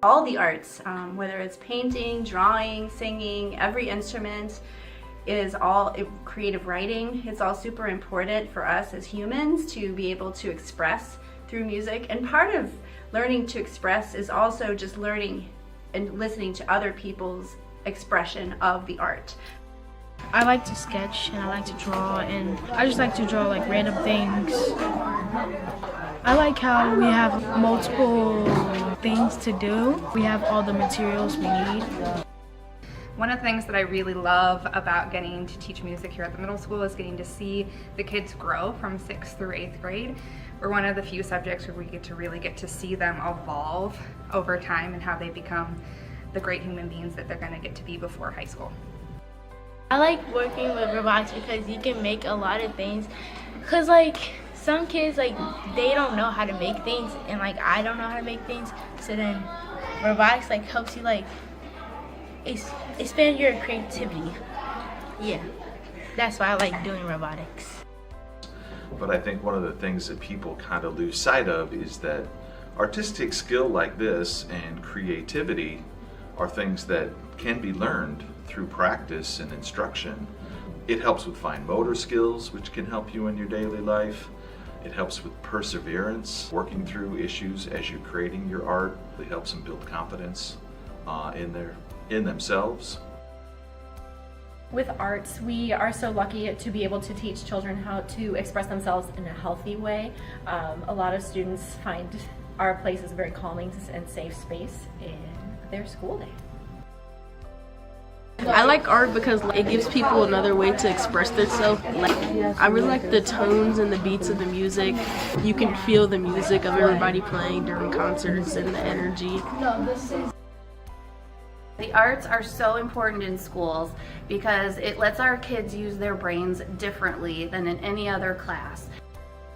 All the arts, whether it's painting, drawing, singing, every instrument is all creative writing. It's all super important for us as humans to be able to express through music. And part of learning to express is also just learning and listening to other people's expression of the art. I like to sketch and I like to draw, and I just like to draw like random things. I like how we have multiple things to do. We have all the materials we need. One of the things that I really love about getting to teach music here at the middle school is getting to see the kids grow from 6th through 8th grade. We're one of the few subjects where we really get to see them evolve over time and how they become the great human beings that they're going to get to be before high school. I like working with robotics because you can make a lot of things. Cause like some kids, like they don't know how to make things, and like I don't know how to make things. So then robotics like helps you like expand your creativity. Yeah, that's why I like doing robotics. But I think one of the things that people kind of lose sight of is that artistic skill like this and creativity are things that can be learned through practice and instruction. It helps with fine motor skills, which can help you in your daily life. It helps with perseverance, working through issues as you're creating your art. It helps them build confidence in themselves. With arts, we are so lucky to be able to teach children how to express themselves in a healthy way. A lot of students find our place is a very calming and safe space in their school day. I like art because it gives people another way to express themselves. I really like the tones and the beats of the music. You can feel the music of everybody playing during concerts and the energy. The arts are so important in schools because it lets our kids use their brains differently than in any other class.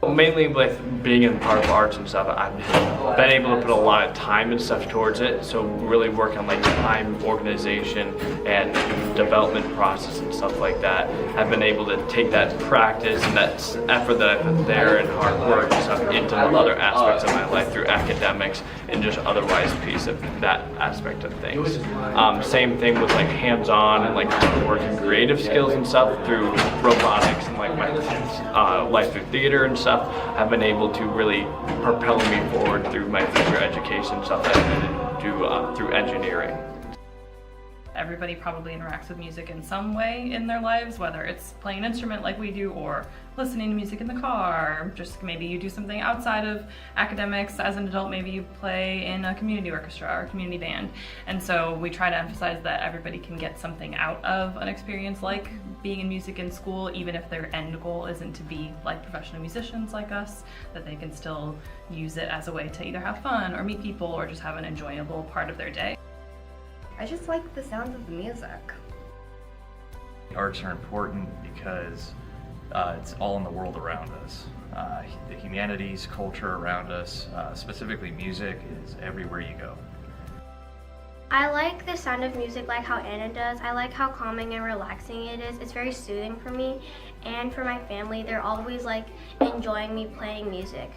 Mainly with being in part of arts and stuff, I've been able to put a lot of time and stuff towards it. So really work on like time organization and development process and stuff like that. I've been able to take that practice and that effort that I put there and hard work and stuff into other aspects of my life through academics and just otherwise piece of that aspect of things. Same thing with like hands-on and like working creative skills and stuff through robotics and like my life through theater and stuff. Have been able to really propel me forward through my future education stuff that I do through engineering. Everybody probably interacts with music in some way in their lives, whether it's playing an instrument like we do or listening to music in the car. Just maybe you do something outside of academics as an adult, maybe you play in a community orchestra or a community band. And so we try to emphasize that everybody can get something out of an experience like being in music in school, even if their end goal isn't to be like professional musicians like us, that they can still use it as a way to either have fun or meet people or just have an enjoyable part of their day. I just like the sound of the music. Arts are important because it's all in the world around us. The humanities, culture around us, specifically music, is everywhere you go. I like the sound of music like how Anna does. I like how calming and relaxing it is. It's very soothing for me and for my family. They're always like enjoying me playing music.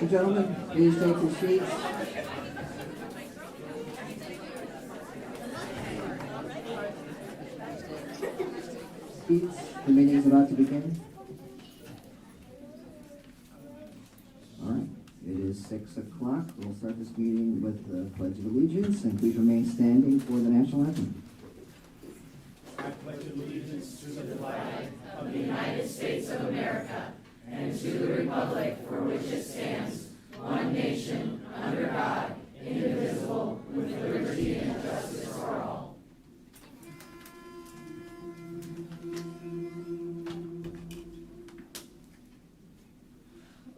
Gentlemen, please take your seats. Speech, the meeting is about to begin. All right, it is is 6 o'clock. We'll start this meeting with the Pledge of Allegiance, and please remain standing for the national anthem. I pledge allegiance to the flag of the United States of America and to the republic for which it stands, one nation, under God, indivisible, with liberty and justice for all.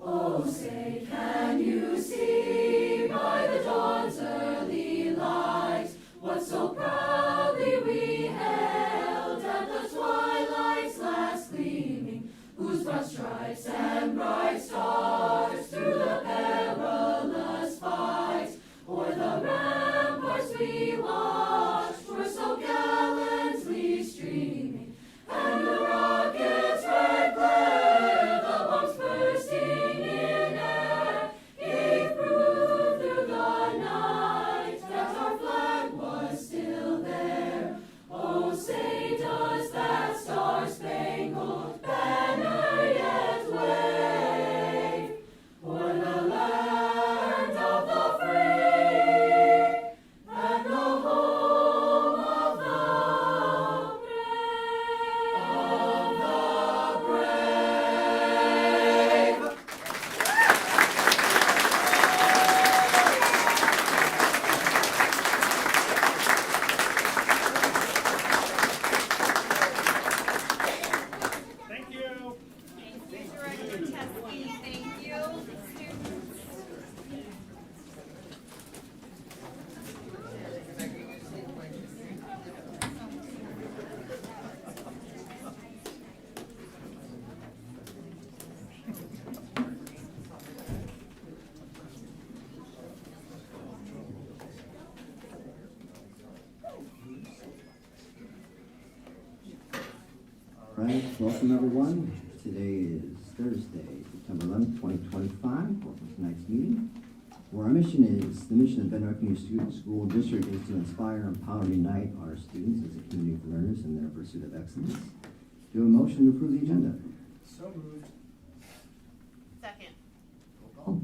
Oh, say, can you see by the dawn's early light what so proudly we held at the twilight's last gleaming, whose broad stripes and bright stars through the perilous fight o'er the ramparts we watched were so gallantly streaming, and the rocket's red glare, the bombs bursting in air, gave proof through the night that our flag was still there. Oh, say, does that star-spangled banner yet wave o'er the land of the free and the home of the brave? Thank you. Director Teskey, thank you. Students. All right, welcome everyone. Today is Thursday, September 11th, 2025. Welcome to tonight's meeting, where our mission is, the mission of Bettendorf Student School District is to inspire, empower, and unite our students as a community of learners in their pursuit of excellence. Do you have a motion to approve the agenda? So moved. Second. Roll call.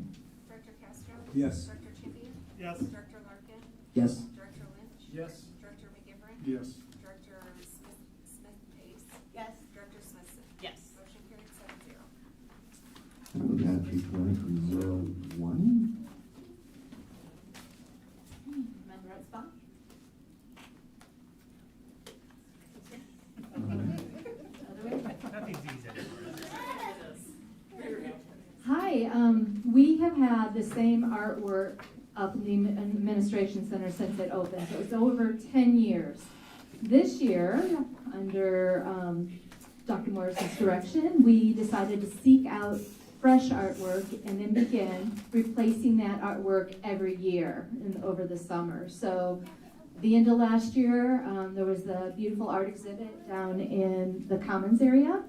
Director Castro? Yes. Director Chippy? Yes. Director Larkin? Yes. Director Lynch? Yes. Director McGivern? Yes. Director Smith-Pace? Yes. Director Smithson? Yes. Motion carried 7-0. We've got 320 from 01. Remember at spot? Nothing's easy. Hi, we have had the same artwork up in the administration center since it opened. So it's over 10 years. This year, under Dr. Morrison's direction, we decided to seek out fresh artwork and then begin replacing that artwork every year over the summer. So the end of last year, there was the beautiful art exhibit down in the Commons area.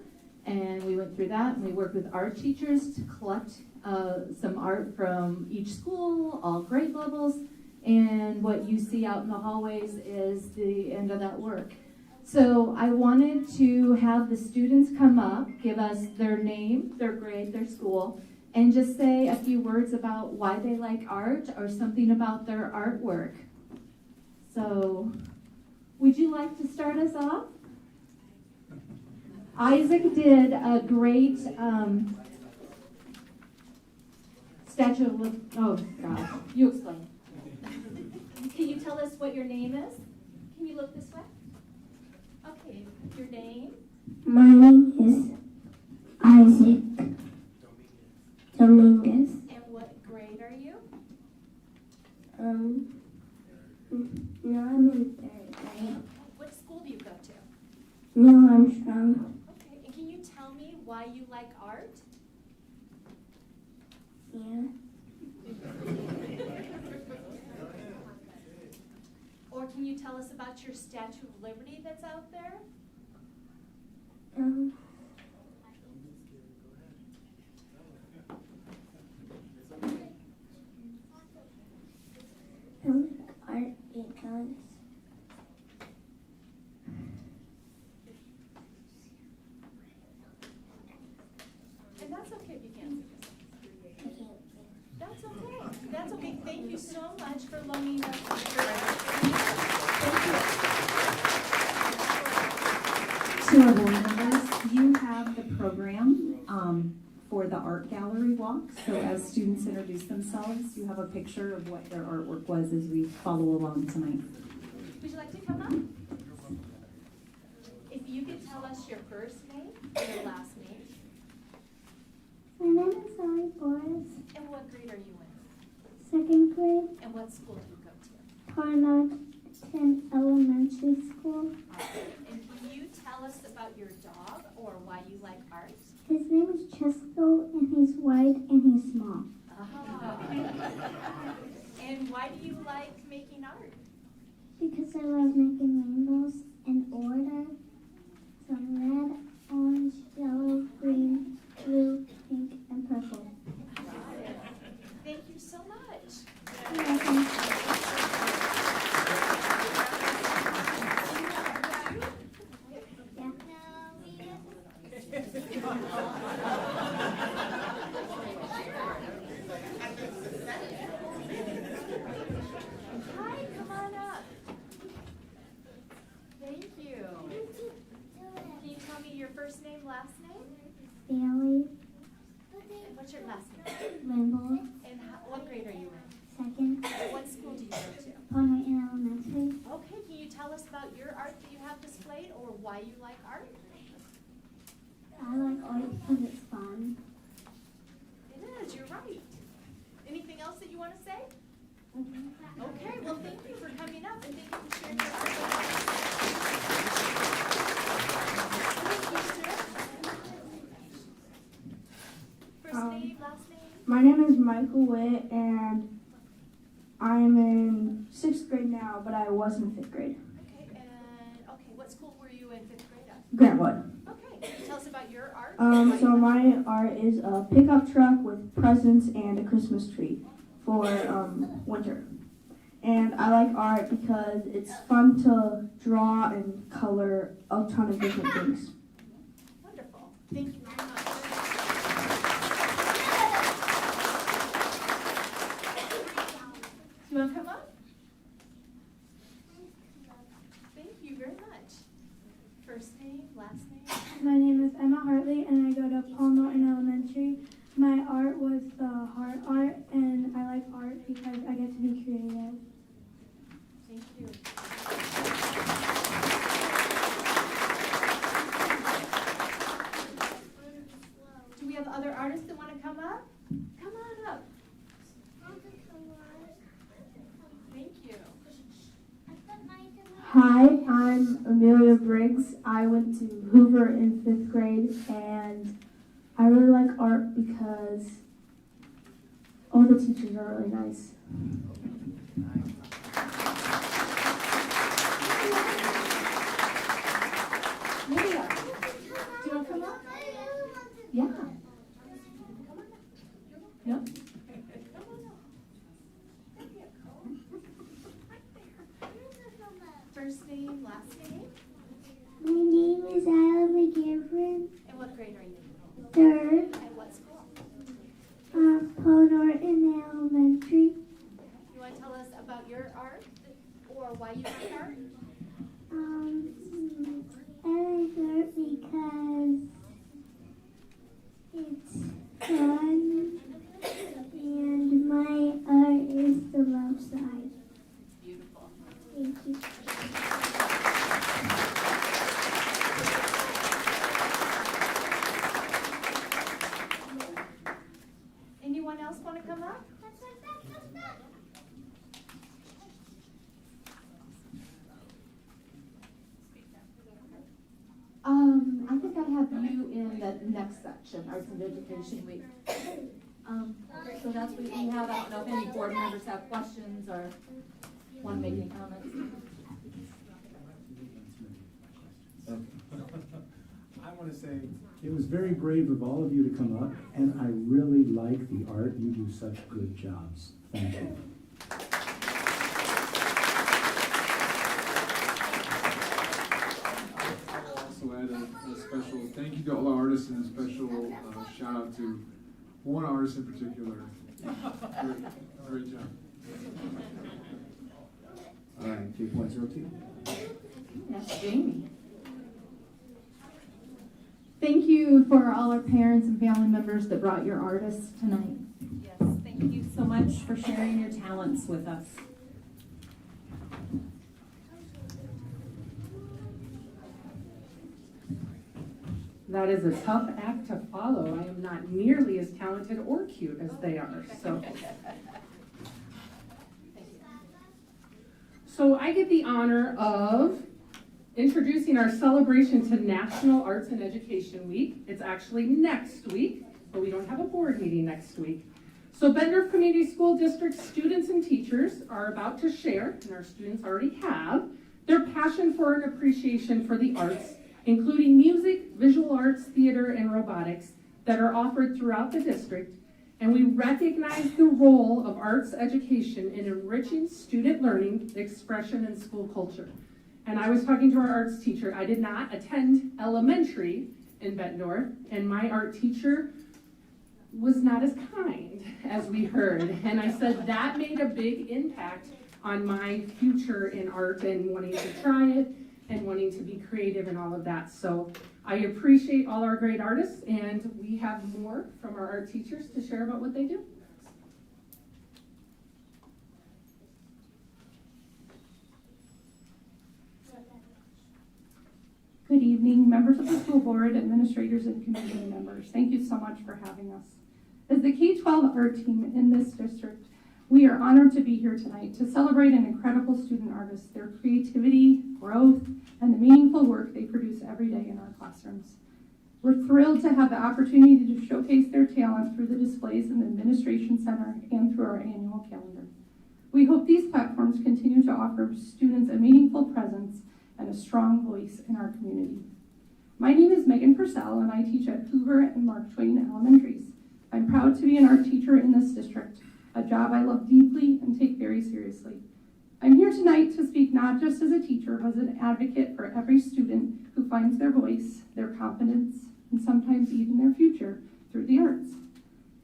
And we went through that, and we worked with art teachers to collect some art from each school, all grade levels, and what you see out in the hallways is the end of that work. So I wanted to have the students come up, give us their name, their grade, their school, and just say a few words about why they like art or something about their artwork. So, would you like to start us off? Isaac did a great statue of, oh gosh, you explain. Can you tell us what your name is? Can you look this way? Okay, your name? My name is Isaac Dominguez. And what grade are you? Now I'm in 3rd grade. What school do you go to? Neil Armstrong. Okay, and can you tell me why you like art? Yeah. Or can you tell us about your Statue of Liberty that's out there? I like art because And that's okay if you can't. That's okay. That's okay. Thank you so much for loaning us. To our board members, you have the program for the art gallery walk. So as students introduce themselves, you have a picture of what their artwork was as we follow along tonight. Would you like to come up? If you could tell us your first name and your last name. My name is Zoe Boris. And what grade are you in? Second grade, And what school do you go to? Parnellton Elementary School. And can you tell us about your dog or why you like art? His name is Chesco, and he's white and he's small. And why do you like making art? Because I love making rainbows in order. So red, orange, yellow, green, blue, pink, and purple. Thank you so much. You're welcome. Hi, come on up. Thank you. Can you tell me your first name, last name? Bailey, And what's your last name? Limble, And what grade are you in? second, What school do you go to? Parnellton Elementary. Okay, can you tell us about your art that you have displayed or why you like art? I like art because it's fun. It is, you're right. Anything else that you want to say? Okay, well, thank you for coming up and thank you for sharing your art with us. First name, last name? My name is Michael Witt, and I'm in 6th grade now, but I was in 5th grade. Okay, what school were you in 5th grade at? Grantwood. Okay, can you tell us about your art? So my art is a pickup truck with presents and a Christmas tree for winter. And I like art because it's fun to draw and color a ton of different things. Wonderful. Thank you very much. Do you want to come up? Thank you very much. First name, last name? My name is Emma Hartley, and I go to Parnellton Elementary. My art was the heart art, and I like art because I get to be creative. Thank you. Do we have other artists that want to come up? Come on up. Thank you. Hi, I'm Amelia Briggs. I went to Hoover in 5th grade, and I really like art because all the teachers are really nice. Lydia, do you want to come up? Yeah. Yep. First name, last name? My name is Isla McGivern. And what grade are you? Third, At what school? Parnellton Elementary. You want to tell us about your art or why you like art? I like art because it's fun, and my art is the love side. It's beautiful. Thank you. Anyone else want to come up? I think I have you in the next section, Arts and Education Week. So that's what we have. I don't know if any board members have questions or want to make any comments. I want to say it was very brave of all of you to come up, and I really like the art. You do such good jobs. Thank you. I'll also add a special thank you to all our artists and a special shout out to one artist in particular. Great job. All right, 3.02. That's Jamie. Thank you for all our parents and family members that brought your artists tonight. Yes, thank you so much for sharing your talents with us. That is a tough act to follow. I am not nearly as talented or cute as they are, so. So I get the honor of introducing our celebration to National Arts and Education Week. It's actually next week, but we don't have a board meeting next week. So Bettendorf Community School District students and teachers are about to share, and our students already have, their passion for and appreciation for the arts, including music, visual arts, theater, and robotics that are offered throughout the district. And we recognize the role of arts education in enriching student learning, expression, and school culture. And I was talking to our arts teacher. I did not attend elementary in Bettendorf, and my art teacher was not as kind as we heard. And I said that made a big impact on my future in art and wanting to try it and wanting to be creative and all of that. So I appreciate all our great artists, and we have more from our art teachers to share about what they do. Good evening, members of the school board, administrators, and community members. Thank you so much for having us. As the K-12 art team in this district, we are honored to be here tonight to celebrate an incredible student artist, their creativity, growth, and the meaningful work they produce every day in our classrooms. We're thrilled to have the opportunity to showcase their talent through the displays in the Administration Center and through our annual calendar. We hope these platforms continue to offer students a meaningful presence and a strong voice in our community. My name is Megan Purcell, and I teach at Hoover and Mark Twain Elementaries. I'm proud to be an art teacher in this district, a job I love deeply and take very seriously. I'm here tonight to speak not just as a teacher, but as an advocate for every student who finds their voice, their confidence, and sometimes even their future through the arts.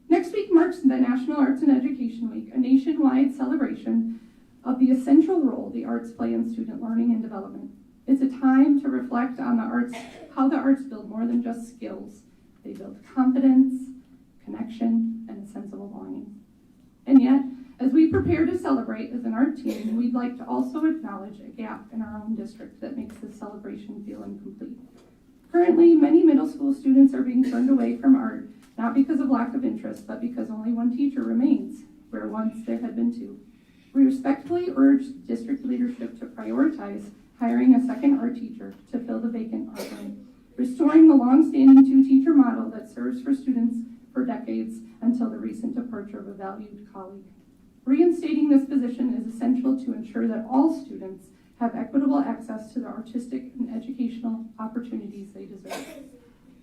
Next week marks the National Arts and Education Week, a nationwide celebration of the essential role the arts play in student learning and development. It's a time to reflect on the arts, how the arts build more than just skills. They build confidence, connection, and a sense of belonging. And yet, as we prepare to celebrate as an art team, we'd like to also acknowledge a gap in our own district that makes this celebration feel incomplete. Currently, many middle school students are being turned away from art, not because of lack of interest, but because only one teacher remains, where once there had been two. We respectfully urge district leadership to prioritize hiring a second art teacher to fill the vacant art room, restoring the long-standing two-teacher model that serves for students for decades until the recent departure of a valued colleague. Reinstating this position is essential to ensure that all students have equitable access to the artistic and educational opportunities they deserve.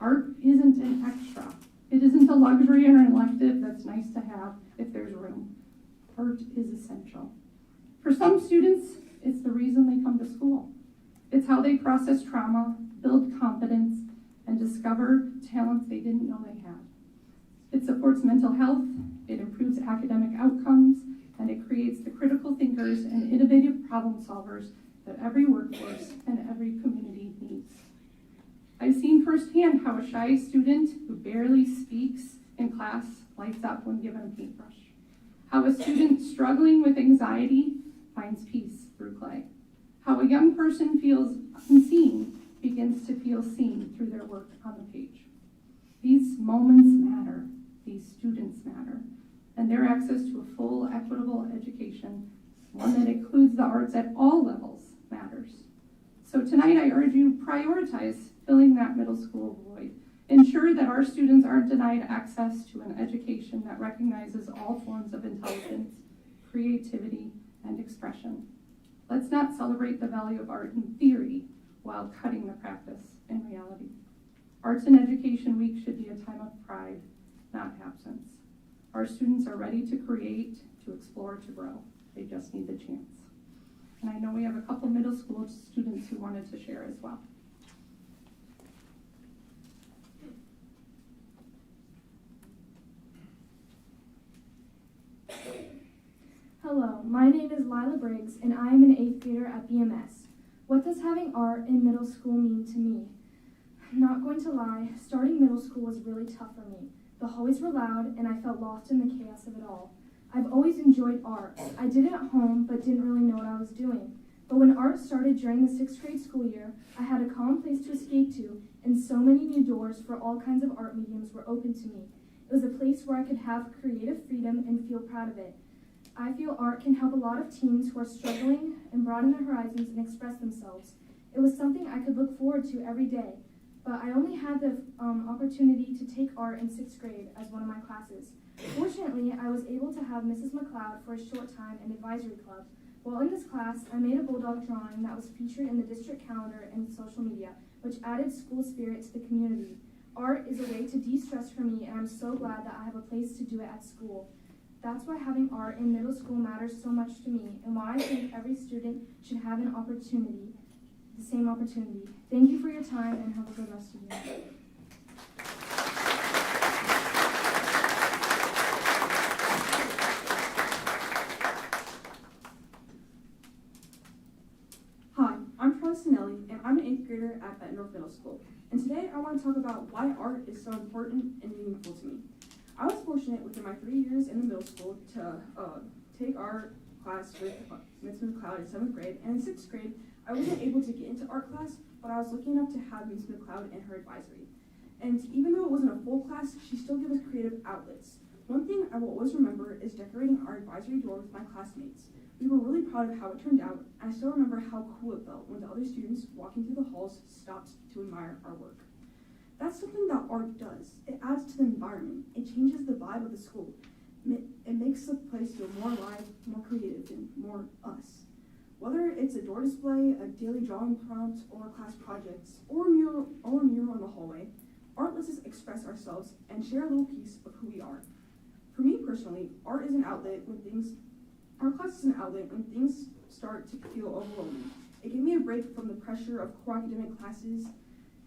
Art isn't an extra. It isn't a luxury or an elective that's nice to have if there's room. Art is essential. For some students, it's the reason they come to school. It's how they process trauma, build confidence, and discover talents they didn't know they had. It supports mental health, it improves academic outcomes, and it creates the critical thinkers and innovative problem solvers that every workforce and every community needs. I've seen firsthand how a shy student who barely speaks in class lights up when given a paintbrush. How a student struggling with anxiety finds peace through clay. How a young person feels unseen begins to feel seen through their work on the page. These moments matter. These students matter. And their access to a full, equitable education, one that includes the arts at all levels, matters. So tonight I urge you prioritize filling that middle school void. Ensure that our students aren't denied access to an education that recognizes all forms of intelligence, creativity, and expression. Let's not celebrate the value of art in theory while cutting the practice in reality. Arts and Education Week should be a time of pride, not absence. Our students are ready to create, to explore, to grow. They just need the chance. And I know we have a couple middle school students who wanted to share as well. Hello, my name is Lila Briggs, and I am an 8th grader at BMS. What does having art in middle school mean to me? I'm not going to lie, starting middle school was really tough for me. The hallways were loud, and I felt lost in the chaos of it all. I've always enjoyed art. I did it at home, but didn't really know what I was doing. But when art started during the 6th grade school year, I had a calm place to escape to, and so many new doors for all kinds of art mediums were open to me. It was a place where I could have creative freedom and feel proud of it. I feel art can help a lot of teens who are struggling and broaden their horizons and express themselves. It was something I could look forward to every day, but I only had the opportunity to take art in 6th grade as one of my classes. Fortunately, I was able to have Mrs. McLeod for a short time in advisory club. While in this class, I made a bulldog drawing that was featured in the district calendar and social media, which added school spirit to the community. Art is a way to de-stress for me, and I'm so glad that I have a place to do it at school. That's why having art in middle school matters so much to me, and why I think every student should have an opportunity, the same opportunity. Thank you for your time, and have a good rest of your day. Hi, I'm Charlie Sinelli, and I'm an 8th grader at Bettendorf Middle School. And today I want to talk about why art is so important and meaningful to me. I was fortunate within my 3 years in the middle school to take art class with Ms. McLeod in 7th grade, and in 6th grade, I wasn't able to get into art class, but I was lucky enough to have Ms. McLeod in her advisory. And even though it wasn't a full class, she still gave us creative outlets. One thing I will always remember is decorating our advisory door with my classmates. We were really proud of how it turned out, and I still remember how cool it felt when the other students walking through the halls stopped to admire our work. That's something that art does. It adds to the environment. It changes the vibe of the school. It makes the place feel more alive, more creative, and more us. Whether it's a door display, a daily drawing prompt, or class projects, or a mural in the hallway, art lets us express ourselves and share a little piece of who we are. For me personally, art is an outlet art class is an outlet when things start to feel overwhelming. It gave me a break from the pressure of core academic classes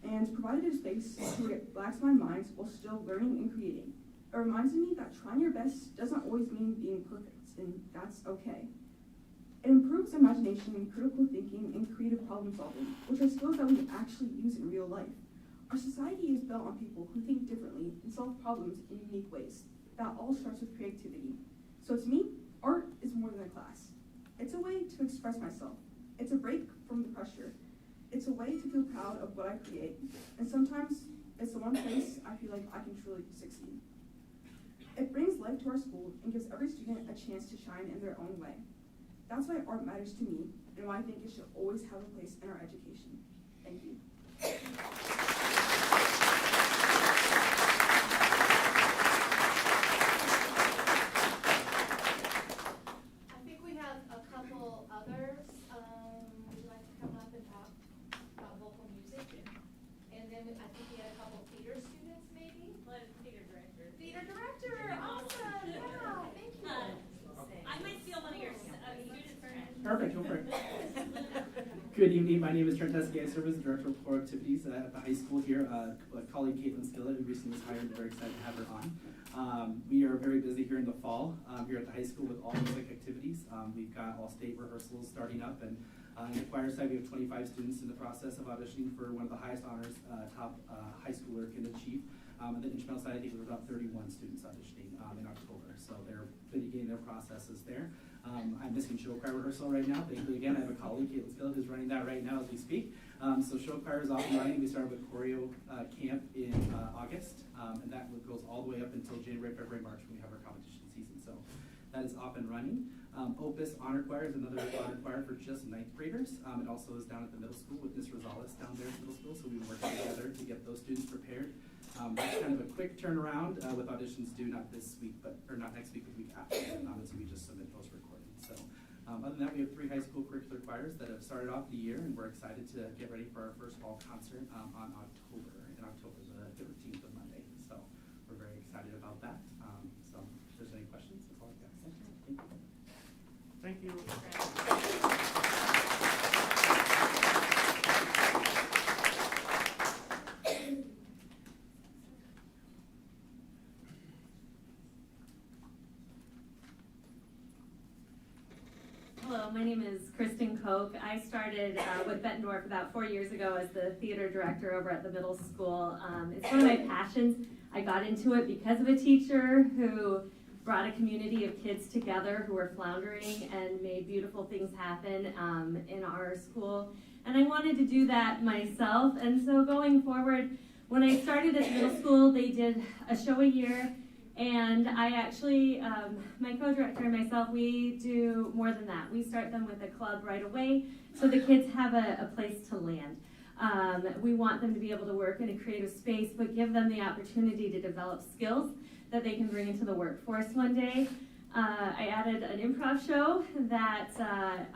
and provided a space to relax my mind while still learning and creating. It reminds me that trying your best doesn't always mean being perfect, and that's okay. It improves imagination, critical thinking, and creative problem solving, which are skills that we actually use in real life. Our society is built on people who think differently and solve problems in unique ways. That all starts with creativity. So to me, art is more than a class. It's a way to express myself. It's a break from the pressure. It's a way to feel proud of what I create. And sometimes it's the one place I feel like I can truly succeed. It brings life to our school and gives every student a chance to shine in their own way. That's why art matters to me and why I think it should always have a place in our education. Thank you. I think we have a couple others. Would you like to come up and talk about vocal music? And then I think we had a couple theater students, maybe? Theater director. Theater director, awesome, yeah, thank you. I might steal one of your students' friends. Perfect, go for it. Good evening, my name is Trent Teskey. I serve as the Director of Core Activities at the high school here. A colleague, Caitlin Skillett, who recently was hired, we're very excited to have her on. We are very busy here in the fall here at the high school with all music activities. We've got all state rehearsals starting up, and in the choir side we have 25 students in the process of auditioning for one of the highest honors top high schooler can achieve. And the instrumental side, I think there were about 31 students auditioning in October, so they're beginning their processes there. I'm missing show choir rehearsal right now. Thankfully, again, I have a colleague, Caitlin Skillett, who's running that right now as we speak. So show choir is off and running. We started with choreo camp in August, and that goes all the way up until January, February, March when we have our competition season. So that is off and running. Opus Honor Choir is another honor choir for just 9th graders. It also is down at the middle school with Ms. Rosales down there at the middle school, so we work together to get those students prepared. That's kind of a quick turnaround with auditions due not this week, or not next week, but the week after. So we just submit those recordings. So other than that, we have 3 high school curricular choirs that have started off the year, and we're excited to get ready for our first fall concert in October the 13th of Monday. So we're very excited about that. So if there's any questions, that's all I've got to say. Thank you. Thank you. So my name is Kristen Koch. I started with Bettendorf about 4 years ago as the theater director over at the middle school. It's one of my passions. I got into it because of a teacher who brought a community of kids together who were floundering and made beautiful things happen in our school. And I wanted to do that myself. And so going forward, when I started at the middle school, they did a show a year. And I actually, my co-director and myself, we do more than that. We start them with a club right away so the kids have a place to land. We want them to be able to work in a creative space, but give them the opportunity to develop skills that they can bring into the workforce one day. I added an improv show that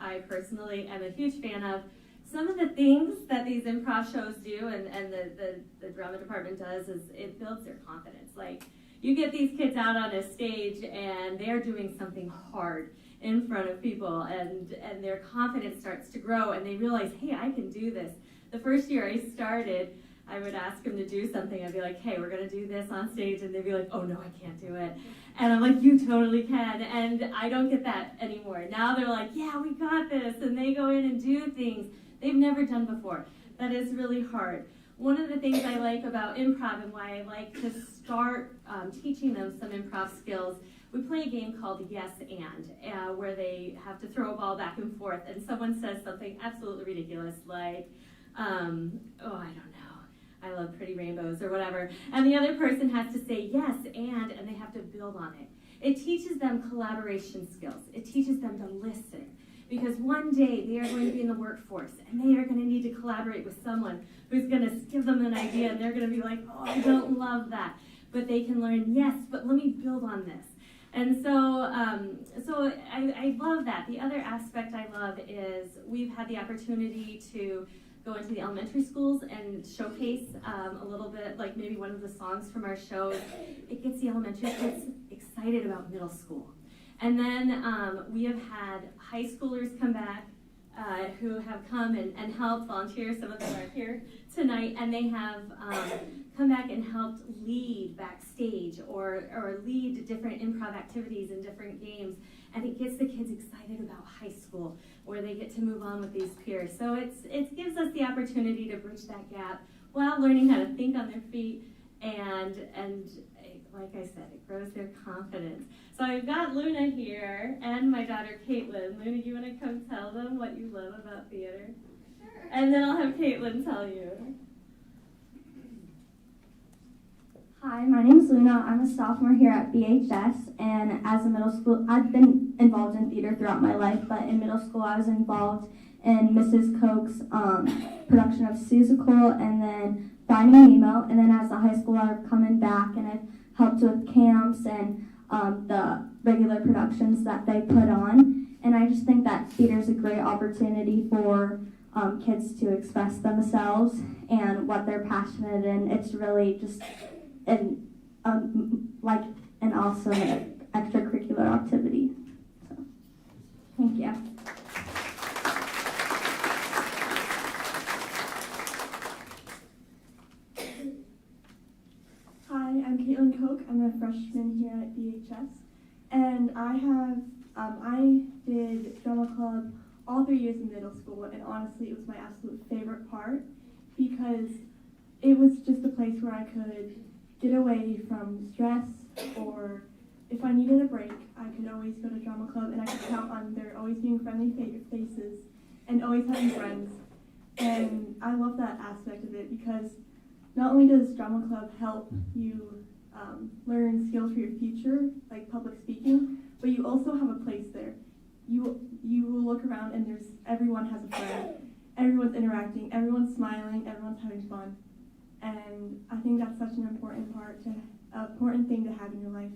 I personally am a huge fan of. Some of the things that these improv shows do and the drama department does is it builds their confidence. Like, you get these kids out on a stage and they're doing something hard in front of people and their confidence starts to grow and they realize, hey, I can do this. The first year I started, I would ask them to do something. I'd be like, hey, we're going to do this on stage. And they'd be like, oh, no, I can't do it. And I'm like, you totally can. And I don't get that anymore. Now they're like, yeah, we got this. And they go in and do things they've never done before. That is really hard. One of the things I like about improv and why I like to start teaching them some improv skills, we play a game called Yes and, where they have to throw a ball back and forth and someone says something absolutely ridiculous like, oh, I don't know, I love pretty rainbows or whatever. And the other person has to say yes and they have to build on it. It teaches them collaboration skills. It teaches them to listen. Because one day they are going to be in the workforce and they are going to need to collaborate with someone who's going to give them an idea and they're going to be like, oh, I don't love that. But they can learn, yes, but let me build on this. And so I love that. The other aspect I love is we've had the opportunity to go into the elementary schools and showcase a little bit, like maybe one of the songs from our shows. It gets the elementary kids excited about middle school. And then we have had high schoolers come back who have come and helped volunteer. Some of them are here tonight, and they have come back and helped lead backstage or lead different improv activities and different games. And it gets the kids excited about high school, where they get to move on with these peers. So it gives us the opportunity to bridge that gap while learning how to think on their feet and like I said, it grows their confidence. So I've got Luna here and my daughter Caitlin. Luna, you want to come tell them what you love about theater? Sure. And then I'll have Caitlin tell you. Hi, my name is Luna. I'm a sophomore here at BHS, and as a middle school, I've been involved in theater throughout my life, but in middle school I was involved in Mrs. Koch's production of Seussical and then Finding Nemo, and then as a high schooler I've come back and I've helped with camps and the regular productions that they put on. And I just think that theater is a great opportunity for kids to express themselves and what they're passionate in. It's really just an awesome extracurricular activity. So, thank you. Hi, I'm Caitlin Koch. I'm a freshman here at BHS, and I did drama club all 3 years in middle school, and honestly, it was my absolute favorite part because it was just a place where I could get away from stress, or if I needed a break, I could always go to drama club, and I could count on there always being friendly faces and always having friends. And I love that aspect of it because not only does drama club help you learn skills for your future, like public speaking, but you also have a place there. You will look around and everyone has a friend, everyone's interacting, everyone's smiling, everyone's having fun. And I think that's such an important thing to have in your life.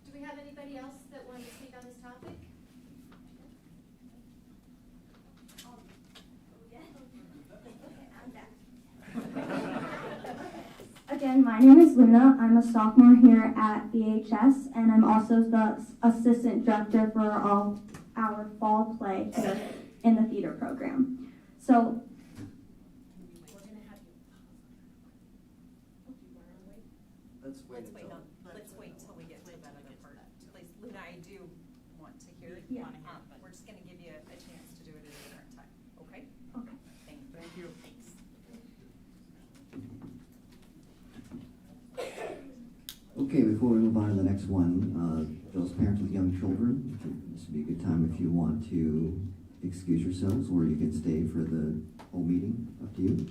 Do we have anybody else that wants to speak on this topic? Again, my name is Luna. I'm a sophomore here at BHS, and I'm also the assistant director for all our fall play here in the theater program. So, let's wait Let's wait, until. let's wait till we get to that other part. Please, Luna, I do want to hear it. Yeah. We're just gonna give you a chance to do it at a different time, okay? Okay. Thank you. Thank you. Thanks. Okay, before we move on to the next one, those parents with young children, this would be a good time if you want to excuse yourselves, or you can stay for the whole meeting, up to you.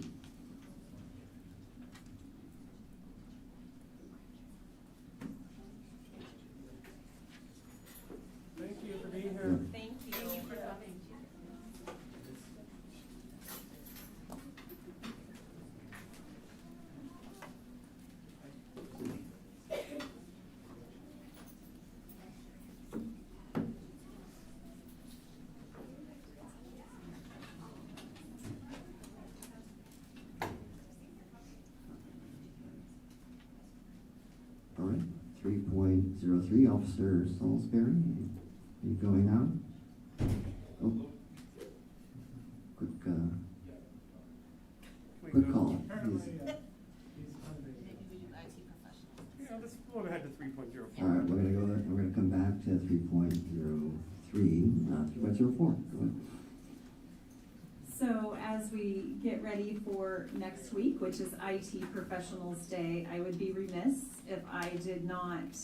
Thank you for being here. Thank you. Thank you for coming. All right, 3.03, Officer Salisbury, are you going out? Oh. Quick call. Please. Yeah, let's go ahead to 3.04. All right, we're gonna come back to 3.03, 3.04, go ahead. So as we get ready for next week, which is IT Professionals Day, I would be remiss if I did not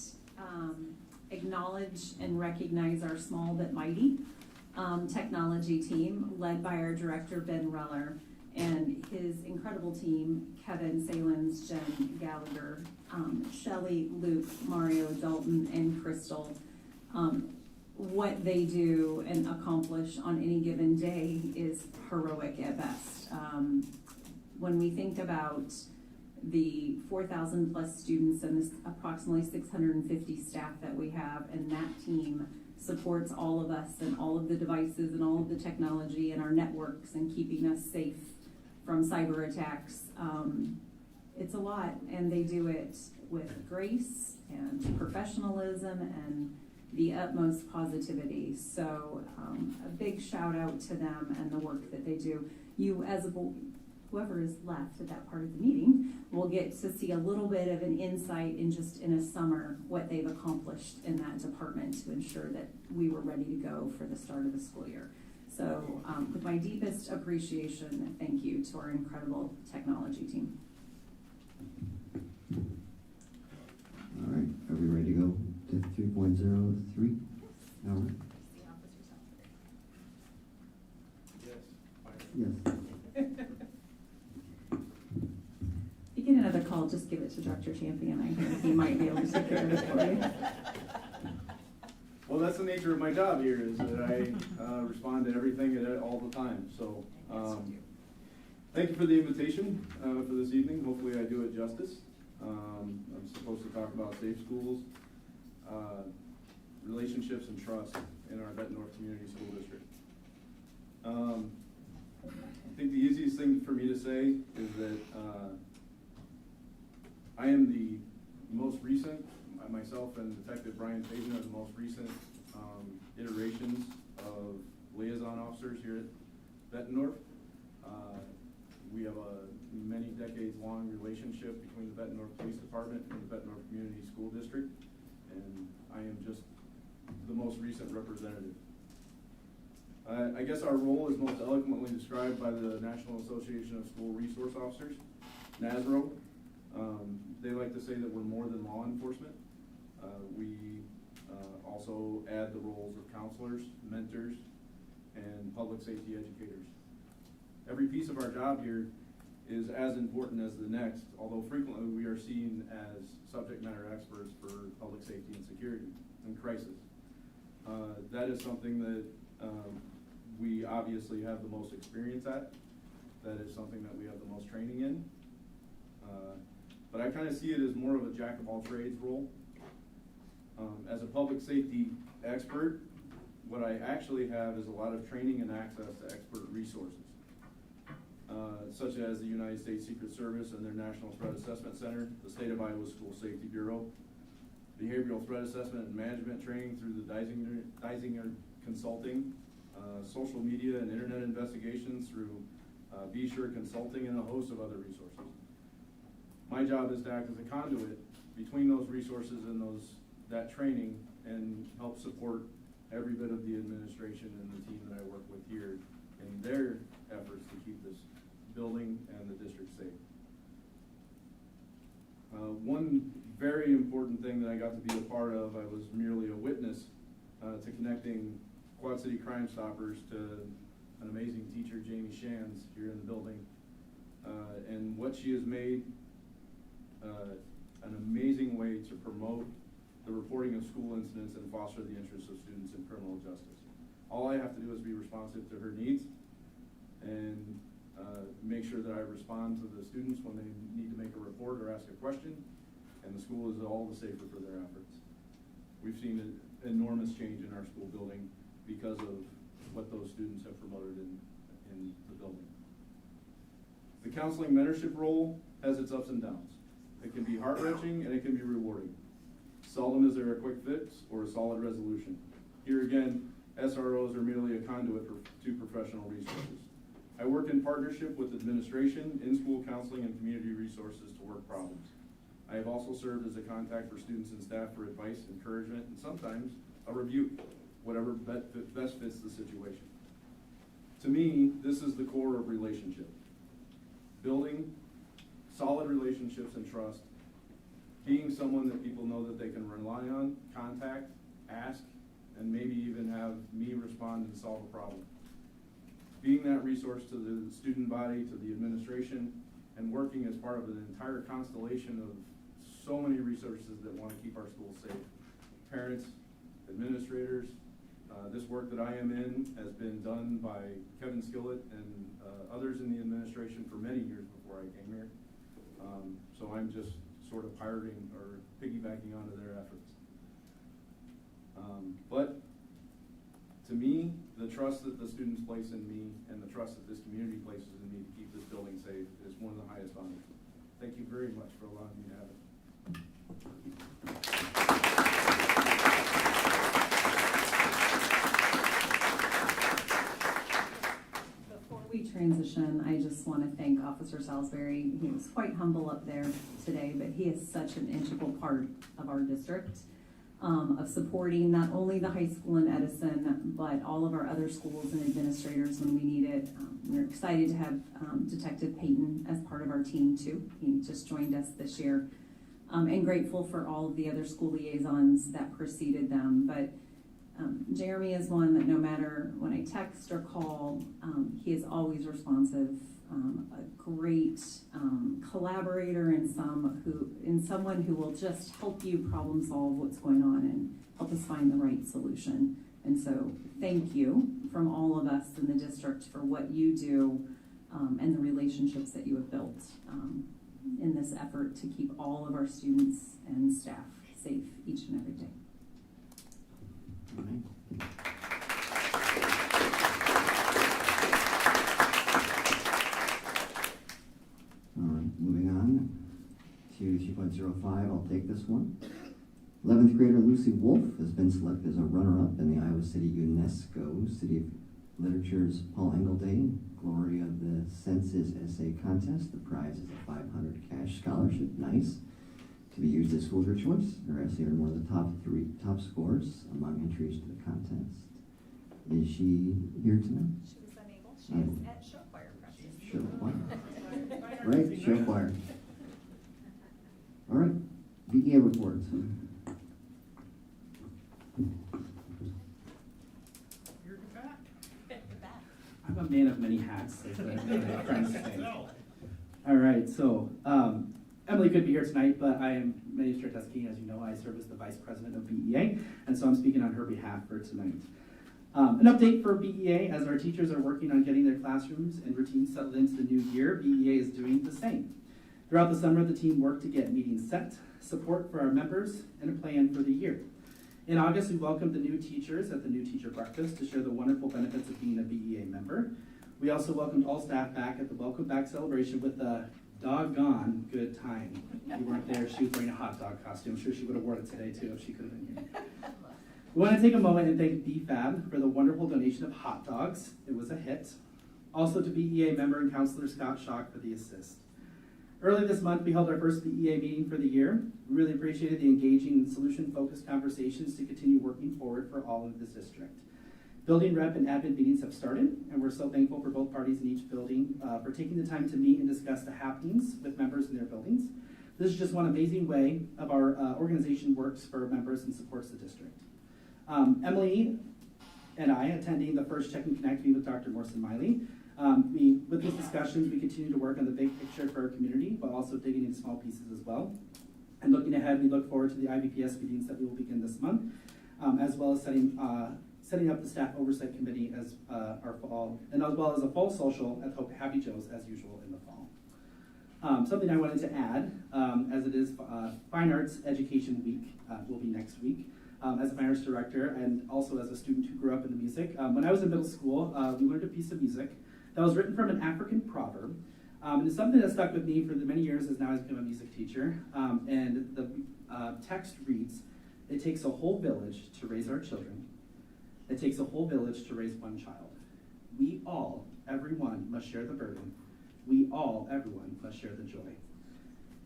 acknowledge and recognize our small but mighty technology team led by our director, Ben Reller, and his incredible team, Kevin Salins, Jen Gallagher, Shelly, Luke, Mario, Dalton, and Crystal. What they do and accomplish on any given day is heroic at best. When we think about the 4,000 plus students and this approximately 650 staff that we have, and that team supports all of us and all of the devices and all of the technology and our networks and keeping us safe from cyber attacks. It's a lot, and they do it with grace and professionalism and the utmost positivity. So a big shout out to them and the work that they do. You as a whoever is left at that part of the meeting will get to see a little bit of an insight in just in a summer what they've accomplished in that department to ensure that we were ready to go for the start of the school year. So with my deepest appreciation, thank you to our incredible technology team. All right, are we ready to go to 3.03? All right. Yes. If you get another call, just give it to Dr. Champion. I think he might be able to take care of it for you. Well, that's the nature of my job here, is that I respond to everything all the time. So thank you for the invitation for this evening. Hopefully I do it justice. I'm supposed to talk about safe schools, relationships and trust in our Bettendorf Community School District. I think the easiest thing for me to say is that I am the most recent, myself and Detective Brian Fagan are the most recent iterations of liaison officers here at Bettendorf. We have a many decades long relationship between the Bettendorf Police Department and the Bettendorf Community School District, and I am just the most recent representative. I guess our role is most eloquently described by the National Association of School Resource Officers, NASRO. They like to say that we're more than law enforcement. We also add the roles of counselors, mentors, and public safety educators. Every piece of our job here is as important as the next, although frequently we are seen as subject matter experts for public safety and security and crisis. That is something that we obviously have the most experience at. That is something that we have the most training in. But I kind of see it as more of a jack of all trades role. As a public safety expert, what I actually have is a lot of training and access to expert resources, such as the United States Secret Service and their National Threat Assessment Center, the State of Iowa School Safety Bureau, behavioral threat assessment and management training through the Deisinger Consulting, social media and internet investigations through Be Sure Consulting, and a host of other resources. My job is to act as a conduit between those resources and that training and help support every bit of the administration and the team that I work with here in their efforts to keep this building and the district safe. One very important thing that I got to be a part of, I was merely a witness to connecting Quad City Crime Stoppers to an amazing teacher, Jamie Shands, here in the building. And what she has made an amazing way to promote the reporting of school incidents and foster the interests of students in criminal justice. All I have to do is be responsive to her needs and make sure that I respond to the students when they need to make a report or ask a question, and the school is all the safer for their efforts. We've seen an enormous change in our school building because of what those students have promoted in the building. The counseling mentorship role has its ups and downs. It can be heart-wrenching and it can be rewarding. Seldom is there a quick fix or a solid resolution. Here again, SROs are merely a conduit to professional resources. I work in partnership with administration, in-school counseling, and community resources to work problems. I have also served as a contact for students and staff for advice, encouragement, and sometimes a rebuke, whatever best fits the situation. To me, this is the core of relationship. Building solid relationships and trust, being someone that people know that they can rely on, contact, ask, and maybe even have me respond and solve a problem. Being that resource to the student body, to the administration, and working as part of an entire constellation of so many resources that want to keep our schools safe. Parents, administrators, this work that I am in has been done by Kevin Skillett and others in the administration for many years before I came here. So I'm just sort of pirating or piggybacking onto their efforts. But to me, the trust that the students place in me and the trust that this community places in me to keep this building safe is one of the highest honors. Thank you very much for allowing me to have it. Before we transition, I just want to thank Officer Salisbury. He was quite humble up there today, but he is such an integral part of our district, of supporting not only the high school in Edison, but all of our other schools and administrators when we need it. We're excited to have Detective Payton as part of our team too. He just joined us this year. And grateful for all of the other school liaisons that preceded them. But Jeremy is one that no matter when I text or call, he is always responsive, a great collaborator and someone who will just help you problem solve what's going on and help us find the right solution. And so thank you from all of us in the district for what you do and the relationships that you have built in this effort to keep all of our students and staff safe each and every day. All right. All right, moving on to 2.05, I'll take this one. 11th grader Lucy Wolf has been selected as a runner-up in the Iowa City UNESCO City of Literature's Paul Engel Day Glory of the Senses Essay Contest. The prize is a $500 cash scholarship, nice, to be used as school of your choice. Her essay earned one of the top scores among entries to the contest. Is she here tonight? She was unable. She is at show choir practice. Show choir. Right, show choir. All right, BEA reports. You're back. You're back. I'm a man of many hats, as my friends say. All right, so Emily couldn't be here tonight, but my name is Chertesky. As you know, I serve as the vice president of BEA, and so I'm speaking on her behalf for tonight. An update for BEA: as our teachers are working on getting their classrooms and routines settled into the new year, BEA is doing the same. Throughout the summer, the team worked to get meetings set, support for our members, and a plan for the year. In August, we welcomed the new teachers at the new teacher breakfast to share the wonderful benefits of being a BEA member. We also welcomed all staff back at the Welcome Back celebration with a doggone good time. You weren't there, she was wearing a hot dog costume. I'm sure she would have worn it today too if she could have been here. We want to take a moment and thank BFAB for the wonderful donation of hot dogs. It was a hit. Also to BEA member and counselor Scott Schock for the assist. Earlier this month, we held our first BEA meeting for the year. We really appreciated the engaging and solution-focused conversations to continue working forward for all of this district. Building rep and admin meetings have started, and we're so thankful for both parties in each building for taking the time to meet and discuss the happenings with members in their buildings. This is just one amazing way of our organization works for members and supports the district. Emily and I attending the first Check and Connect meeting with Dr. Morrison Miley. With these discussions, we continue to work on the big picture for our community, but also digging into small pieces as well. And looking ahead, we look forward to the IBPS meetings that we will begin this month, as well as setting up the staff oversight committee as our fall, and as well as a fall social at Happy Joe's as usual in the fall. Something I wanted to add, as it is Fine Arts Education Week will be next week. As a Fine Arts director and also as a student who grew up in the music. When I was in middle school, we learned a piece of music that was written from an African proverb. And it's something that stuck with me for the many years as now I've become a music teacher. And the text reads, "It takes a whole village to raise our children. It takes a whole village to raise one child. We all, everyone, must share the burden. We all, everyone, must share the joy."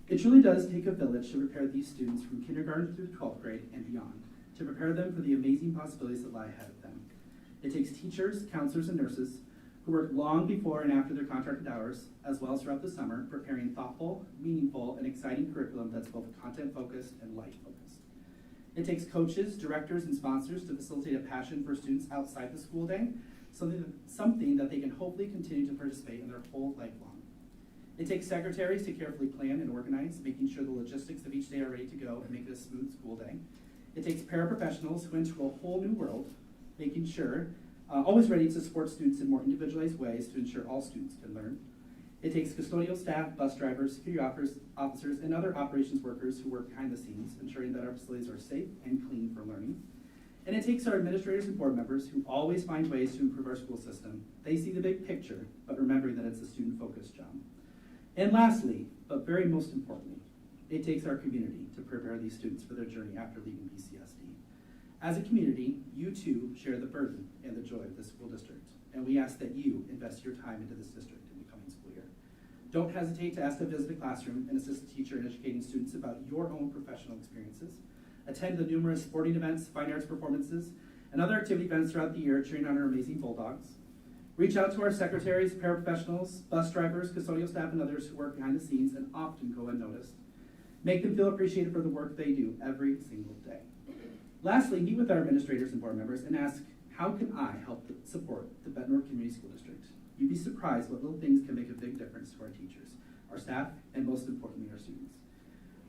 It truly does take a village to prepare these students from kindergarten through 12th grade and beyond, to prepare them for the amazing possibilities that lie ahead of them. It takes teachers, counselors, and nurses who work long before and after their contracted hours, as well as throughout the summer, preparing thoughtful, meaningful, and exciting curriculum that's both content-focused and life-focused. It takes coaches, directors, and sponsors to facilitate a passion for students outside the school day, something that they can hopefully continue to participate in their whole life long. It takes secretaries to carefully plan and organize, making sure the logistics of each day are ready to go and make it a smooth school day. It takes paraprofessionals who enter a whole new world, making sure, always ready to support students in more individualized ways to ensure all students can learn. It takes custodial staff, bus drivers, security officers, and other operations workers who work behind the scenes, ensuring that our facilities are safe and clean for learning. And it takes our administrators and board members who always find ways to improve our school system. They see the big picture, but remembering that it's a student-focused job. And lastly, but very most importantly, it takes our community to prepare these students for their journey after leaving BCSD. As a community, you too share the burden and the joy of this school district, and we ask that you invest your time into this district in the coming school year. Don't hesitate to ask to visit the classroom and assist the teacher in educating students about your own professional experiences. Attend the numerous sporting events, fine arts performances, and other activity events throughout the year cheering on our amazing Bulldogs. Reach out to our secretaries, paraprofessionals, bus drivers, custodial staff, and others who work behind the scenes and often go unnoticed. Make them feel appreciated for the work they do every single day. Lastly, meet with our administrators and board members and ask, how can I help support the Bettendorf Community School District? You'd be surprised what little things can make a big difference to our teachers, our staff, and most importantly, our students.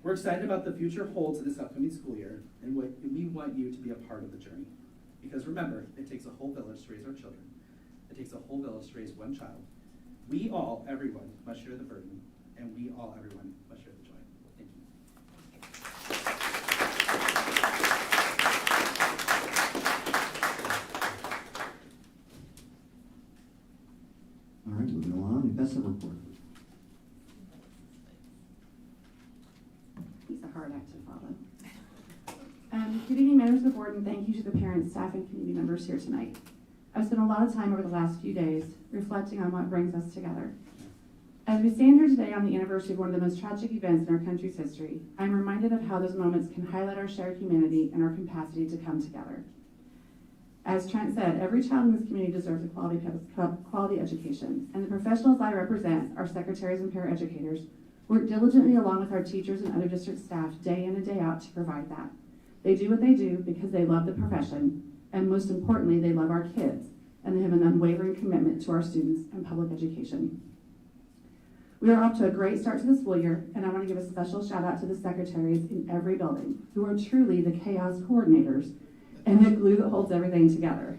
We're excited about the future holds in this upcoming school year, and we want you to be a part of the journey. Because remember, it takes a whole village to raise our children. It takes a whole village to raise one child. We all, everyone, must share the burden, and we all, everyone, must share the joy. Thank you. All right, moving along, Bessa report. He's a hard act to follow. Good evening, members of the board, and thank you to the parents, staff, and community members here tonight. I've spent a lot of time over the last few days reflecting on what brings us together. As we stand here today on the anniversary of one of the most tragic events in our country's history, I'm reminded of how those moments can highlight our shared humanity and our capacity to come together. As Trent said, every child in this community deserves a quality education, and the professionals I represent, our secretaries and paraeducators, work diligently along with our teachers and other district staff day in and day out to provide that. They do what they do because they love the profession, and most importantly, they love our kids, and they have an unwavering commitment to our students and public education. We are off to a great start to the school year, and I want to give a special shout out to the secretaries in every building, who are truly the chaos coordinators and the glue that holds everything together.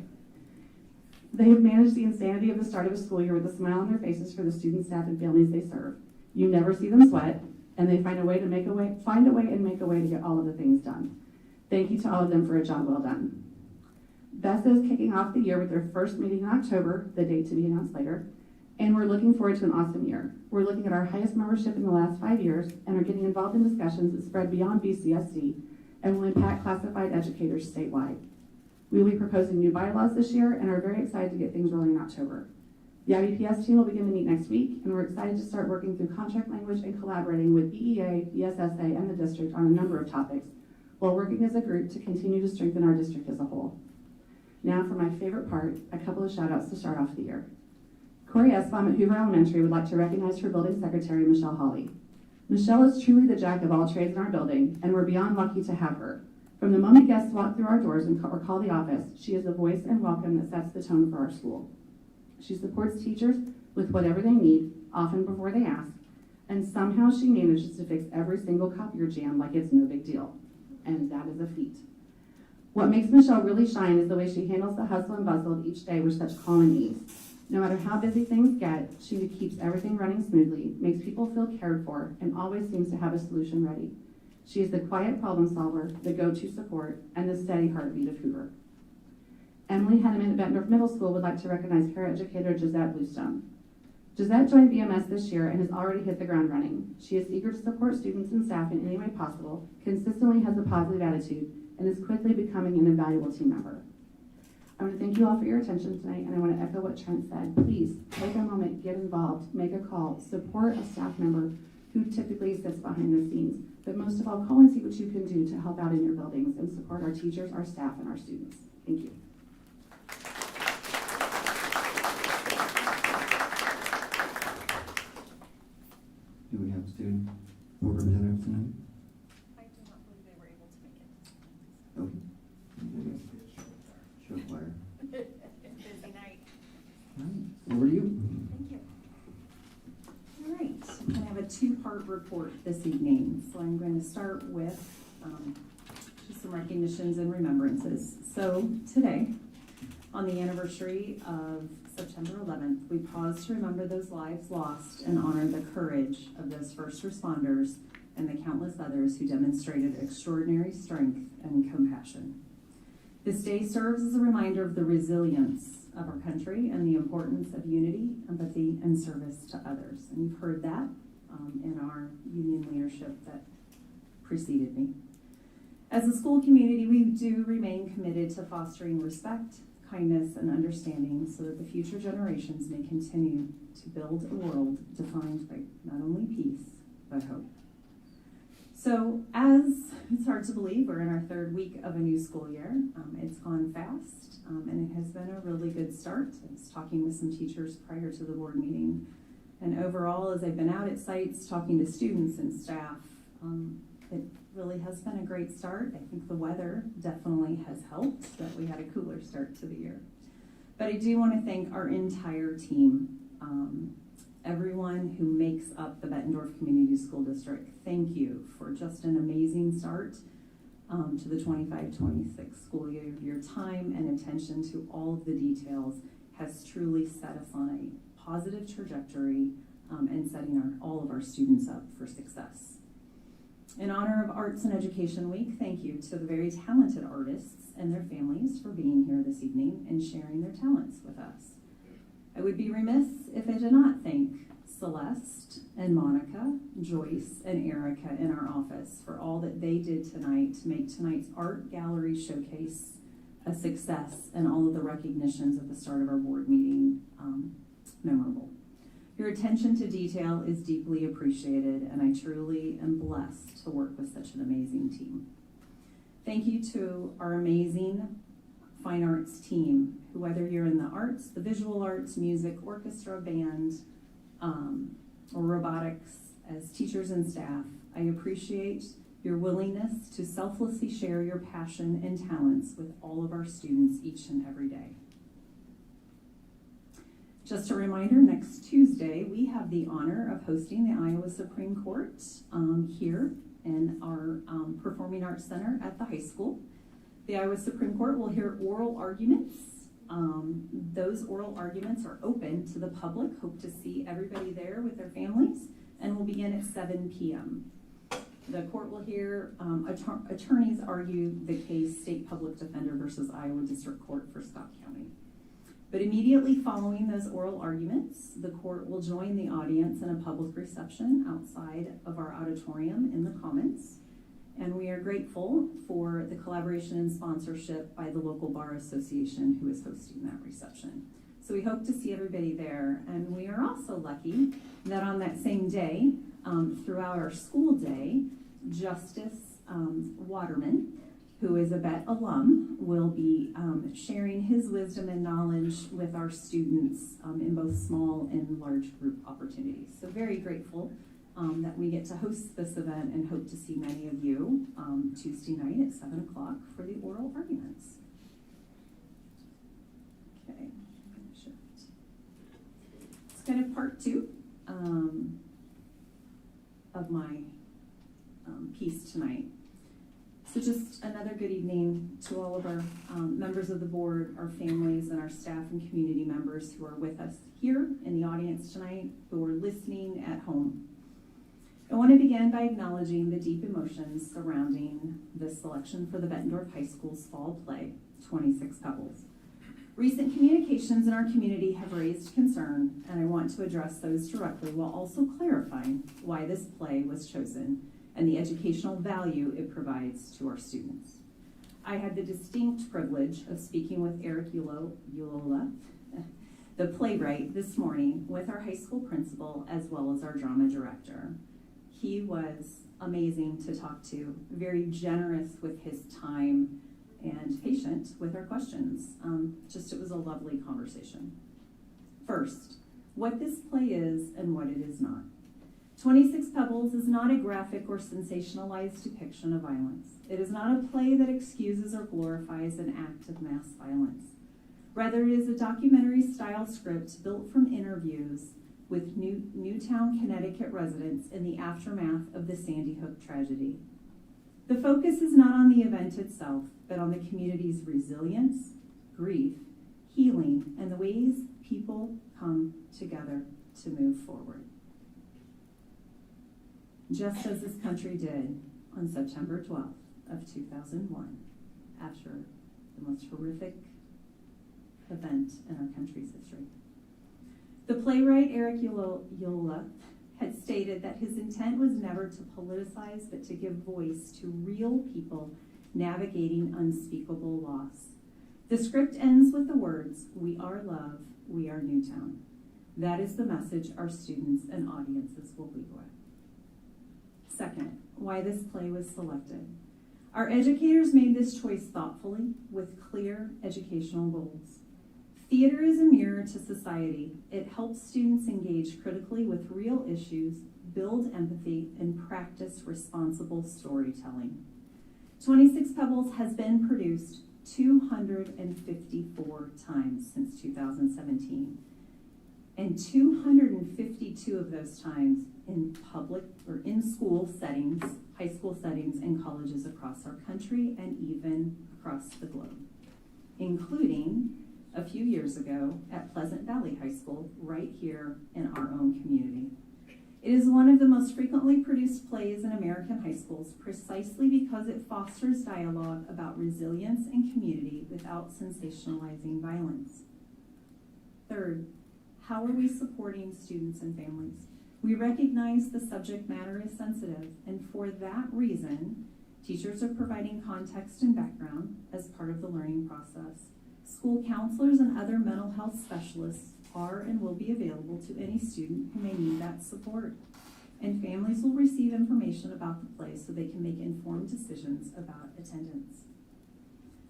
They have managed the insanity of the start of a school year with a smile on their faces for the students, staff, and families they serve. You never see them sweat, and they find a way to get all of the things done. Thank you to all of them for a job well done. Bessa is kicking off the year with their first meeting in October, the date to be announced later, and we're looking forward to an awesome year. We're looking at our highest membership in the last 5 years and are getting involved in discussions that spread beyond BCSD and will impact classified educators statewide. We will be proposing new bylaws this year and are very excited to get things rolling in October. The IBPS team will begin to meet next week, and we're excited to start working through contract language and collaborating with BEA, BSSA, and the district on a number of topics, while working as a group to continue to strengthen our district as a whole. Now for my favorite part, a couple of shout outs to start off the year. Corey Esbaum at Hoover Elementary would like to recognize her building secretary, Michelle Hawley. Michelle is truly the jack of all trades in our building, and we're beyond lucky to have her. From the moment guests walk through our doors or call the office, she is the voice and welcome that sets the tone for our school. She supports teachers with whatever they need, often before they ask, and somehow she manages to fix every single copier jam like it's no big deal. And that is a feat. What makes Michelle really shine is the way she handles the hustle and bustle of each day with such calm and ease. No matter how busy things get, she keeps everything running smoothly, makes people feel cared for, and always seems to have a solution ready. She is the quiet problem solver, the go-to support, and the steady heartbeat of Hoover. Emily Henneman at Bettendorf Middle School would like to recognize paraeducator Gisette Bluestone. Gisette joined BMS this year and has already hit the ground running. She is eager to support students and staff in any way possible, consistently has a positive attitude, and is quickly becoming an invaluable team member. I want to thank you all for your attention tonight, and I want to echo what Trent said. Please take a moment, get involved, make a call, support a staff member who typically sits behind the scenes. But most of all, call and see what you can do to help out in your buildings and support our teachers, our staff, and our students. Thank you. Do we have a student board representative tonight? I do not believe they were able to make it. Okay. Show choir. Busy night. All right. Over to you. Thank you. All right, I have a two-part report this evening. So I'm going to start with just some recognitions and remembrances. So today, on the anniversary of September 11th, we pause to remember those lives lost and honor the courage of those first responders and the countless others who demonstrated extraordinary strength and compassion. This day serves as a reminder of the resilience of our country and the importance of unity, empathy, and service to others. And you've heard that in our union leadership that preceded me. As a school community, we do remain committed to fostering respect, kindness, and understanding so that the future generations may continue to build a world defined by not only peace, but hope. So, as it's hard to believe, we're in our third week of a new school year. It's gone fast, and it has been a really good start. I was talking with some teachers prior to the board meeting, and overall, as I've been out at sites talking to students and staff, it really has been a great start. I think the weather definitely has helped, that we had a cooler start to the year. But I do want to thank our entire team, everyone who makes up the Bettendorf Community School District. Thank you for just an amazing start to the 25-26 school year. Your time and attention to all of the details has truly set us on a positive trajectory and setting all of our students up for success. In honor of Arts and Education Week, thank you to the very talented artists and their families for being here this evening and sharing their talents with us. I would be remiss if I did not thank Celeste and Monica, Joyce and Erica in our office for all that they did tonight to make tonight's art gallery showcase a success and all of the recognitions at the start of our board meeting memorable. Your attention to detail is deeply appreciated, and I truly am blessed to work with such an amazing team. Thank you to our amazing fine arts team, who whether you're in the arts, the visual arts, music, orchestra, band, or robotics, as teachers and staff, I appreciate your willingness to selflessly share your passion and talents with all of our students each and every day. Just a reminder, next Tuesday, we have the honor of hosting the Iowa Supreme Court here in our Performing Arts Center at the high school. The Iowa Supreme Court will hear oral arguments. Those oral arguments are open to the public. Hope to see everybody there with their families, and will begin at 7 p.m. The court will hear attorneys argue the case State Public Defender versus Iowa District Court for Scott County. But immediately following those oral arguments, the court will join the audience in a public reception outside of our auditorium in the Commons. And we are grateful for the collaboration and sponsorship by the local bar association who is hosting that reception. So we hope to see everybody there. And we are also lucky that on that same day, throughout our school day, Justice Waterman, who is a Bett alum, will be sharing his wisdom and knowledge with our students in both small and large group opportunities. So very grateful that we get to host this event and hope to see many of you Tuesday night at 7 o'clock for the oral arguments. Okay, shift. It's kind of part 2 of my piece tonight. So just another good evening to all of our members of the board, our families, and our staff and community members who are with us here in the audience tonight, who are listening at home. I want to begin by acknowledging the deep emotions surrounding this selection for the Bettendorf High School's fall play, 26 Pebbles. Recent communications in our community have raised concern, and I want to address those directly while also clarifying why this play was chosen and the educational value it provides to our students. I had the distinct privilege of speaking with Eric Ulola, the playwright, this morning with our high school principal as well as our drama director. He was amazing to talk to, very generous with his time and patient with our questions. It was a lovely conversation. First, what this play is and what it is not. 26 Pebbles is not a graphic or sensationalized depiction of violence. It is not a play that excuses or glorifies an act of mass violence. Rather, it is a documentary-style script built from interviews with Newtown, Connecticut residents in the aftermath of the Sandy Hook tragedy. The focus is not on the event itself, but on the community's resilience, grief, healing, and the ways people come together to move forward. Just as this country did on September 12th of 2001, after the most horrific event in our country's history. The playwright Eric Ulola had stated that his intent was never to politicize, but to give voice to real people navigating unspeakable loss. The script ends with the words, "We are love, we are Newtown." That is the message our students and audiences will leave with. Second, why this play was selected. Our educators made this choice thoughtfully with clear educational goals. Theater is a mirror to society. It helps students engage critically with real issues, build empathy, and practice responsible storytelling. 26 Pebbles has been produced 254 times since 2017, and 252 of those times in public or in school settings, high school settings, and colleges across our country and even across the globe, including a few years ago at Pleasant Valley High School, right here in our own community. It is one of the most frequently produced plays in American high schools precisely because it fosters dialogue about resilience and community without sensationalizing violence. Third, how are we supporting students and families? We recognize the subject matter is sensitive, and for that reason, teachers are providing context and background as part of the learning process. School counselors and other mental health specialists are and will be available to any student who may need that support. And families will receive information about the play so they can make informed decisions about attendance.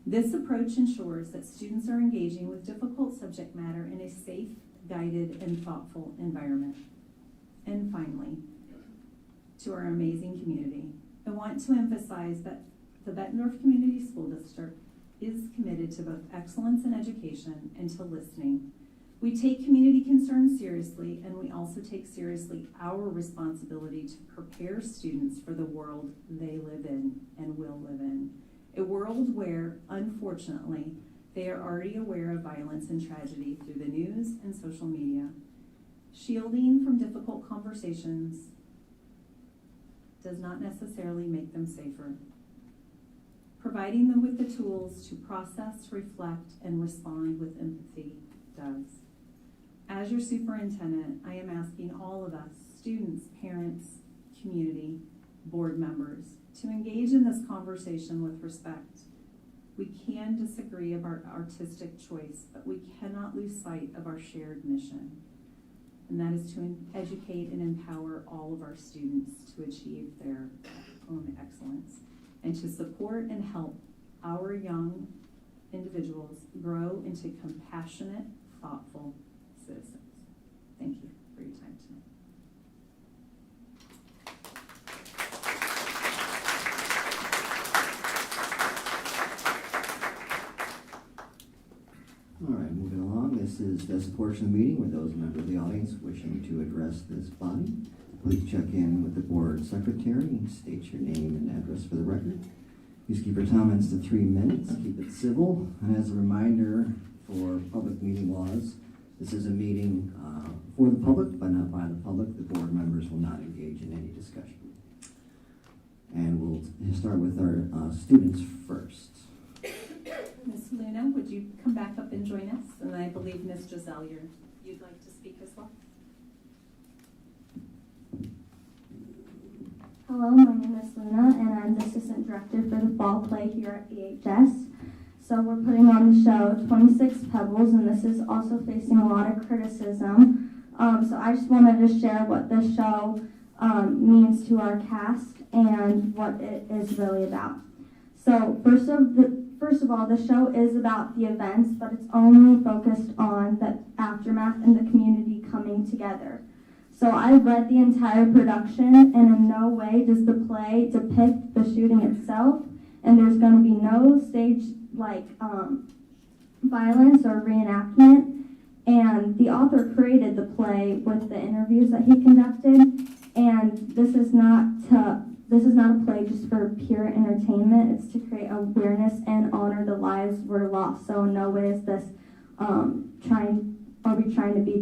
This approach ensures that students are engaging with difficult subject matter in a safe, guided, and thoughtful environment. And finally, to our amazing community, I want to emphasize that the Bettendorf Community School District is committed to both excellence in education and to listening. We take community concerns seriously, and we also take seriously our responsibility to prepare students for the world they live in and will live in. A world where, unfortunately, they are already aware of violence and tragedy through the news and social media. Shielding from difficult conversations does not necessarily make them safer. Providing them with the tools to process, reflect, and respond with empathy does. As your superintendent, I am asking all of us, students, parents, community, board members, to engage in this conversation with respect, We can disagree of our artistic choice, but we cannot lose sight of our shared mission. And that is to educate and empower all of our students to achieve their own excellence and to support and help our young individuals grow into compassionate, thoughtful citizens. Thank you for your time tonight. All right, moving along, this is this portion of the meeting where those members of the audience wishing to address this body, please check in with the board secretary and state your name and address for the record. Please keep your comments to 3 minutes, keep it civil, and as a reminder for public meeting laws, this is a meeting for the public, but not by the public. The board members will not engage in any discussion. And we'll start with our students first. Ms. Luna, would you come back up and join us? And I believe Ms. Giselle, you'd like to speak as well. Hello, my name is Luna, and I'm the assistant director for the fall play here at BHS. So we're putting on the show 26 Pebbles, and this is also facing a lot of criticism. So I just wanted to share what this show means to our cast and what it is really about. So first of all, the show is about the events, but it's only focused on the aftermath and the community coming together. So I've read the entire production, and in no way does the play depict the shooting itself, and there's going to be no stage violence or reenactment. And the author created the play with the interviews that he conducted, and this is not a play just for pure entertainment. It's to create awareness and honor the lives were lost. So in no way is this trying to be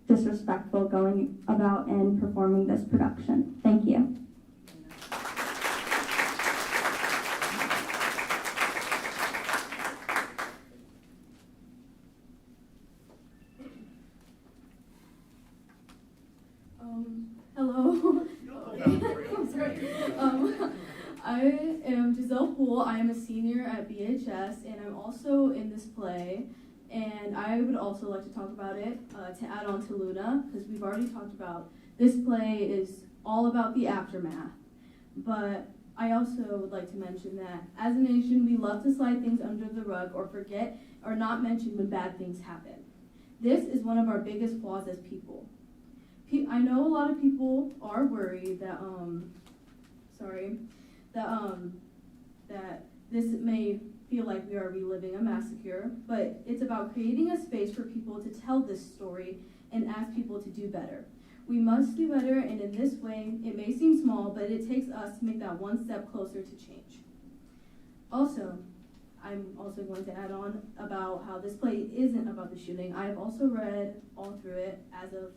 disrespectful going about and performing this production. Thank you. Hello. I'm sorry. I am Giselle Poole. I am a senior at BHS, and I'm also in this play. And I would also like to talk about it to add on to Luna, because we've already talked about this play is all about the aftermath. But I also would like to mention that as a nation, we love to slide things under the rug or forget or not mention when bad things happen. This is one of our biggest flaws as people. I know a lot of people are worried that that this may feel like we are reliving a massacre, but it's about creating a space for people to tell this story and ask people to do better. We must do better, and in this way, it may seem small, but it takes us to make that one step closer to change. Also, I'm also going to add on about how this play isn't about the shooting. I have also read all through it as of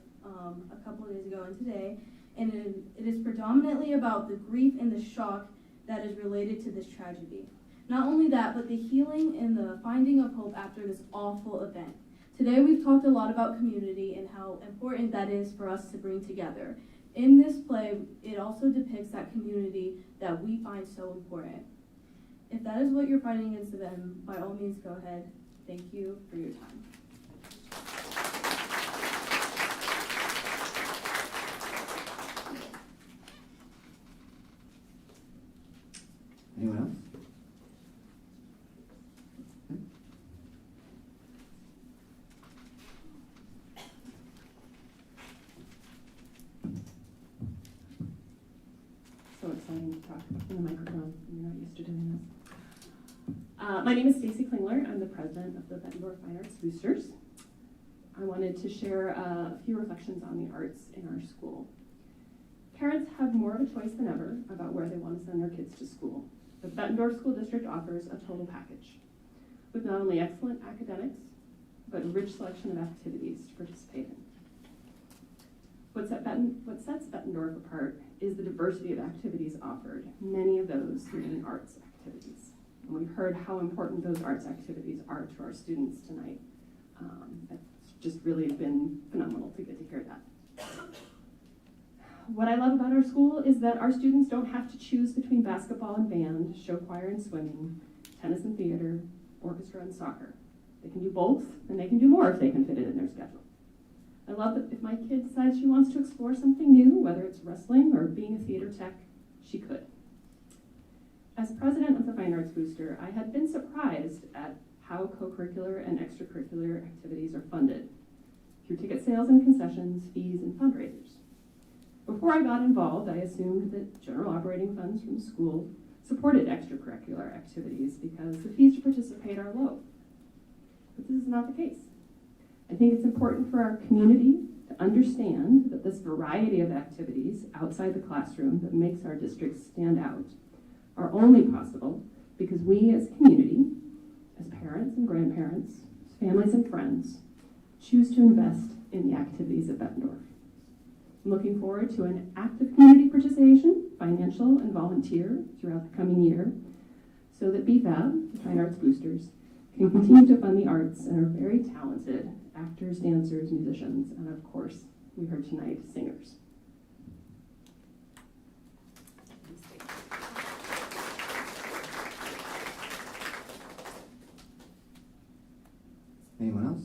a couple of days ago and today, and it is predominantly about the grief and the shock that is related to this tragedy. Not only that, but the healing and the finding of hope after this awful event. Today we've talked a lot about community and how important that is for us to bring together. In this play, it also depicts that community that we find so important. If that is what you're fighting against them, by all means go ahead. Thank you for your time. Anyone else? So exciting to talk in the microphone. You're not used to doing this. My name is Stacy Klingler. I'm the president of the Bettendorf Fine Arts Boosters. I wanted to share a few reflections on the arts in our school. Parents have more of a choice than ever about where they want to send their kids to school. The Bettendorf School District offers a total package with not only excellent academics, but a rich selection of activities to participate in. What sets Bettendorf apart is the diversity of activities offered, many of those being arts activities. And we've heard how important those arts activities are to our students tonight. It's just really been phenomenal to get to hear that. What I love about our school is that our students don't have to choose between basketball and band, show choir and swimming, tennis and theater, orchestra and soccer. They can do both, and they can do more if they can fit it in their schedule. I love that if my kid decides she wants to explore something new, whether it's wrestling or being a theater tech, she could. As president of the Fine Arts Booster, I had been surprised at how co-curricular and extracurricular activities are funded through ticket sales and concessions, fees, and fundraisers. Before I got involved, I assumed that general operating funds from school supported extracurricular activities because the fees to participate are low. But this is not the case. I think it's important for our community to understand that this variety of activities outside the classroom that makes our district stand out are only possible because we as a community, as parents and grandparents, as families and friends, choose to invest in the activities at Bettendorf. I'm looking forward to an active community participation, financial and volunteer, throughout the coming year, so that BFAB, the Fine Arts Boosters, can continue to fund the arts and our very talented actors, dancers, musicians, and of course, we heard tonight, singers. Anyone else?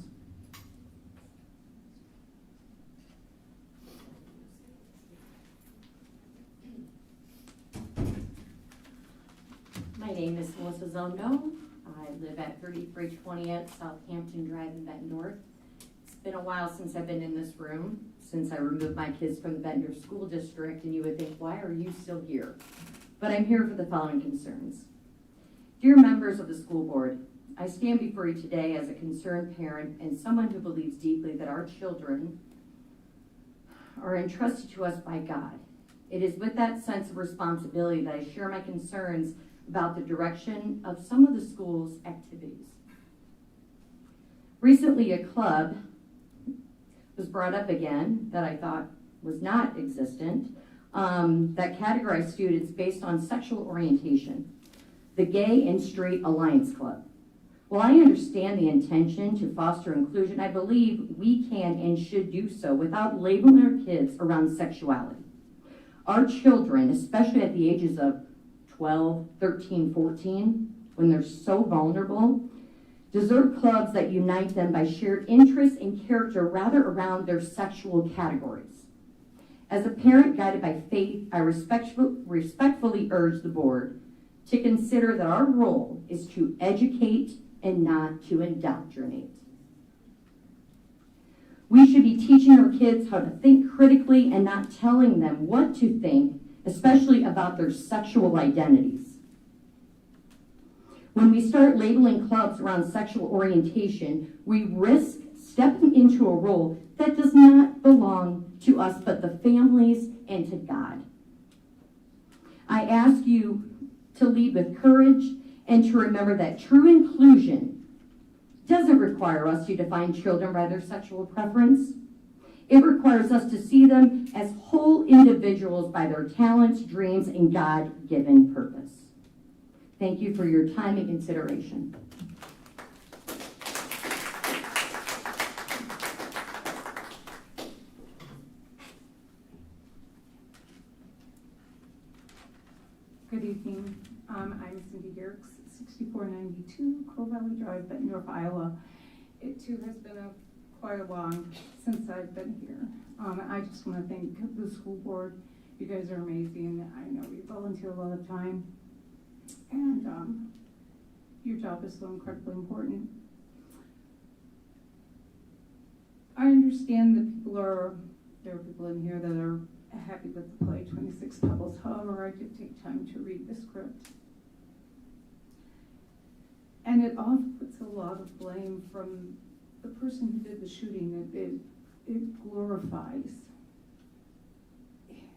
My name is Melissa Zondo. I live at 3320 Southampton Drive in Bettendorf. It's been a while since I've been in this room, since I removed my kids from the Bettendorf School District, and you would think, why are you still here? But I'm here for the following concerns. Dear members of the school board, I stand before you today as a concerned parent and someone who believes deeply that our children are entrusted to us by God. It is with that sense of responsibility that I share my concerns about the direction of some of the school's activities. Recently, a club was brought up again that I thought was not existent, that categorized students based on sexual orientation, the Gay and Straight Alliance Club. While I understand the intention to foster inclusion, I believe we can and should do so without labeling our kids around sexuality. Our children, especially at the ages of 12, 13, 14, when they're so vulnerable, deserve clubs that unite them by shared interests and character rather around their sexual categories. As a parent guided by faith, I respectfully urge the board to consider that our role is to educate and not to indoctrinate. We should be teaching our kids how to think critically and not telling them what to think, especially about their sexual identities. When we start labeling clubs around sexual orientation, we risk stepping into a role that does not belong to us but the families and to God. I ask you to lead with courage and to remember that true inclusion doesn't require us to define children by their sexual preference. It requires us to see them as whole individuals by their talents, dreams, and God-given purpose. Thank you for your time and consideration. Good evening. I'm Cindy Garrix, 6492 Crow Valley Drive, Bettendorf, Iowa. It too has been quite a long since I've been here. I just want to thank the school board. You guys are amazing. I know you volunteer a lot of time, and your job is so incredibly important. I understand that there are people in here that are happy with the play 26 Pebbles. However, I did take time to read the script. And it often puts a lot of blame from the person who did the shooting. It glorifies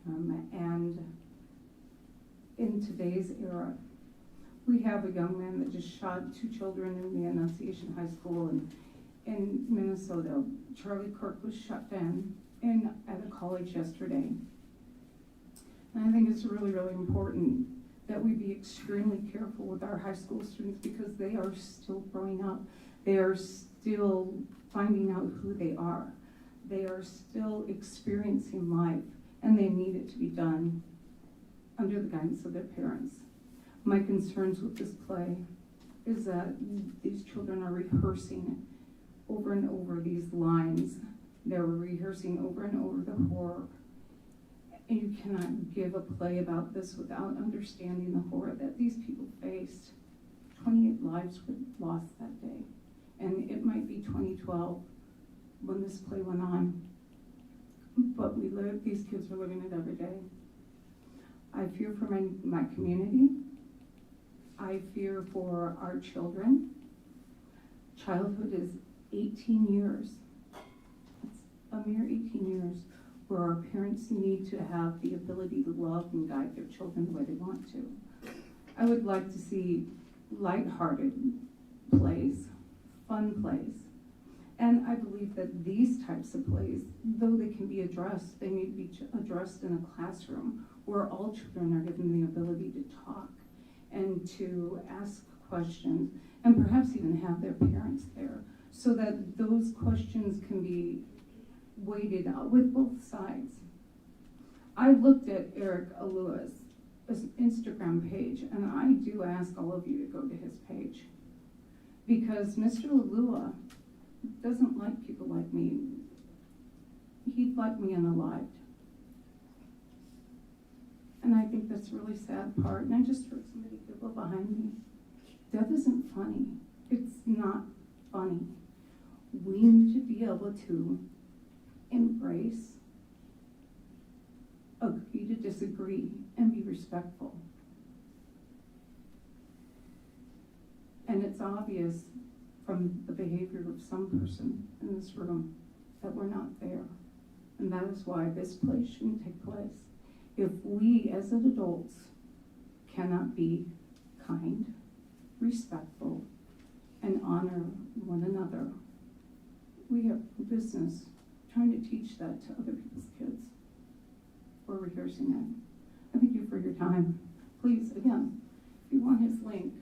him. And in today's era, we have a young man that just shot 2 children in the Annunciation High School in Minnesota. Charlie Kirk was shot down at a college yesterday. And I think it's really, really important that we be extremely careful with our high school students because they are still growing up. They are still finding out who they are. They are still experiencing life, and they need it to be done under the guidance of their parents. My concerns with this play is that these children are rehearsing over and over these lines. They're rehearsing over and over the horror. And you cannot give a play about this without understanding the horror that these people faced. 28 lives were lost that day. And it might be 2012 when this play went on. But these kids are living it every day. I fear for my community. I fear for our children. Childhood is 18 years. It's a mere 18 years where our parents need to have the ability to love and guide their children the way they want to. I would like to see lighthearted plays, fun plays. And I believe that these types of plays, though they can be addressed, they need to be addressed in a classroom where all children are given the ability to talk and to ask questions and perhaps even have their parents there so that those questions can be weighted out with both sides. I looked at Eric Alua's Instagram page, and I do ask all of you to go to his page because Mr. Alua doesn't like people like me. He'd like me unalived. And I think that's a really sad part. And I just heard somebody giggle behind me. Death isn't funny. It's not funny. We need to be able to embrace, agree to disagree, and be respectful. And it's obvious from the behavior of some person in this room that we're not there. And that is why this place shouldn't take place. If we as adults cannot be kind, respectful, and honor one another, we have business trying to teach that to other people's kids. We're rehearsing it. I thank you for your time. Please, again, if you want his link,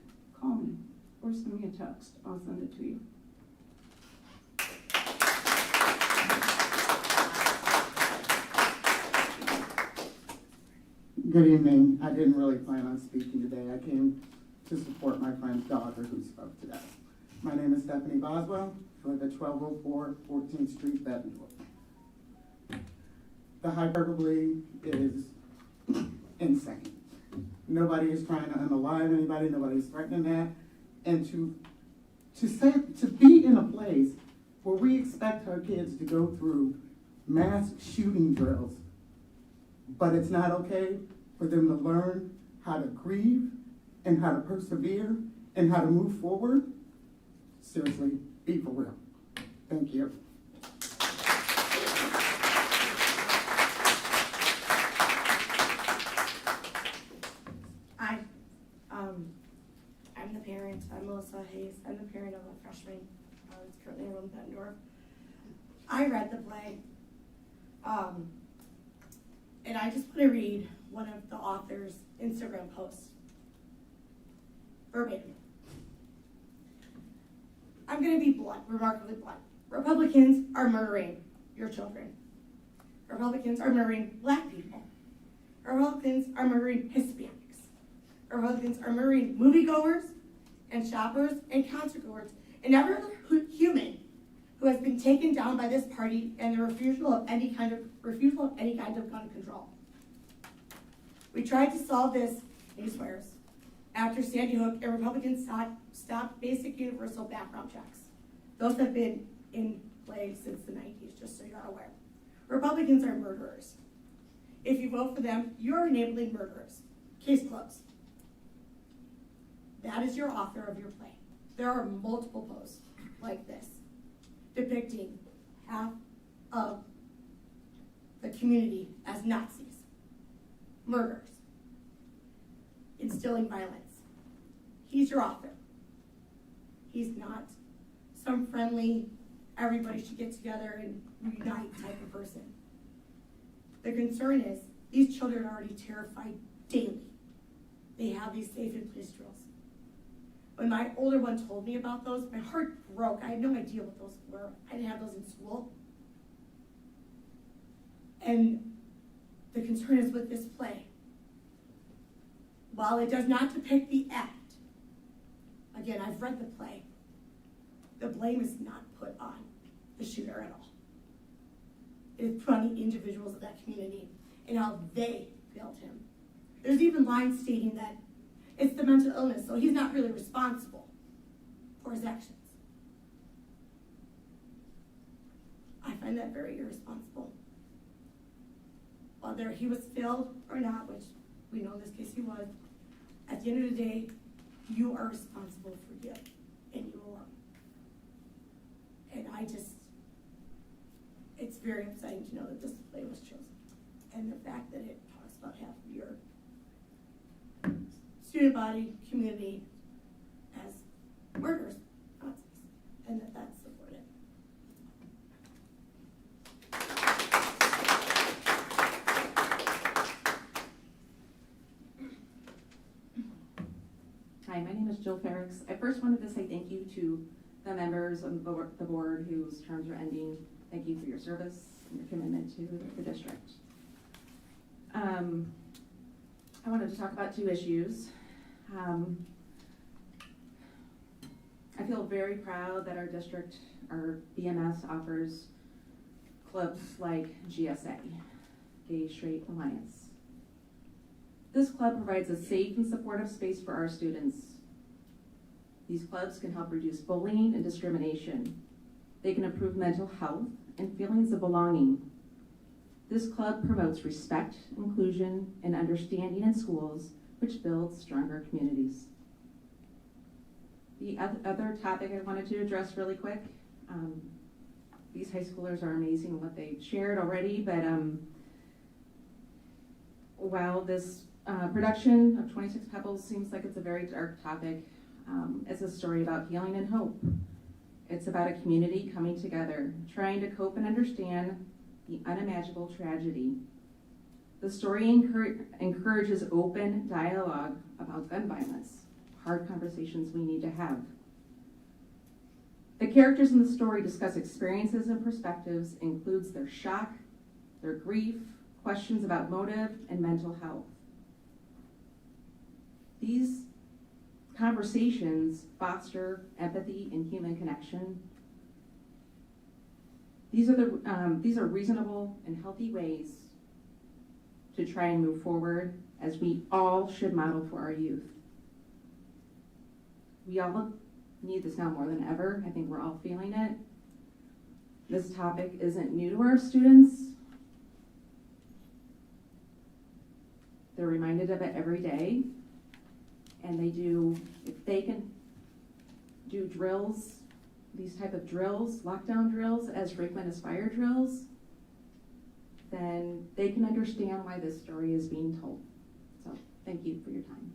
call me or send me a text. I'll send it to you. Good evening. I didn't really plan on speaking today. I came to support my friend's daughter who spoke today. My name is Stephanie Boswell. I live at 1204 14th Street, Bettendorf. The hyperbole is insane. Nobody is trying to unalive anybody. Nobody is threatening that. And to be in a place where we expect our kids to go through mass shooting drills, but it's not okay for them to learn how to grieve and how to persevere and how to move forward. Seriously, be for real. Thank you. Hi, I'm the parent. I'm Melissa Hayes. I'm the parent of a freshman that's currently enrolled in Bettendorf. I read the play, and I just want to read one of the author's Instagram posts. Verbatim. I'm going to be blunt, remarkably blunt. Republicans are murdering your children. Republicans are murdering Black people. Republicans are murdering Hispanics. Republicans are murdering moviegoers and shoppers and concertgoers and every human who has been taken down by this party and the refusal of any kind of gun control. We tried to solve this, and he swears, after Sandy Hook, and Republicans stopped basic universal background checks. Those have been in play since the 90s, just so you're aware. Republicans are murderers. If you vote for them, you're enabling murderers. Case closed. That is your author of your play. There are multiple posts like this depicting half of the community as Nazis, murderers, instilling violence. He's your author. He's not some friendly, everybody should get together and unite type of person. The concern is these children are already terrified daily. They have these safe and place drills. When my older one told me about those, my heart broke. I had no idea what those were. I didn't have those in school. And the concern is with this play. While it does not depict the act, again, I've read the play. The blame is not put on the shooter at all. It is put on the individuals of that community and how they failed him. There's even lines stating that it's the mental illness, so he's not really responsible for his actions. I find that very irresponsible. Whether he was failed or not, which we know in this case he was, at the end of the day, you are responsible for you and you alone. And it's very upsetting to know that this play was chosen. And the fact that it talks about half of your student body, community as murderers, Nazis, and that's supported. Hi, my name is Jill Ferrix. I first wanted to say thank you to the members of the board whose terms are ending. Thank you for your service and your commitment to the district. I wanted to talk about two issues. I feel very proud that our district, our BMS, offers clubs like GSA, Gay Straight Alliance. This club provides a safe and supportive space for our students. These clubs can help reduce bullying and discrimination. They can improve mental health and feelings of belonging. This club promotes respect, inclusion, and understanding in schools, which builds stronger communities. The other topic I wanted to address really quick, these high schoolers are amazing in what they've shared already, but while this production of 26 Pebbles seems like it's a very dark topic, it's a story about healing and hope. It's about a community coming together, trying to cope and understand the unimaginable tragedy. The story encourages open dialogue about gun violence, hard conversations we need to have. The characters in the story discuss experiences and perspectives, includes their shock, their grief, questions about motive, and mental health. These conversations foster empathy and human connection. These are reasonable and healthy ways to try and move forward, as we all should model for our youth. We all need this now more than ever. I think we're all feeling it. This topic isn't new to our students. They're reminded of it every day. And if they can do drills, these type of drills, lockdown drills, as frequent as fire drills, then they can understand why this story is being told. So thank you for your time.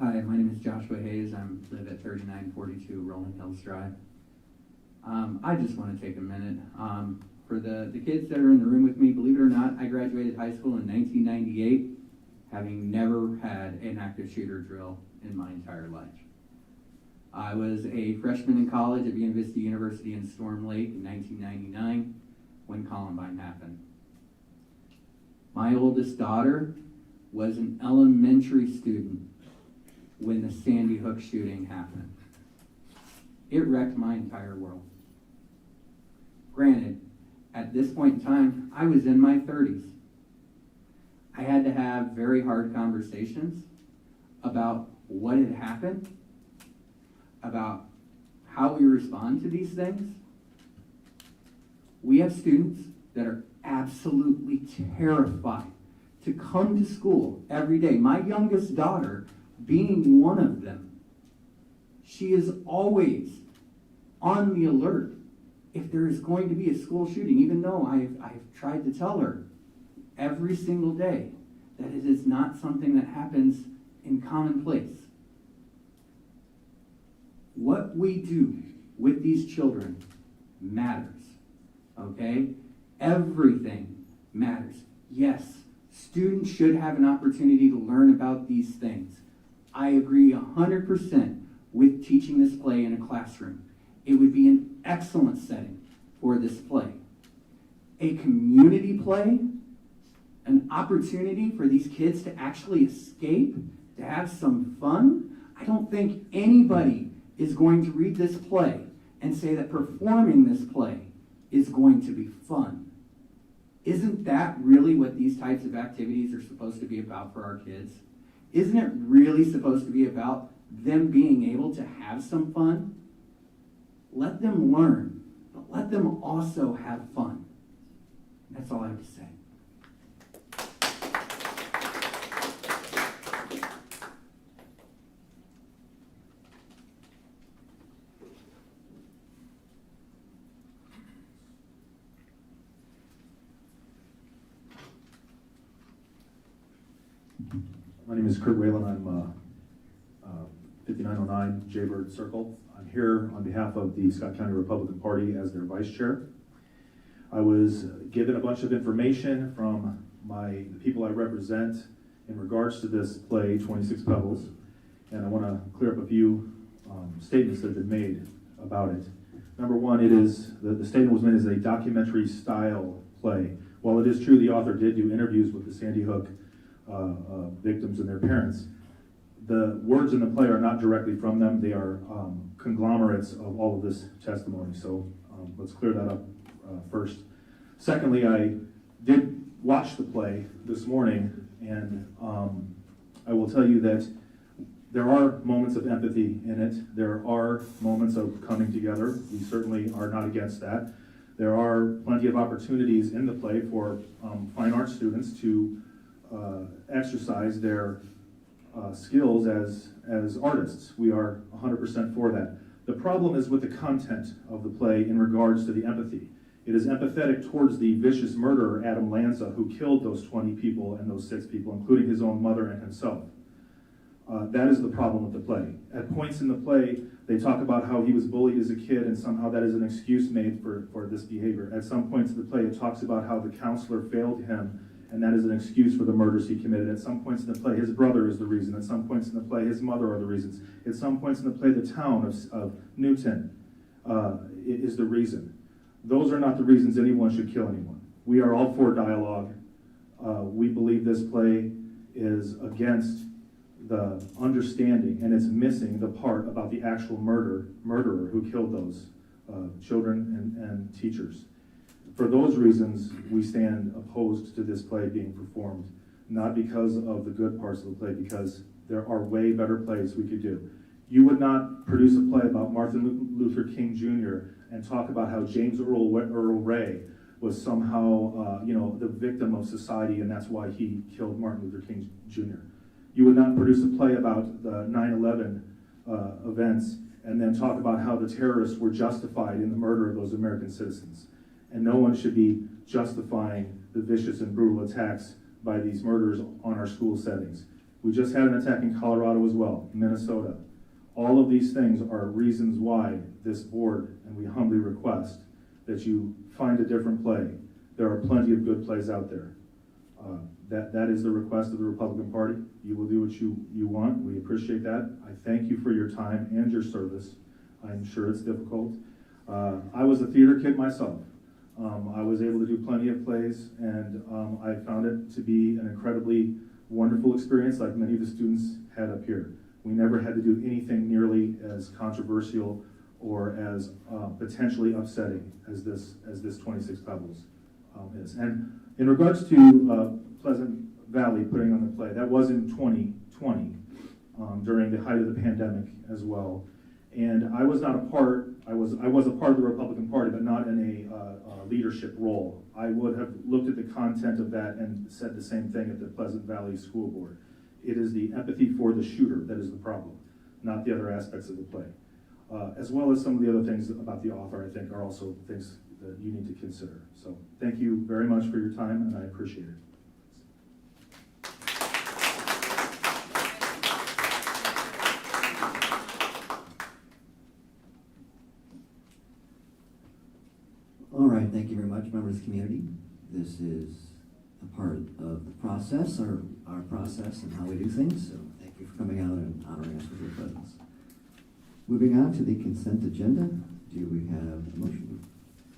Hi, my name is Joshua Hayes. I live at 3942 Rolling Hills Drive. I just want to take a minute. For the kids that are in the room with me, believe it or not, I graduated high school in 1998, having never had an active shooter drill in my entire life. I was a freshman in college at Buena Vista University in Storm Lake in 1999 when Columbine happened. My oldest daughter was an elementary student when the Sandy Hook shooting happened. It wrecked my entire world. Granted, at this point in time, I was in my 30s. I had to have very hard conversations about what had happened, about how we respond to these things. We have students that are absolutely terrified to come to school every day. My youngest daughter being one of them. She is always on the alert if there is going to be a school shooting, even though I've tried to tell her every single day that it is not something that happens in commonplace. What we do with these children matters, okay? Everything matters. Yes, students should have an opportunity to learn about these things. I agree 100% with teaching this play in a classroom. It would be an excellent setting for this play. A community play an opportunity for these kids to actually escape, to have some fun, I don't think anybody is going to read this play and say that performing this play is going to be fun. Isn't that really what these types of activities are supposed to be about for our kids? Isn't it really supposed to be about them being able to have some fun? Let them learn, but let them also have fun. That's all I have to say. My name is Kurt Whalen. I'm 5909 Jaybird Circle. I'm here on behalf of the Scott County Republican Party as their vice chair. I was given a bunch of information from the people I represent in regards to this play, 26 Pebbles, and I want to clear up a few statements that have been made about it. Number one, the statement was made as a documentary style play. While it is true the author did do interviews with the Sandy Hook victims and their parents, the words in the play are not directly from them. They are conglomerates of all of this testimony. So let's clear that up first. Secondly, I did watch the play this morning, and I will tell you that there are moments of empathy in it. There are moments of coming together. We certainly are not against that. There are plenty of opportunities in the play for fine arts students to exercise their skills as artists. We are 100% for that. The problem is with the content of the play in regards to the empathy. It is empathetic towards the vicious murderer, Adam Lanza, who killed those 20 people and those 6 people, including his own mother and himself. That is the problem with the play. At points in the play, they talk about how he was bullied as a kid and somehow that is an excuse made for this behavior. At some points in the play, it talks about how the counselor failed him and that is an excuse for the murders he committed. At some points in the play, his brother is the reason. At some points in the play, his mother are the reasons. At some points in the play, the town of Newton is the reason. Those are not the reasons anyone should kill anyone. We are all for dialogue. We believe this play is against the understanding, and it's missing the part about the actual murderer who killed those children and teachers. For those reasons, we stand opposed to this play being performed, not because of the good parts of the play, because there are way better plays we could do. You would not produce a play about Martin Luther King Jr. and talk about how James Earl Ray was somehow, the victim of society, and that's why he killed Martin Luther King Jr. You would not produce a play about the 9/11 events and then talk about how the terrorists were justified in the murder of those American citizens. And no one should be justifying the vicious and brutal attacks by these murderers on our school settings. We just had an attack in Colorado as well, Minnesota. All of these things are reasons why this board, and we humbly request that you find a different play. There are plenty of good plays out there. That is the request of the Republican Party. You will do what you want. We appreciate that. I thank you for your time and your service. I'm sure it's difficult. I was a theater kid myself. I was able to do plenty of plays, and I found it to be an incredibly wonderful experience, like many of the students had up here. We never had to do anything nearly as controversial or as potentially upsetting as this 26 Pebbles is. And in regards to Pleasant Valley putting on the play, that was in 2020 during the height of the pandemic as well. And I was not a part. I was a part of the Republican Party, but not in a leadership role. I would have looked at the content of that and said the same thing at the Pleasant Valley School Board. It is the empathy for the shooter that is the problem, not the other aspects of the play. As well as some of the other things about the author, I think, are also things that you need to consider. So thank you very much for your time, and I appreciate it. All right, thank you very much, members of the community. This is a part of the process, our process and how we do things, so thank you for coming out and honoring us with your presence. Moving on to the consent agenda, do we have a motion?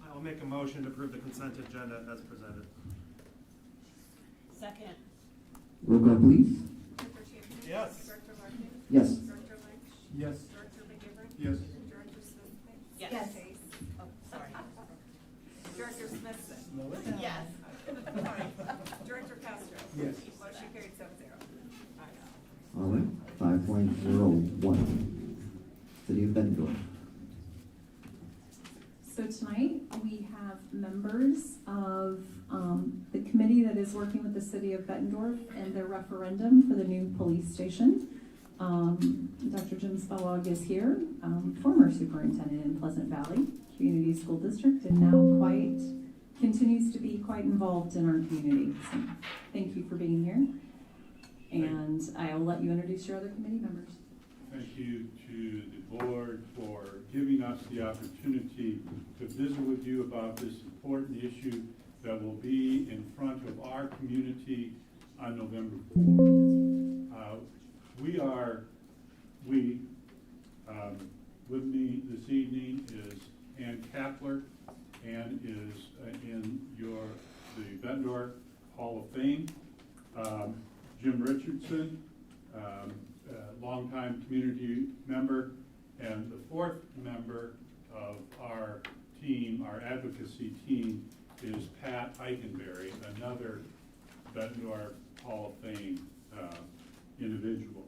I will make a motion to approve the consent agenda as presented. Second. Roll call, please. Director Champion? Yes. Director Martin? Yes. Director Lynch? Yes. Director McGivern? Yes. Director Smith? Yes. Oh, sorry. Director Smith? Slow it down. Yes. Sorry. Director Castro? Yes. Motion carried 7-0. All right, 5.01, City of Bettendorf. So tonight, we have members of the committee that is working with the city of Bettendorf and their referendum for the new police station. Dr. Jim Spellog is here, former superintendent in Pleasant Valley Community School District, and now continues to be quite involved in our community. So thank you for being here. And I will let you introduce your other committee members. Thank you to the board for giving us the opportunity to visit with you about this important issue that will be in front of our community on November 4th. With me this evening is Ann Kapler. Ann is in the Bettendorf Hall of Fame. Jim Richardson, longtime community member, and the fourth member of our team, our advocacy team, is Pat Eichenberry, another Bettendorf Hall of Fame individual.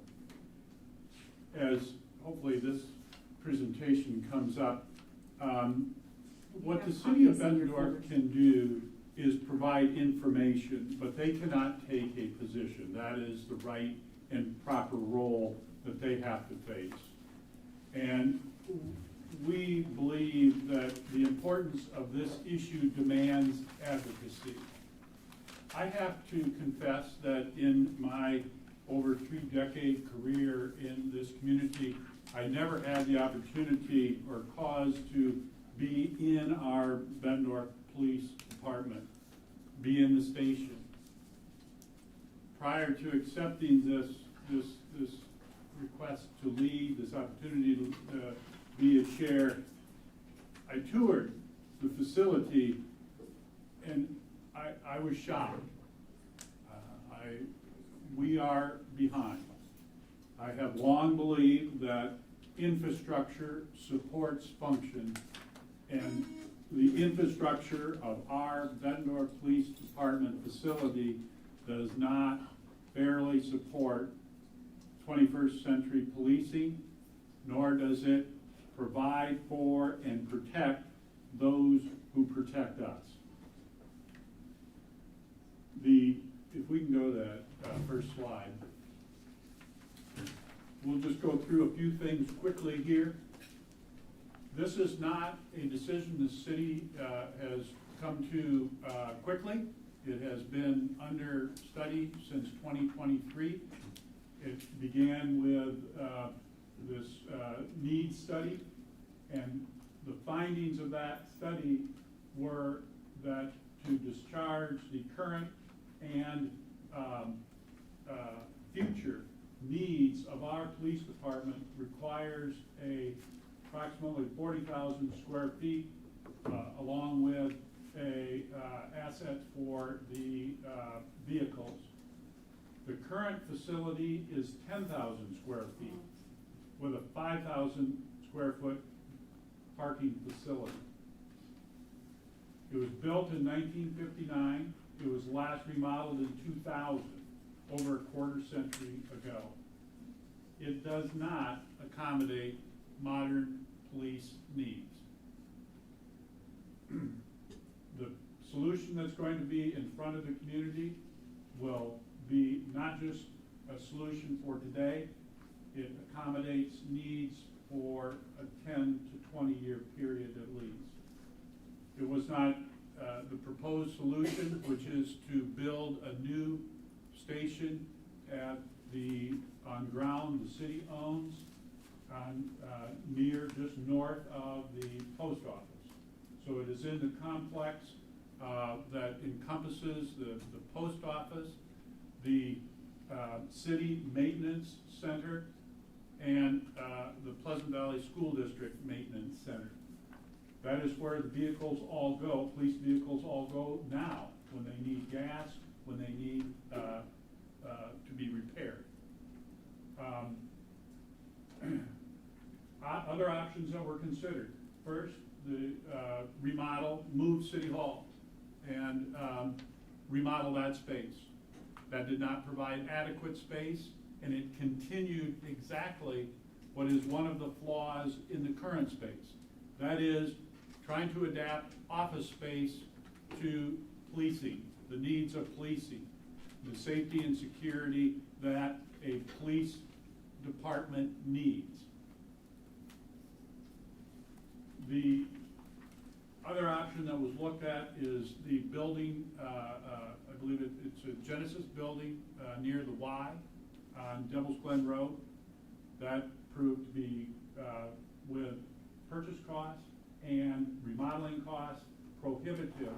As hopefully this presentation comes up, what the city of Bettendorf can do is provide information, but they cannot take a position. That is the right and proper role that they have to face. And we believe that the importance of this issue demands advocacy. I have to confess that in my over 3-decade career in this community, I never had the opportunity or cause to be in our Bettendorf Police Department, be in the station. Prior to accepting this request to lead, this opportunity to be a chair, I toured the facility and I was shocked. We are behind. I have long believed that infrastructure supports function, and the infrastructure of our Bettendorf Police Department facility does not fairly support 21st century policing, nor does it provide for and protect those who protect us. If we can go to that first slide. We'll just go through a few things quickly here. This is not a decision the city has come to quickly. It has been under study since 2023. It began with this needs study, and the findings of that study were that to discharge the current and future needs of our police department requires approximately 40,000 square feet, along with a asset for the vehicles. The current facility is 10,000 square feet with a 5,000 square foot parking facility. It was built in 1959. It was last remodeled in 2000, over a quarter century ago. It does not accommodate modern police needs. The solution that's going to be in front of the community will be not just a solution for today, it accommodates needs for a 10 to 20 year period at least. It was not the proposed solution, which is to build a new station on ground the city owns, near just north of the post office. So it is in the complex that encompasses the post office, the city maintenance center, and the Pleasant Valley School District Maintenance Center. That is where the vehicles all go, police vehicles all go now when they need gas, when they need to be repaired. Other options that were considered. First, the move City Hall and remodel that space. That did not provide adequate space, and it continued exactly what is one of the flaws in the current space. That is, trying to adapt office space to policing, the needs of policing, the safety and security that a police department needs. The other option that was looked at is the building, I believe it's a Genesis building near the Y on Devil's Glen Road. That proved to be, with purchase costs and remodeling costs, prohibitive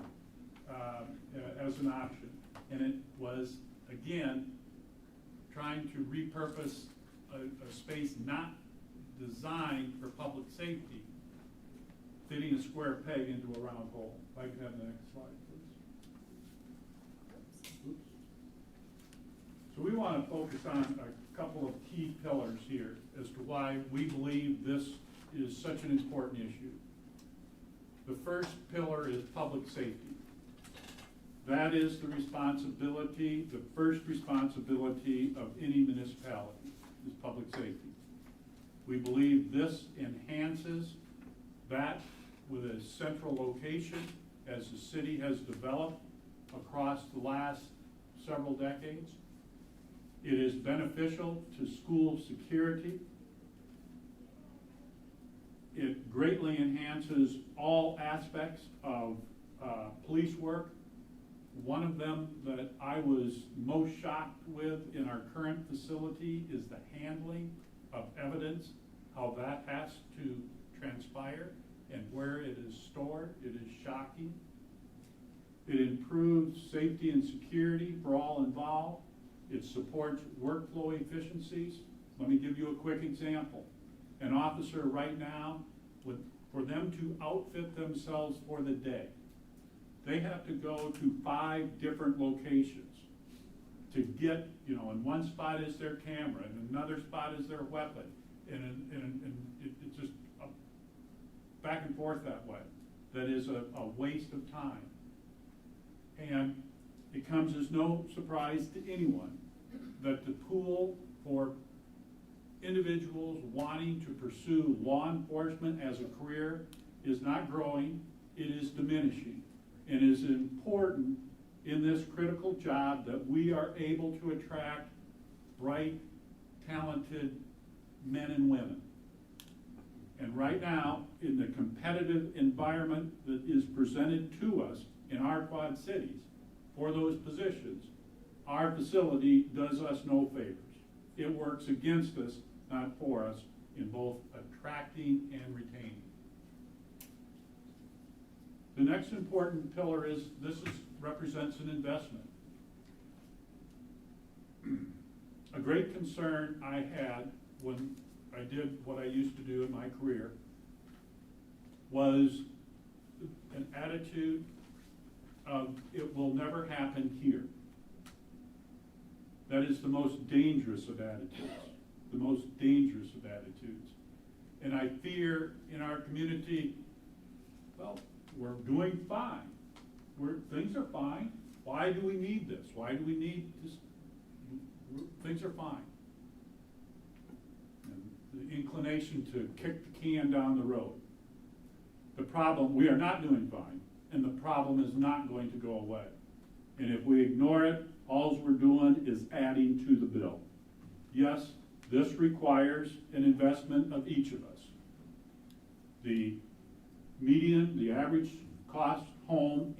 as an option. And it was, again, trying to repurpose a space not designed for public safety, fitting a square peg into a round hole. If I could have the next slide, please. Oops. So we want to focus on a couple of key pillars here as to why we believe this is such an important issue. The first pillar is public safety. That is the responsibility, the first responsibility of any municipality, is public safety. We believe this enhances that with a central location as the city has developed across the last several decades. It is beneficial to school security. It greatly enhances all aspects of police work. One of them that I was most shocked with in our current facility is the handling of evidence, how that has to transpire and where it is stored. It is shocking. It improves safety and security for all involved. It supports workflow efficiencies. Let me give you a quick example. An officer right now, for them to outfit themselves for the day, they have to go to 5 different locations to get, in one spot is their camera, and another spot is their weapon, and it's just back and forth that way. That is a waste of time. And it comes as no surprise to anyone that the pool for individuals wanting to pursue law enforcement as a career is not growing, it is diminishing. And it is important in this critical job that we are able to attract bright, talented men and women. And right now, in the competitive environment that is presented to us in our quad cities for those positions, our facility does us no favors. It works against us, not for us, in both attracting and retaining. The next important pillar is represents an investment. A great concern I had when I did what I used to do in my career was an attitude of it will never happen here. That is the most dangerous of attitudes, the most dangerous of attitudes. And I fear in our community, well, we're doing fine. Things are fine. Why do we need this? Why do we need this? Things are fine. And the inclination to kick the can down the road. The problem, we are not doing fine, and the problem is not going to go away. And if we ignore it, all we're doing is adding to the bill. Yes, this requires an investment of each of us. The median, the average cost home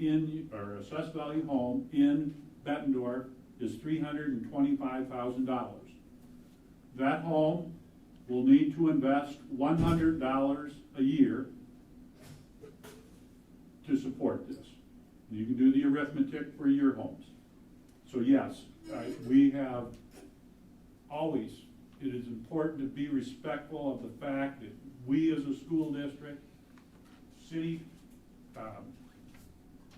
or assessed value home in Bettendorf is $325,000. That home will need to invest $100 a year to support this. You can do the arithmetic for your homes. So yes, we have always, it is important to be respectful of the fact that we as a school district, city,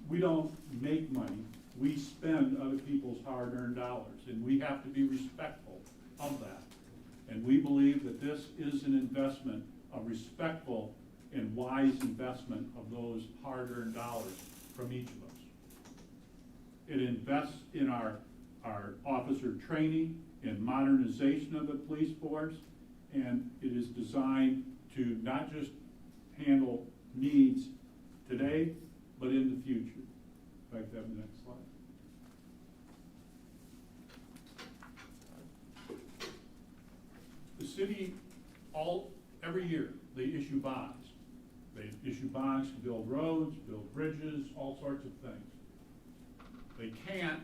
we don't make money we spend other people's hard-earned dollars, and we have to be respectful of that. And we believe that this is an investment, a respectful and wise investment of those hard-earned dollars from each of us. It invests in our officer training and modernization of the police force, and it is designed to not just handle needs today, but in the future. If I could have the next slide. The city, every year, they issue bonds. They issue bonds to build roads, build bridges, all sorts of things. They can't,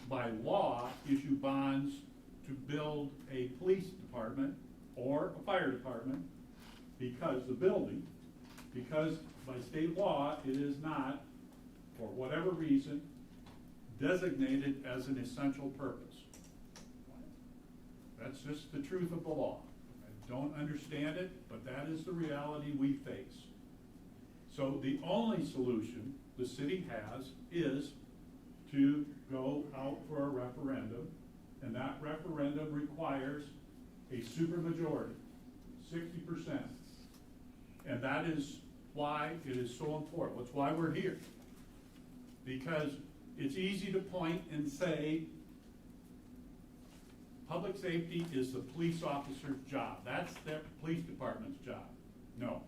by law, issue bonds to build a police department or a fire department because by state law, it is not, for whatever reason, designated as an essential purpose. That's just the truth of the law. I don't understand it, but that is the reality we face. So the only solution the city has is to go out for a referendum, and that referendum requires a supermajority, 60%. And that is why it is so important. That's why we're here. Because it's easy to point and say, public safety is the police officer's job. That's their police department's job. No.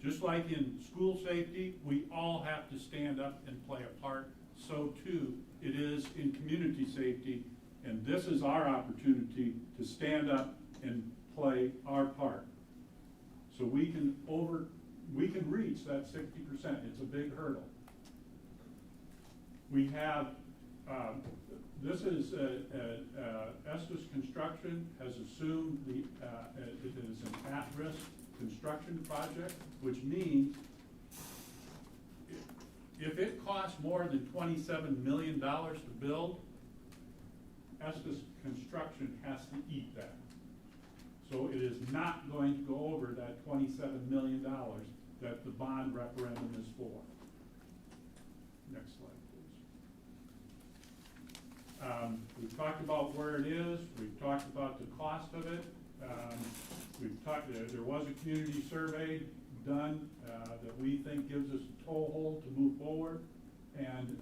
Just like in school safety, we all have to stand up and play a part. So too, it is in community safety, and this is our opportunity to stand up and play our part. So we can reach that 60%. It's a big hurdle. We have, this is, Estes Construction has assumed it is an at-risk construction project, which means if it costs more than $27 million to build, Estes Construction has to eat that. So it is not going to go over that $27 million that the bond referendum is for. Next slide, please. We've talked about where it is. We've talked about the cost of it. There was a community survey done that we think gives us a toehold to move forward. And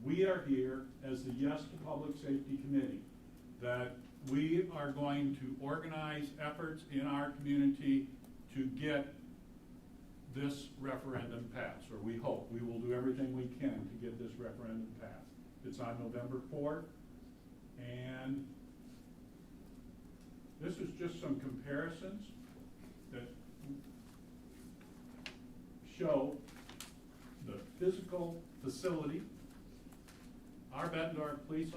we are here as the Yes to Public Safety Committee, that we are going to organize efforts in our community to get this referendum passed, or we hope. We will do everything we can to get this referendum passed. It's on November 4th, and this is just some comparisons that show the physical facility. Our Bettendorf Police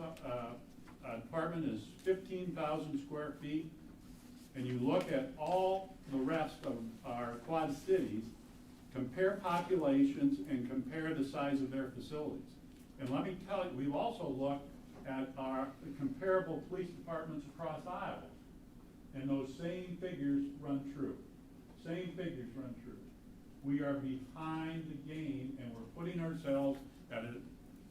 Department is 15,000 square feet, and you look at all the rest of our Quad Cities, compare populations and compare the size of their facilities. And let me tell you, we've also looked at our comparable police departments across Iowa, and those same figures run true. Same figures run true. We are behind the game, and we're putting ourselves at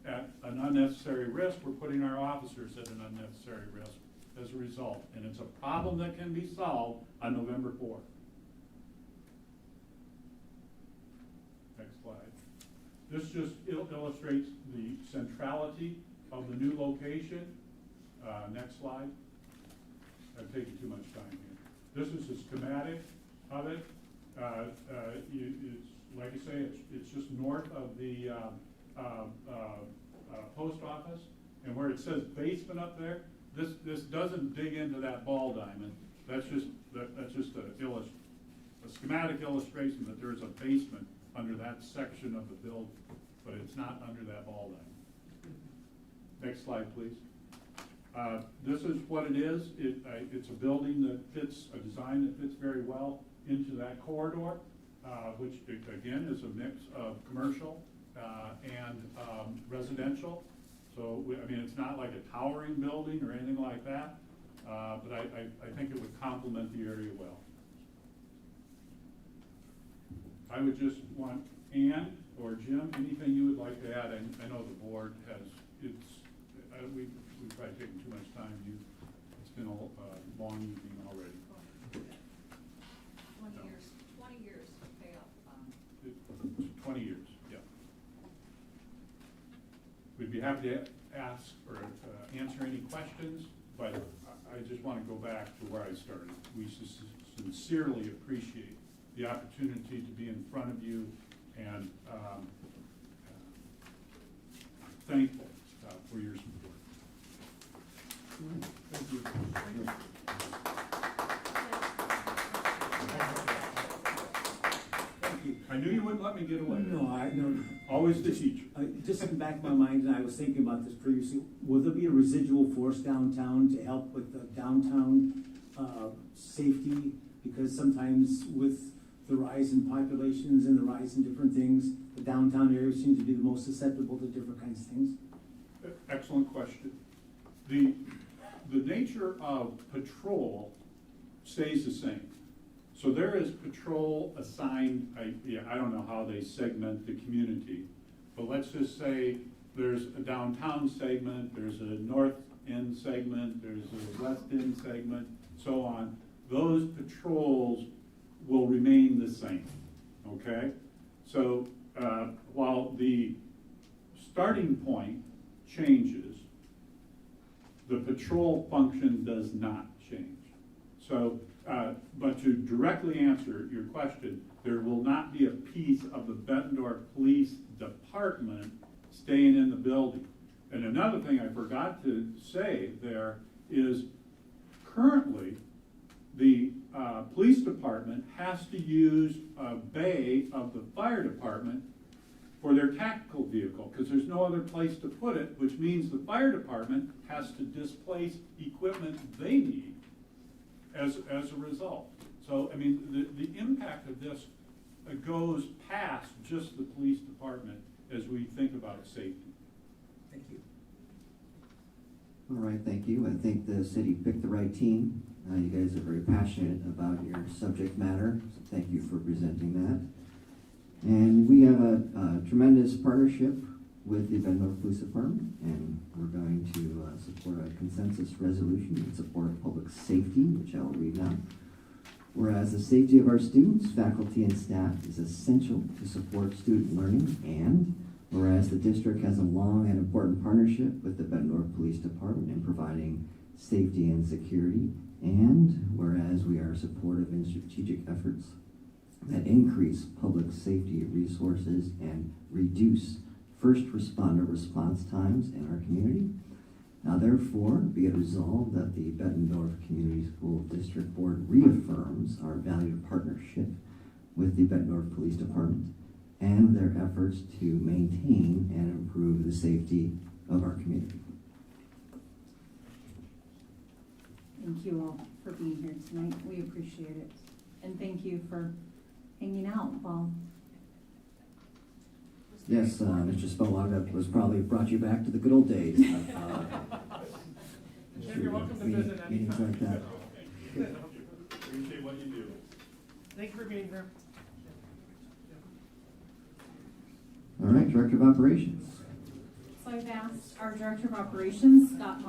an unnecessary risk. We're putting our officers at an unnecessary risk as a result. And it's a problem that can be solved on November 4th. Next slide. This just illustrates the centrality of the new location. Next slide. I've taken too much time here. This is a schematic of it. It's, like I say, it's just north of the post office, and where it says basement up there, this doesn't dig into that ball diamond. That's just a schematic illustration that there's a basement under that section of the building, but it's not under that ball diamond. Next slide, please. This is what it is. It's a building that fits, a design that fits very well into that corridor, which again is a mix of commercial and residential. So, I mean, it's not like a towering building or anything like that, but I think it would complement the area well. I would just want Ann or Jim, anything you would like to add? I know the board has, we've probably taken too much time. It's been a long evening already. 20 years to pay off the bond. 20 years, yeah. We'd be happy to ask or answer any questions, but I just want to go back to where I started. We sincerely appreciate the opportunity to be in front of you and thankful for your support. Thank you. I knew you wouldn't let me get away. No. Always the teacher. Just in the back of my mind, and I was thinking about this previously, will there be a residual force downtown to help with the downtown safety? Because sometimes with the rise in populations and the rise in different things, the downtown area seems to be the most susceptible to different kinds of things. Excellent question. The nature of patrol stays the same. So there is patrol assigned, I don't know how they segment the community, but let's just say there's a downtown segment, there's a north end segment, there's a west end segment, so on. Those patrols will remain the same, okay? So while the starting point changes, the patrol function does not change. So, but to directly answer your question, there will not be a piece of the Bettendorf Police Department staying in the building. And another thing I forgot to say there is currently the police department has to use a bay of the fire department for their tactical vehicle because there's no other place to put it, which means the fire department has to displace equipment they need as a result. So, I mean, the impact of this goes past just the police department as we think about safety. Thank you. All right, thank you. I think the city picked the right team. You guys are very passionate about your subject matter, so thank you for presenting that. And we have a tremendous partnership with the Bettendorf Police Department, and we're going to support a consensus resolution in support of public safety, which I will read now. Whereas the safety of our students, faculty, and staff is essential to support student learning, and whereas the district has a long and important partnership with the Bettendorf Police Department in providing safety and security, and whereas we are supportive in strategic efforts that increase public safety resources and reduce first responder response times in our community. Now therefore, be it resolved that the Bettendorf Community School District Board reaffirms our valued partnership with the Bettendorf Police Department and their efforts to maintain and improve the safety of our community. Thank you all for being here tonight. We appreciate it. And thank you for hanging out while. Yes, Mr. Spelog, that was probably brought you back to the good old days. You're welcome to visit Meetings like that. Appreciate what you do. Thank you for being here. All right, Director of Operations. So I've asked our Director of Operations, Scott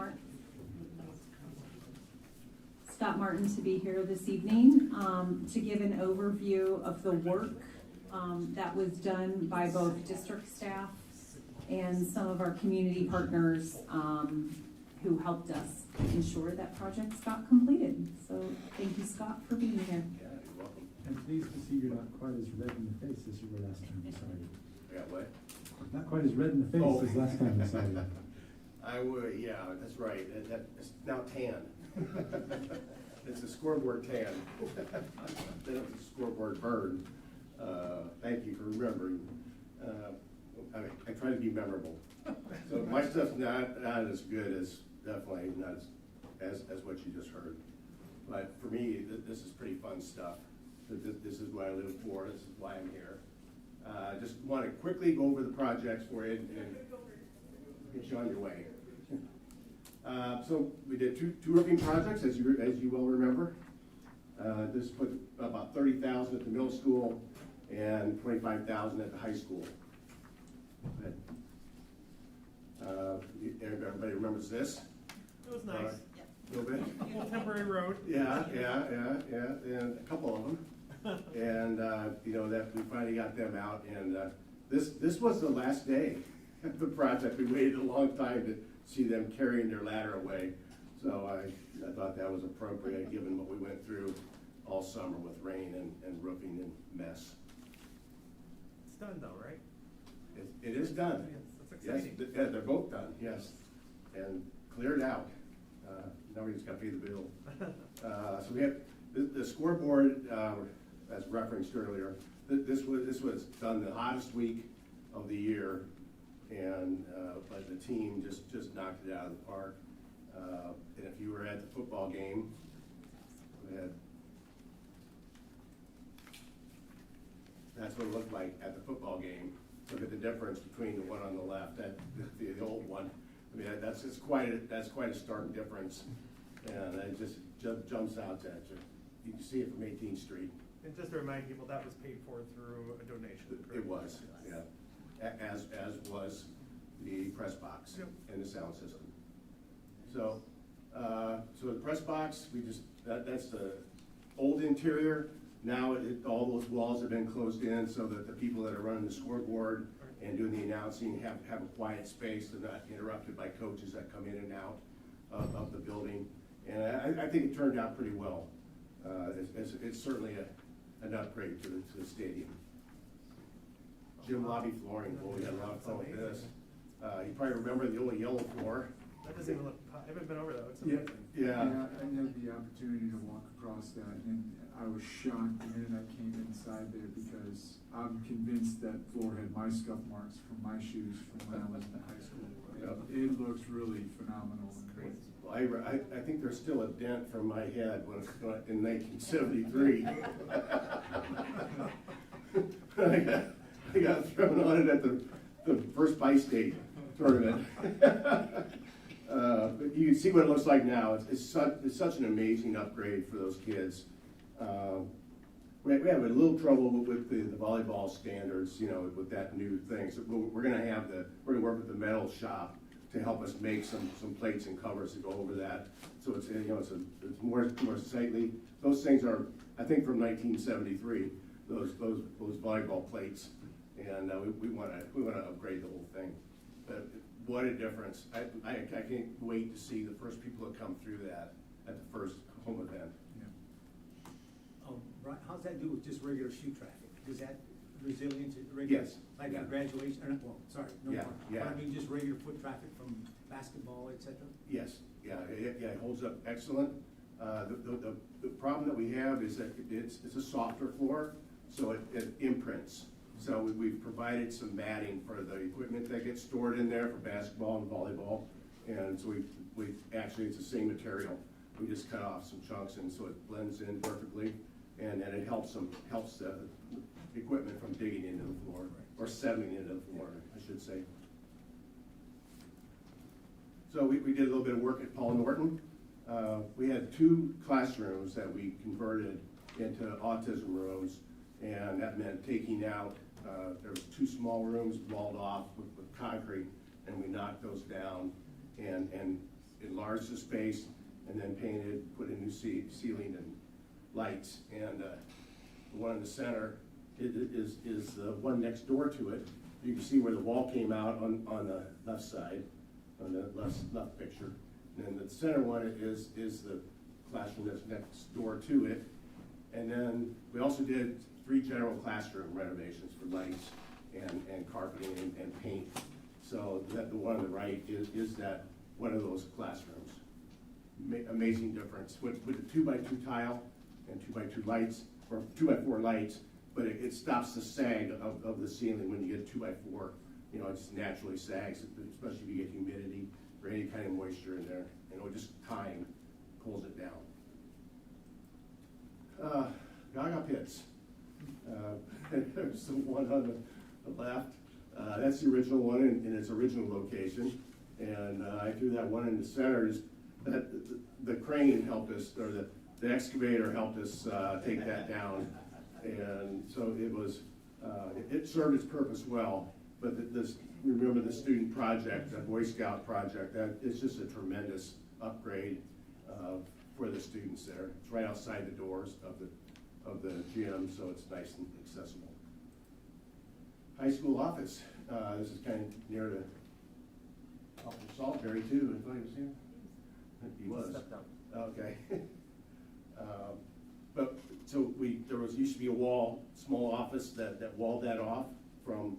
Martin, to be here this evening to give an overview of the work that was done by both district staff and some of our community partners who helped us ensure that projects got completed. So thank you, Scott, for being here. Yeah, you're welcome. I'm pleased to see you're not quite as red in the face as you were last time we saw you. Yeah, what? Not quite as red in the face as last time we saw you. I would, yeah, that's right. It's now tan. It's a scoreboard tan. Then it's a scoreboard burn. Thank you for remembering. I try to be memorable. So my stuff's not as good as, definitely not as what you just heard. But for me, this is pretty fun stuff. This is what I live for. This is why I'm here. Just want to quickly go over the projects for you and get you on your way. So we did two roofing projects, as you well remember. This put about $30,000 at the middle school and $25,000 at the high school. storm as this. It was nice. A little bit. A little temporary road. Yeah, and a couple of them. And, that we finally got them out, and, this was the last day of the project. We waited a long time to see them carrying their ladder away. So I thought that was appropriate, given what we went through all summer with rain and roofing and mess. It's done though, right? It is done. That's Yes, exciting. yeah, they're both done, yes, and cleared out. Now we just gotta pay the bill. So we have, the scoreboard, as referenced earlier, this was done the hottest week of the year, and, but the team just knocked it out of the park. And if you were at the football game, we had, that's what it looked like at the football game. Look at the difference between the one on the left, the old one. I mean, that's quite a stark difference, and it just jumps out at you. You can see it from 18th Street. And just to remind people, that was paid for through a donation. It was, yeah. As was the press box and the sound system. So, so the press box, that's the old interior. Now all those walls have been closed in so that the people that are running the scoreboard and doing the announcing have a quiet space. They're not interrupted by coaches that come in and out of the building. And I think it turned out pretty well. It's certainly an upgrade to the stadium. Gym lobby flooring, well, we had a lot of fun with this. You probably remember the only yellow floor. That doesn't even look, I haven't been over that, it's Yeah, amazing. Yeah. I had the opportunity to walk across that, and I was shocked the minute I came inside there, because I'm convinced that floor had my scuff marks from my shoes from when I was in high school. It looks really phenomenal. Well, I think there's still a dent from my head when in 1973. I got thrown on it at the first bi-state tournament. But you can see what it looks like now. It's such an amazing upgrade for those kids. We have a little trouble with the volleyball standards, with that new thing. So we're gonna work with the metal shop to help us make some plates and covers to go over that. So it's more sightly. Those things are, I think, from 1973. Those volleyball plates, and we want to upgrade the whole thing. But what a difference! I can't wait to see the first people that come through that at the first home event. Brian, how's that do with just regular shoe traffic? Is that resilient to regular? Yes. Like Yeah. for graduation, or, well, sorry, no Yeah, more. yeah. But I mean, just regular foot traffic from basketball, et cetera? Yes, it holds up excellent. The problem that we have is that it's a softer floor, so it imprints. So we've provided some matting for the equipment that gets stored in there for basketball and volleyball. And so we actually, it's the same material. We just cut off some chunks, and so it blends in perfectly. And then it helps the equipment from digging into the floor, or settling into the floor, I should say. So we did a little bit of work at Paul Norton. We had 2 classrooms that we converted into autism rooms, and that meant taking out, there was 2 small rooms walled off with concrete, and we knocked those down and enlarged the space, and then painted, put in new ceiling and lights. And the one in the center is the one next door to it. You can see where the wall came out on the left side, on the left picture. And then the center one is the classroom that's next door to it. And then we also did 3 general classroom renovations for lights and carpeting and paint. So that the one on the right is that one of those classrooms. Amazing difference with a 2x2 tile and 2x2 lights, or 2x4 lights, but it stops the sag of the ceiling when you get 2x4. It just naturally sags, especially if you get humidity or any kind of moisture in there. Just time pulls it down. Gaga pits. There's the one on the left. That's the original one in its original location. And I threw that one in the center. The crane helped us, or the excavator helped us take that down. And so it served its purpose well. But we remember the student project, the Boy Scout project, that it's just a tremendous upgrade for the students there. It's right outside the doors of the gym, so it's nice and accessible. High school office. This is kind of near to Officer Salisbury too. I thought he was here. He was. Stepped up. Okay. But so there used to be a small office that walled that off from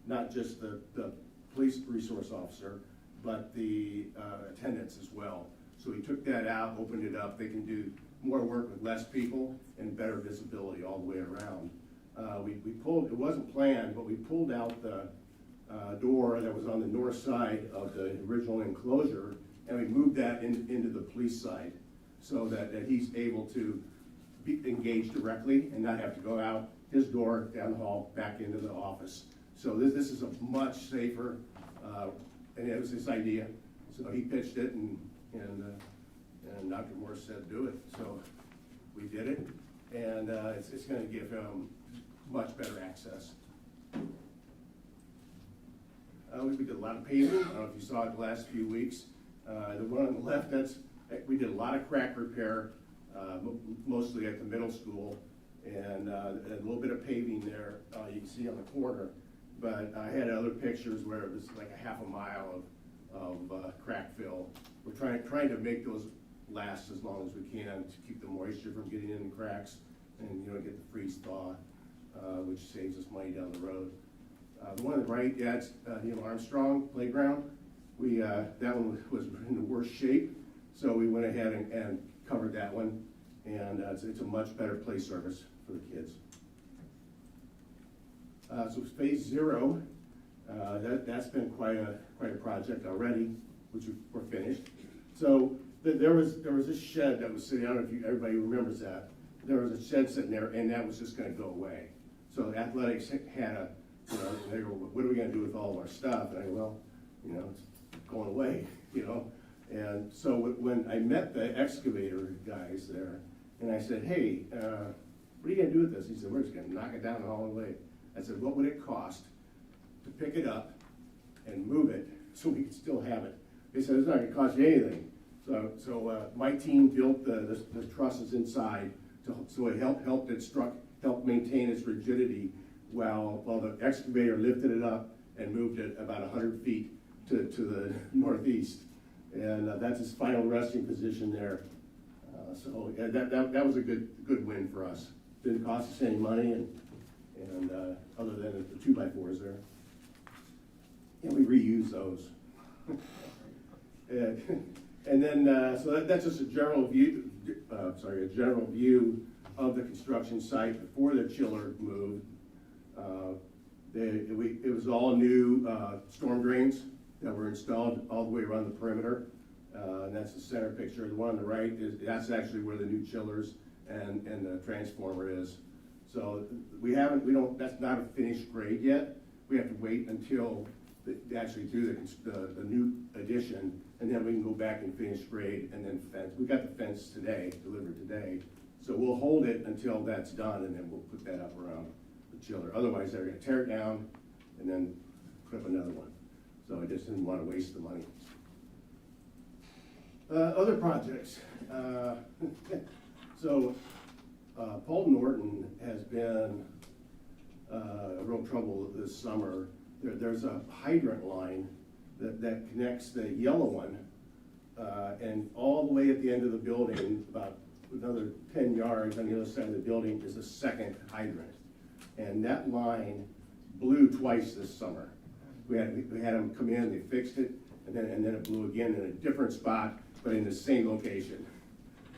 not just the police resource officer, but the attendants as well. So we took that out, opened it up. They can do more work with less people and better visibility all the way around. We pulled, it wasn't planned, but we pulled out the door that was on the north side of the original enclosure, and we moved that into the police side so that he's able to be engaged directly and not have to go out his door, down the hall, back into the office. So this is a much safer, and it was his idea. So he pitched it, and Dr. Morse said do it. So we did it, and it's going to give him much better access. We did a lot of paving. I don't know if you saw it the last few weeks. The one on the left, we did a lot of crack repair, mostly at the middle school, and a little bit of paving there. You can see on the corner. But I had other pictures where it was like a half a mile of crack fill. We're trying to make those last as long as we can to keep the moisture from getting in the cracks, and get the freeze thaw, which saves us money down the road. The one on the right, yeah, it's Neil Armstrong Playground. That one was in the worst shape, so we went ahead and covered that one, and it's a much better play service for the kids. So phase 0, that's been quite a project already, which we're finished. So there was this shed that was sitting. I don't know if everybody remembers that. There was a shed sitting there, and that was just going to go away. So athletics had they go, what are we going to do with all of our stuff? And I go, well, it's going away, And so when I met the excavator guys there, and I said, hey, what are you going to do with this? He said, we're just going to knock it down and haul it away. I said, what would it cost to pick it up and move it so we could still have it? They said, it's not going to cost you anything. So my team built the trusses inside, so it helped maintain its rigidity while the excavator lifted it up and moved it about 100 feet to the northeast. And that's his final resting position there. So that was a good win for us. Didn't cost us any money, and other than the 2x4s there. And we reuse those. And then, so that's just a general view, of the construction site before the chiller moved. It was all new storm drains that were installed all the way around the perimeter. And that's the center picture. The one on the right that's actually where the new chillers and the transformer is. So that's not a finished grade yet. We have to wait until they actually do the new addition, and then we can go back and finish grade and then fence. We got the fence today, delivered today. So we'll hold it until that's done, and then we'll put that up around the chiller. Otherwise, they're gonna tear it down and then put up another one. So I just didn't want to waste the money. Other projects. So Paul Norton has been real trouble this summer. There's a hydrant line that connects the yellow one and all the way at the end of the building, about another 10 yards on the other side of the building, is a second hydrant. And that line blew twice this summer. We had them come in, they fixed it, and then it blew again in a different spot, but in the same location.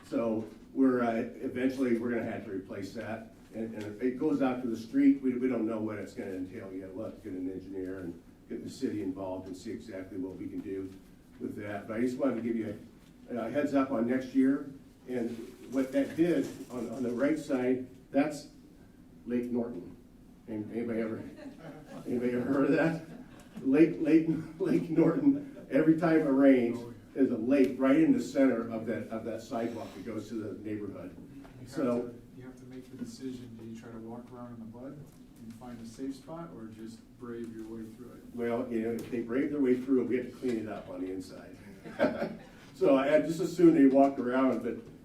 So eventually we're going to have to replace that. And if it goes out to the street, we don't know what it's going to entail yet. We'll have to get an engineer and get the city involved and see exactly what we can do with that. But I just wanted to give you a heads up on next year. And what that did on the right side, that's Lake Norton. Anybody ever heard of that? Lake Norton. Every time it rains, there's a lake right in the center of that sidewalk that goes to the neighborhood. You have to make the decision. Do you try to walk around in the mud and find a safe spot or just brave your way through it? Well, you know, if they break their way through it, we have to clean it up on the inside. So I just assumed they walked around,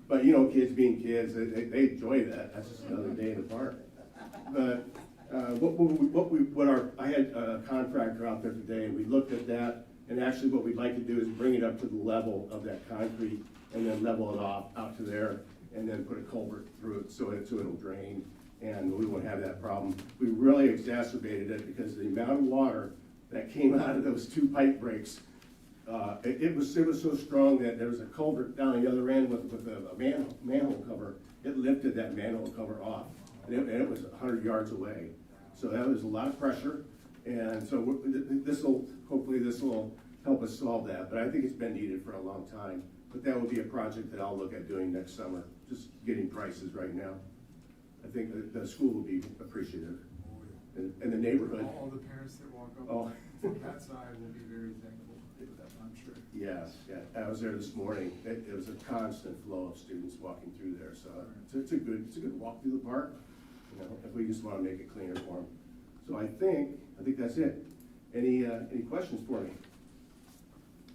but you know, kids being kids, they enjoy that. That's just another day in the park. But I had a contractor out there today, and we looked at that, and actually what we'd like to do is bring it up to the level of that concrete, and then level it off out to there, and then put a culvert through it so it'll drain, and we won't have that problem. We really exacerbated it because the amount of water that came out of those two pipe breaks, it was so strong that there was a culvert down the other end with a manhole cover. It lifted that manhole cover off, and it was 100 yards away. So that was a lot of pressure, and so hopefully this will help us solve that. But I think it's been needed for a long time. But that will be a project that I'll look at doing next summer, just getting prices right now. I think the school will be appreciative, and the neighborhood. All the parents that walk up Oh. from that side will be very thankful for that, I'm sure. Yes, yeah. I was there this morning. It was a constant flow of students walking through there, so it's a good walk through the park. You know, if we just want to make it cleaner for them. So I think that's it. Any questions for me?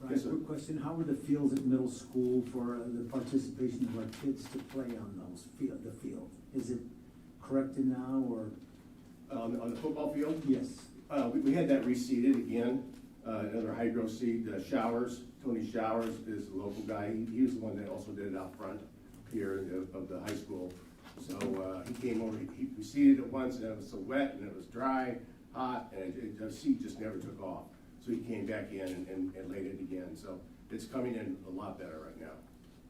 Brian, quick question, how were the fields at middle school for the participation of our kids to play on the field? Is it corrected now, or? On the football field? Yes. We had that reseeded again, another hydro seed. Showers, Tony Showers is the local guy. He was the one that also did it out front here of the high school. So he came over, he reseeded it once, and it was so wet, and it was dry, hot, and the seed just never took off. So he came back in and laid it again. So it's coming in a lot better right now.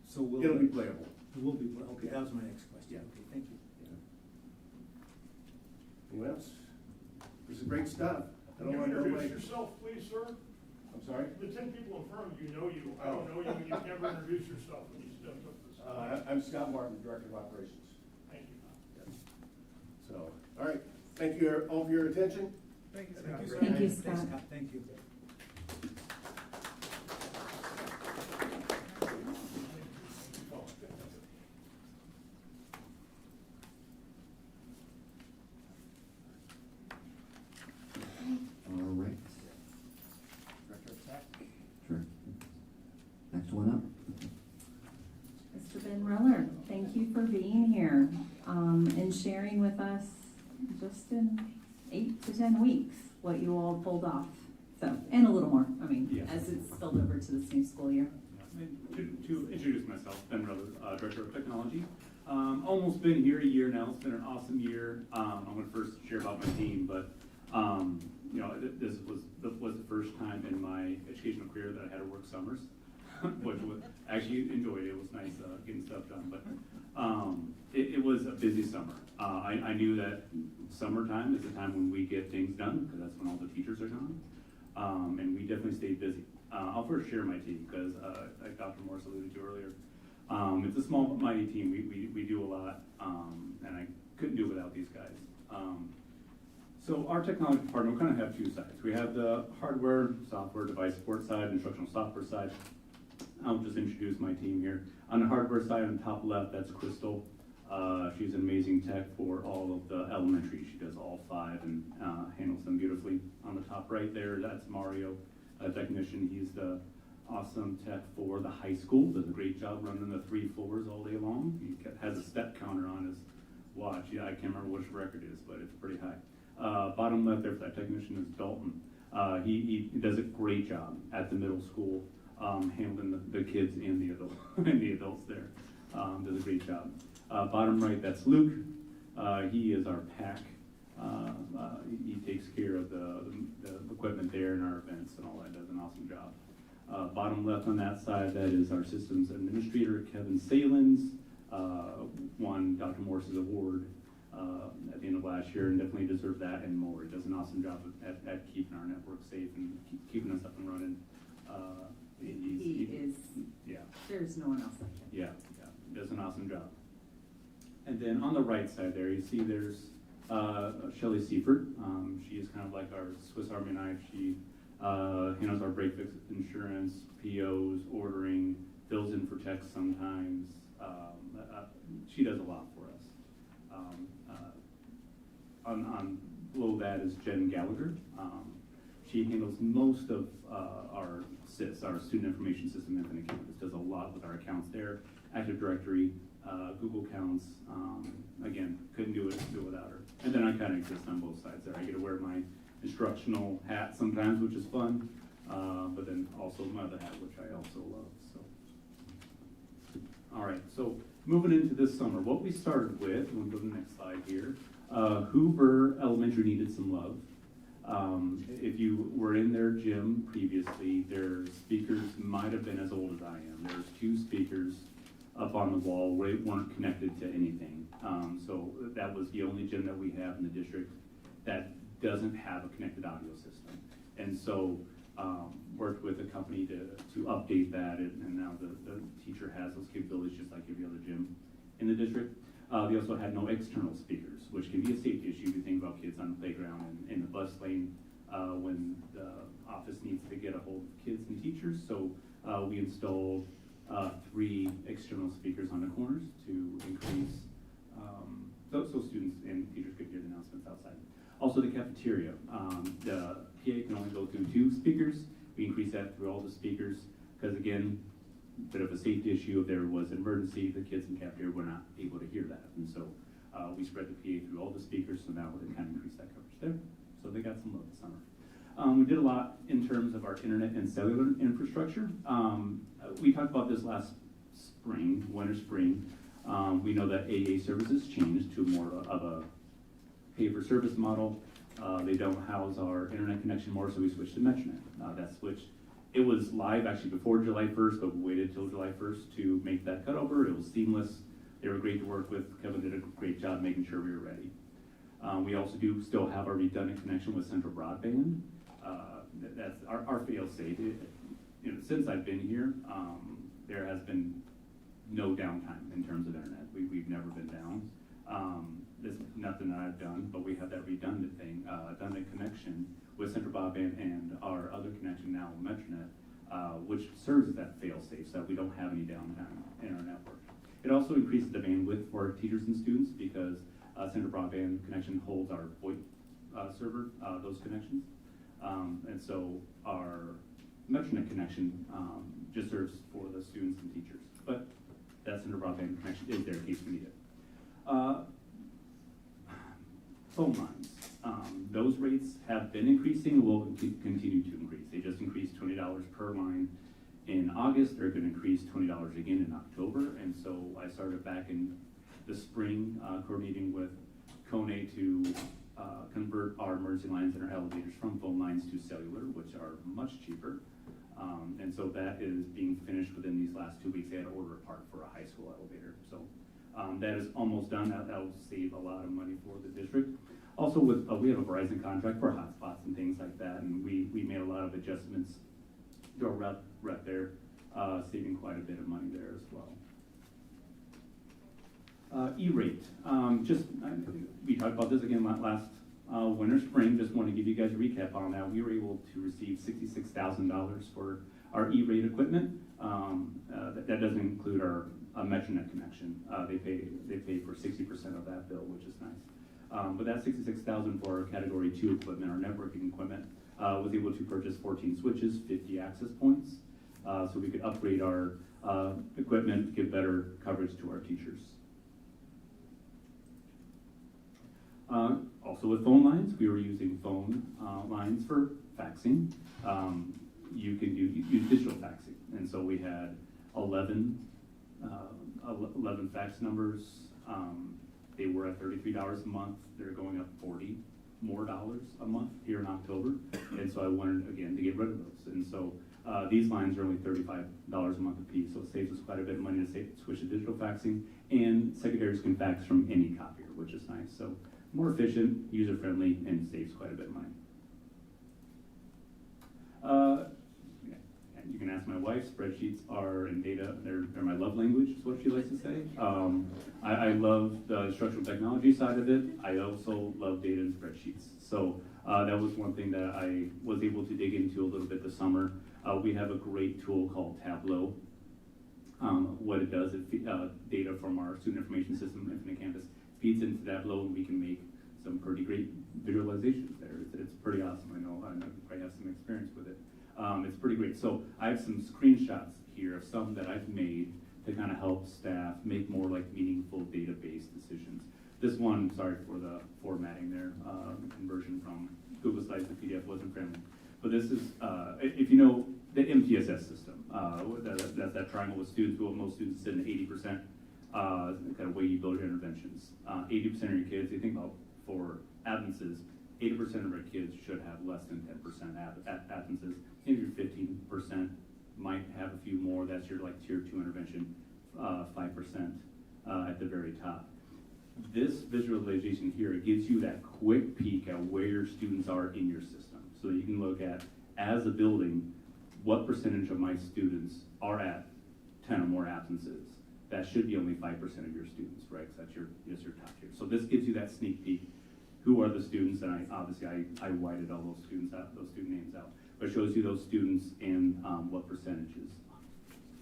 So it'll be playable. It will be playable. Okay, that was my next question. Yeah. Okay, thank you. Anyone else? This is great stuff. I don't Can want you everybody. introduce yourself, please, sir? I'm sorry? The 10 people in front of you know you. I don't know you, and you've never introduced yourself when you stepped up this. I'm Scott Martin, Director of Operations. Thank you. So, all right. Thank you all for your attention. Thank you, Thank you, Scott. Thank you, Thanks, Scott. Thank you. All right, Director of Tech. sure. Next one up. Mr. Ben Reller, thank you for being here and sharing with us just in 8 to 10 weeks what you all pulled off. So, and a little more, I mean, Yes. as it's spilled over to this new school year. To introduce myself, Ben Ruther, Director of Technology. Almost been here a year now. It's been an awesome year. I'm going to first share about my team, but you know, this was the first time in my educational career that I had to work summers, which was actually enjoyed it. It was nice getting stuff done, but it was a busy summer. I knew that summertime is the time when we get things done because that's when all the teachers are gone, and we definitely stayed busy. I'll first share my team because, like Dr. Morris alluded to earlier, it's a small but mighty team. We do a lot, and I couldn't do it without these guys. So our technology department, we kind of have two sides. We have the hardware, software, device support side, instructional software side. I'll just introduce my team here. On the hardware side, on the top left, that's Crystal. She's an amazing tech for all of the elementary. She does all 5 and handles them beautifully. On the top right there, that's Mario, a technician. He's the awesome tech for the high school. Does a great job running the 3 floors all day long. He has a step counter on his watch. Yeah, I can't remember which record it is, but it's pretty high. Bottom left there for that technician is Dalton. He does a great job at the middle school, handling the kids and the adults and the adults there. Does a great job. Bottom right, that's Luke. He is our PAC. He takes care of the equipment there in our events and all that. Does an awesome job. Bottom left on that side, that is our systems administrator, Kevin Salins. Won Dr. Morris's award at the end of last year and definitely deserved that and more. He does an awesome job at keeping our network safe and keeping us up and running. He is, yeah. there's no one else like him. Yeah, does an awesome job. And then on the right side there, you see there's Shelley Seifert. She is kind of like our Swiss Army knife. She handles our break fix insurance, POs, ordering, fills in for techs sometimes. She does a lot for us. On below that is Jen Gallagher. She handles most of our SIS, our Student Information System Infinite Campus, does a lot with our accounts there, Active Directory, Google accounts. Again, couldn't do it without her. And then I kind of exist on both sides there. I get to wear my instructional hat sometimes, which is fun, but then also my other hat, which I also love. So, all right, so moving into this summer, what we started with, we'll go to the next slide here. Hoover Elementary needed some love. If you were in their gym previously, their speakers might have been as old as I am. There's 2 speakers up on the wall, they weren't connected to anything. So that was the only gym that we have in the district that doesn't have a connected audio system. And so worked with a company to update that, and now the teacher has those capabilities just like every other gym in the district. They also had no external speakers, which can be a safety issue if you think about kids on the playground and in the bus lane when the office needs to get a hold of kids and teachers. So we installed 3 external speakers on the corners to increase, so students and teachers could hear the announcements outside. Also the cafeteria, the PA can only go through 2 speakers. We increased that through all the speakers because again, bit of a safety issue. If there was an emergency, the kids in the cafeteria were not able to hear that. And so we spread the PA through all the speakers, so now it kind of increased that coverage there. So they got some love this summer. We did a lot in terms of our internet and cellular infrastructure. We talked about this last spring, winter, spring. We know that AA services changed to more of a pay-for-service model. They don't house our internet connection more, so we switched to Metronet. That switched. It was live actually before July 1st, but we waited till July 1st to make that cutover. It was seamless. They were great to work with. Kevin did a great job making sure we were ready. We also do still have our redundant connection with Central Broadband. That's our fail-safe. Since I've been here, there has been no downtime in terms of internet. We've never been down. There's nothing that I've done, but we have that redundant thing, redundant connection with Central Broadband and our other connection now, Metronet, which serves as that fail-safe so that we don't have any downtime in our network. It also increases the bandwidth for teachers and students because Central Broadband connection holds our VoIP server, those connections. And so our Metronet connection just serves for the students and teachers. But that Central Broadband connection is there in case we need it. Phone lines. Those rates have been increasing and will continue to increase. They just increased $20 per line in August. They're going to increase $20 again in October. And so I started back in the spring coordinating with Kone to convert our emergency lines and our elevators from phone lines to cellular, which are much cheaper. And so that is being finished within these last 2 weeks. They had to order a part for a high school elevator. So that is almost done. That will save a lot of money for the district. Also, with we have a Verizon contract for hotspots and things like that, and we made a lot of adjustments to our rep there, saving quite a bit of money there as well. E-rate. We talked about this again last winter, spring. Just want to give you guys a recap on that. We were able to receive $66,000 for our E-rate equipment. That doesn't include our Metronet connection. They pay for 60% of that bill, which is nice. But that $66,000 for our Category 2 equipment, our networking equipment, was able to purchase 14 switches, 50 access points, so we could upgrade our equipment, give better coverage to our teachers. Also with phone lines, we were using phone lines for faxing. You can use digital faxing, and so we had 11 fax numbers. They were at $33 a month. They're going up $40 more a month here in October, and so I wanted again to get rid of those. And so these lines are only $35 a month a piece, so it saves us quite a bit of money to switch to digital faxing. And secretaries can fax from any copier, which is nice. So more efficient, user friendly, and saves quite a bit of money. You can ask my wife. Spreadsheets are in data. They're my love language, is what she likes to say. I love the instructional technology side of it. I also love data and spreadsheets. So that was one thing that I was able to dig into a little bit this summer. We have a great tool called Tableau. What it does is data from our student information system, Infinite Campus, feeds into Tableau, and we can make some pretty great visualizations there. It's pretty awesome. I know I have some experience with it. It's pretty great. So I have some screenshots here of some that I've made to kind of help staff make more like meaningful database decisions. This one, sorry for the formatting there, conversion from Google Slides to PDF wasn't friendly. But this is, if you know the MTSS system, that triangle with students, well, most students sit in 80%, kind of way you build your interventions. 80% of your kids, you think about for absences, 80% of our kids should have less than 10% absences. Maybe your 15% might have a few more. That's your like tier 2 intervention, 5% at the very top. This visualization here, it gives you that quick peek at where your students are in your system. So you can look at, as a building, what percentage of my students are at 10 or more absences. That should be only 5% of your students, right? Because that's your top tier. So this gives you that sneak peek. Who are the students? And obviously I whited all those students out, those student names out. But it shows you those students and what percentages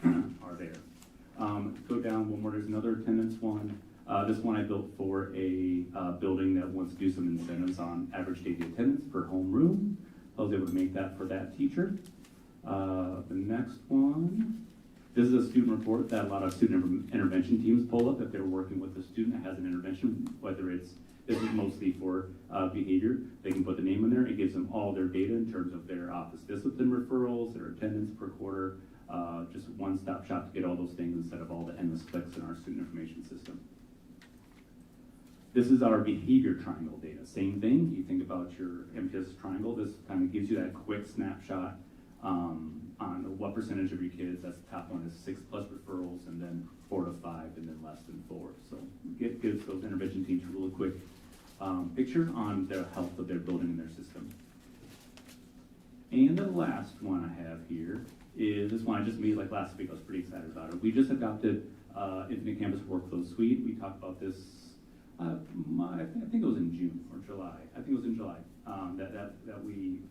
are there. Go down one more. There's another attendance one. This one I built for a building that wants to do some incentives on average daily attendance per homeroom. I was able to make that for that teacher. The next one, this is a student report that a lot of student intervention teams pull up if they're working with a student that has an intervention, whether it's, this is mostly for behavior. They can put the name in there. It gives them all their data in terms of their office discipline referrals, their attendance per quarter, just one-stop shop to get all those things instead of all the endless clicks in our student information system. This is our behavior triangle data. Same thing, you think about your MTSS triangle, this kind of gives you that quick snapshot on what percentage of your kids. That's the top one is 6+ referrals, and then 4 to 5, and then less than 4. So it gives those intervention teams a really quick picture on the health of their building and their system. And the last one I have here is this one I just made like last week. I was pretty excited about it. We just adopted Infinite Campus Workflow Suite. We talked about this, I think it was in June or July. I think it was in July that we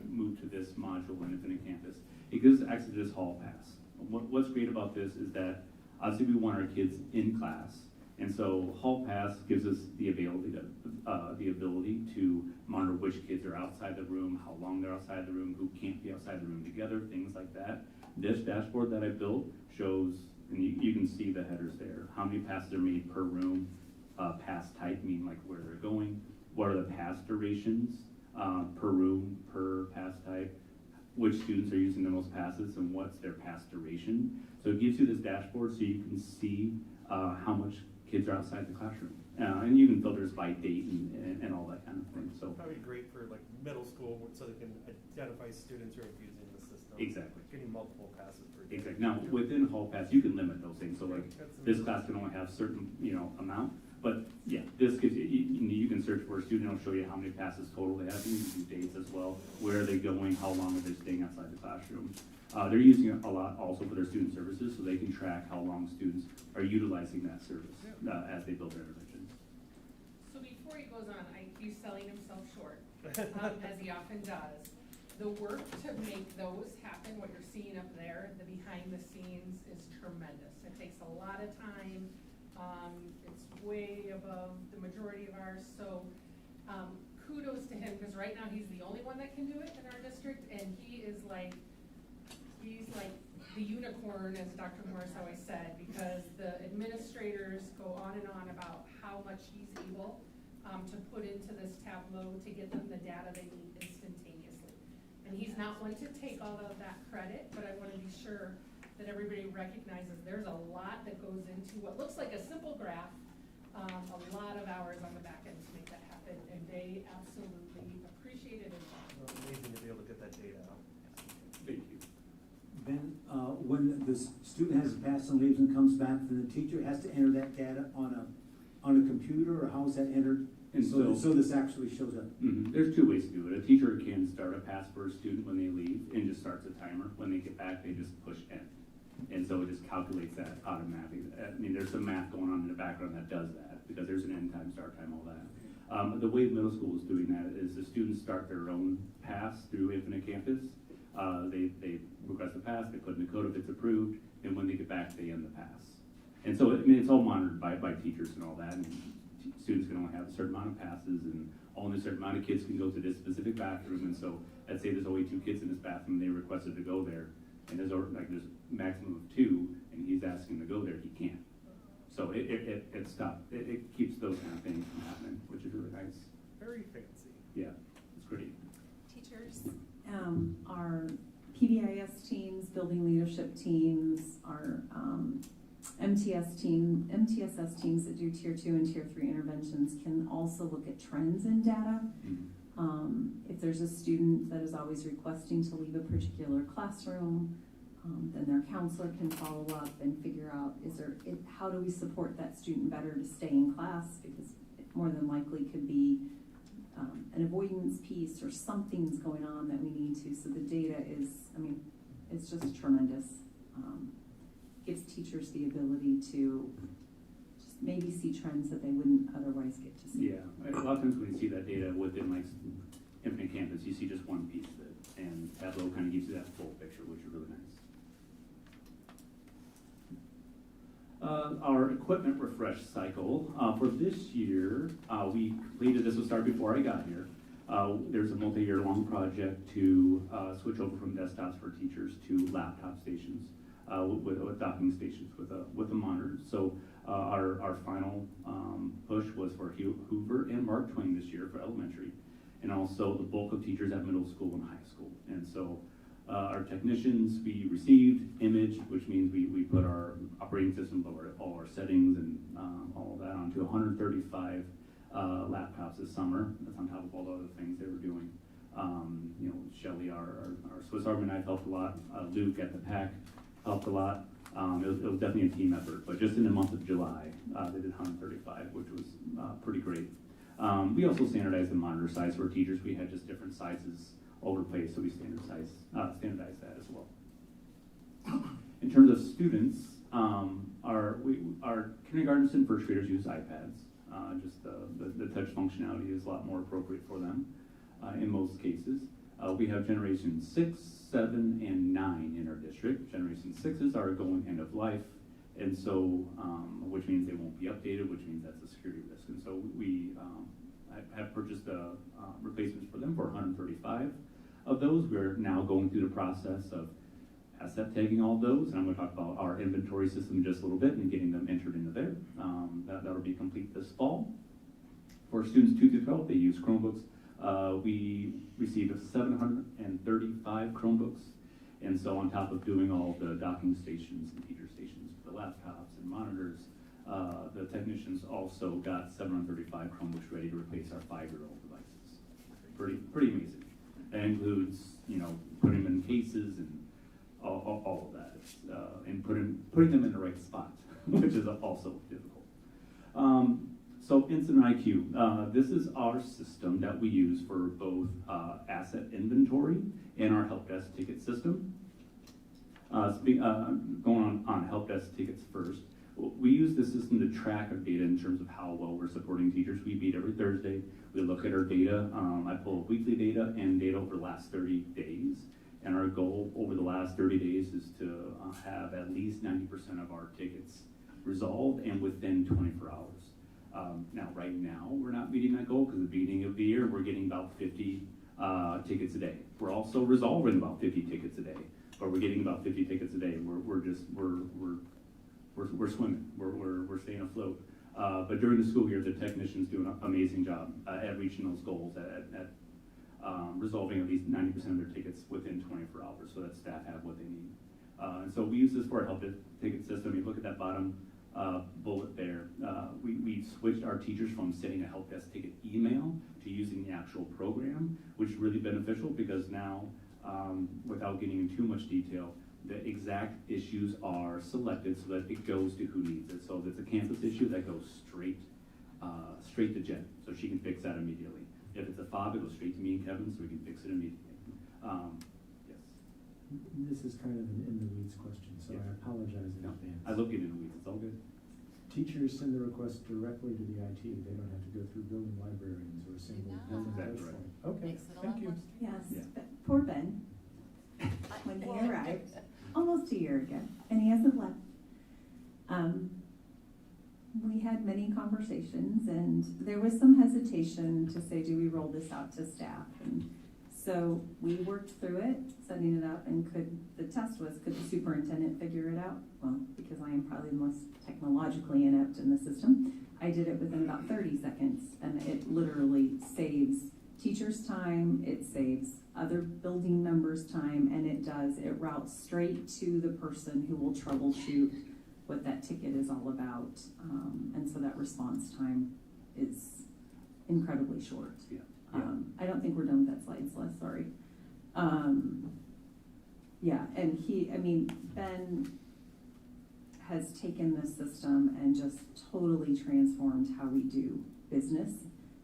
moved to this module in Infinite Campus. It gives access to this hall pass. What's great about this is that obviously we want our kids in class, and so hall pass gives us the ability to monitor which kids are outside the room, how long they're outside the room, who can't be outside the room together, things like that. This dashboard that I built shows, and you can see the headers there, how many passes are made per room, pass type, meaning like where they're going, what are the pass durations per room, per pass type, which students are using the most passes, and what's their pass duration. So it gives you this dashboard so you can see how much kids are outside the classroom. And you can filter by date and all that kind of thing. So probably great for like middle school, so they can identify students who are using the system. Exactly. Getting multiple passes per day. Exactly. Now within hall pass, you can limit those things. So like this class can only have certain amount. But yeah, this gives you can search for a student. It'll show you how many passes total they have. You can do dates as well. Where are they going? How long are they staying outside the classroom? They're using it a lot also for their student services, so they can track how long students are utilizing that service as they build their interventions. So before he goes on, he's selling himself short, as he often does. The work to make those happen, what you're seeing up there, the behind the scenes, is tremendous. It takes a lot of time. It's way above the majority of ours. So kudos to him, because right now he's the only one that can do it in our district, and he's like the unicorn, as Dr. Morris always said, because the administrators go on and on about how much he's able to put into this Tableau to get them the data they need instantaneously. And he's not one to take all of that credit, but I want to be sure that everybody recognizes there's a lot that goes into what looks like a simple graph, a lot of hours on the back end to make that happen, and they absolutely appreciate it and love it. Amazing to be able to get that data out. Thank you. Then, when the student has a pass and leaves and comes back, then the teacher has to enter that data on a computer, or how is that entered? And So this actually shows up. There's two ways to do it. A teacher can start a pass for a student when they leave and just starts a timer. When they get back, they just push end. And so it just calculates that automatically. I mean, there's some math going on in the background that does that, because there's an end time, start time, all that. The way middle school is doing that is the students start their own pass through Infinite Campus. They request a pass, they put in the code if it's approved, and when they get back, they end the pass. And so, I mean, it's all monitored by teachers and all that, and students can only have a certain amount of passes, and only a certain amount of kids can go to this specific bathroom. And so, let's say there's only 2 kids in this bathroom, they requested to go there, and there's maximum of 2, and he's asking to go there, he can't. So it stopped. It keeps those kind of things from happening, which is really nice. Very fancy. Yeah, it's great. Teachers? Our PBIS teams, building leadership teams, our MTSS teams that do tier 2 and tier 3 interventions can also look at trends in data. If there's a student that is always requesting to leave a particular classroom, then their counselor can follow up and figure out, how do we support that student better to stay in class, because it more than likely could be an avoidance piece or something's going on that we need to. So the data is, it's just tremendous. Gives teachers the ability to just maybe see trends that they wouldn't otherwise get to see. Yeah, a lot of times when you see that data within like Infinite Campus, you see just one piece of it, and Tableau kind of gives you that full picture, which is really nice. Our equipment refresh cycle for this year, we completed, this was started before I got here. There's a multi-year long project to switch over from desktops for teachers to laptop stations with docking stations with a monitor. So our final push was for Hoover and Mark Twain this year for elementary, and also the bulk of teachers at middle school and high school. And so our technicians, we received image, which means we put our operating system, all our settings and all of that onto 135 laptops this summer. That's on top of all the other things they were doing. Shelly, our Swiss Army knife helped a lot. Luke at the PAC helped a lot. It was definitely a team effort, but just in the month of July, they did 135, which was pretty great. We also standardized the monitor size for teachers. We had just different sizes over the place, so we standardized that as well. In terms of students, our kindergartens and first graders use iPads. Just the touch functionality is a lot more appropriate for them in most cases. We have Generation 6, 7, and 9 in our district. Generation 6s are going end of life, and so, which means they won't be updated, which means that's a security risk. And so we have purchased replacements for them for 135 of those. We're now going through the process of asset tagging all of those, and I'm going to talk about our inventory system in just a little bit and getting them entered into there. That'll be complete this fall. For students 2 through 12, they use Chromebooks. We received 735 Chromebooks, and so on top of doing all the docking stations and teacher stations for the laptops and monitors, the technicians also got 735 Chromebooks ready to replace our 5-year-old devices. Pretty amazing. That includes, putting them in cases and all of that, and putting them in the right spot, which is also difficult. So Incident IQ, this is our system that we use for both asset inventory and our help desk ticket system. Going on help desk tickets first, we use this system to track our data in terms of how well we're supporting teachers. We meet every Thursday. We look at our data. I pull weekly data and data over the last 30 days. And our goal over the last 30 days is to have at least 90% of our tickets resolved and within 24 hours. Now, right now, we're not meeting that goal because at the beginning of the year, we're getting about 50 tickets a day. We're also resolving about 50 tickets a day, but we're getting about 50 tickets a day. We're swimming. We're staying afloat. But during the school year, the technicians do an amazing job at reaching those goals, at resolving at least 90% of their tickets within 24 hours, so that staff have what they need. And so we use this for our help desk ticket system. You look at that bottom bullet there. We switched our teachers from sending a help desk ticket email to using the actual program, which is really beneficial because now, without getting into too much detail, the exact issues are selected so that it goes to who needs it. So if it's a campus issue, that goes straight to Jen, so she can fix that immediately. If it's a fob, it goes straight to me and Kevin, so we can fix it immediately. Yes. This is kind of an in the weeds question, so I apologize in advance. I love getting in the weeds, it's all good. Teachers send the request directly to the IT. They don't have to go through building librarians or a single building That's touch right. point. Okay, thank you. Yes, Yeah. but poor Ben, when he arrived, almost a year ago, and he hasn't left. We had had many conversations, and there was some hesitation to say, do we roll this out to staff? And so we worked through it, setting it up, and the test was, could the superintendent figure it out? Well, because I am probably the most technologically inept in the system, I did it within about 30 seconds, and it literally saves teachers' time, it saves other building members' time, and it routes straight to the person who will troubleshoot what that ticket is all about. And so that response time is incredibly short. Yeah. I don't think we're done with that slide, Celeste, sorry. Yeah, and Ben has taken this system and just totally transformed how we do business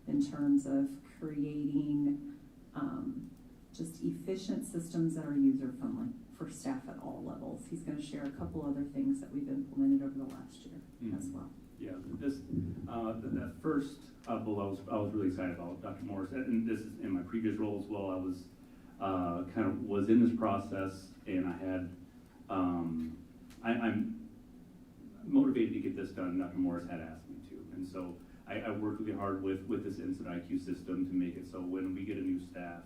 in terms of creating just efficient systems that are user-friendly for staff at all levels. He's going to share a couple other things that we've implemented over the last year as well. Yeah, that first below, I was really excited about Dr. Morris, and this is in my previous role as well. I was was in this process, and I had I'm motivated to get this done. Dr. Morris had asked me to, and so I worked really hard with this Incident IQ system to make it so when we get a new staff,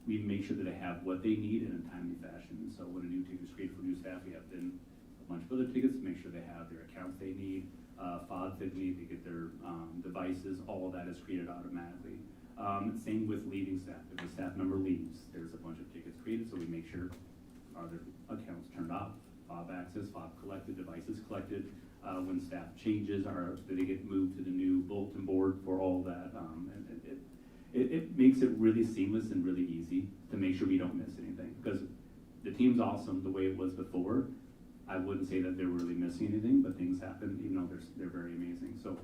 we make sure that they have what they need in a timely fashion. So when a new ticket is created for new staff, we have then a bunch of other tickets to make sure they have their accounts they need, fobs they need to get their devices. All of that is created automatically. Same with leaving staff. If a staff member leaves, there's a bunch of tickets created, so we make sure are their accounts turned off, fob access, fob collected, devices collected. When staff changes, do they get moved to the new bulletin board for all that? It makes it really seamless and really easy to make sure we don't miss anything. Because the team's awesome the way it was before. I wouldn't say that they were really missing anything, but things happen, even though they're very amazing. So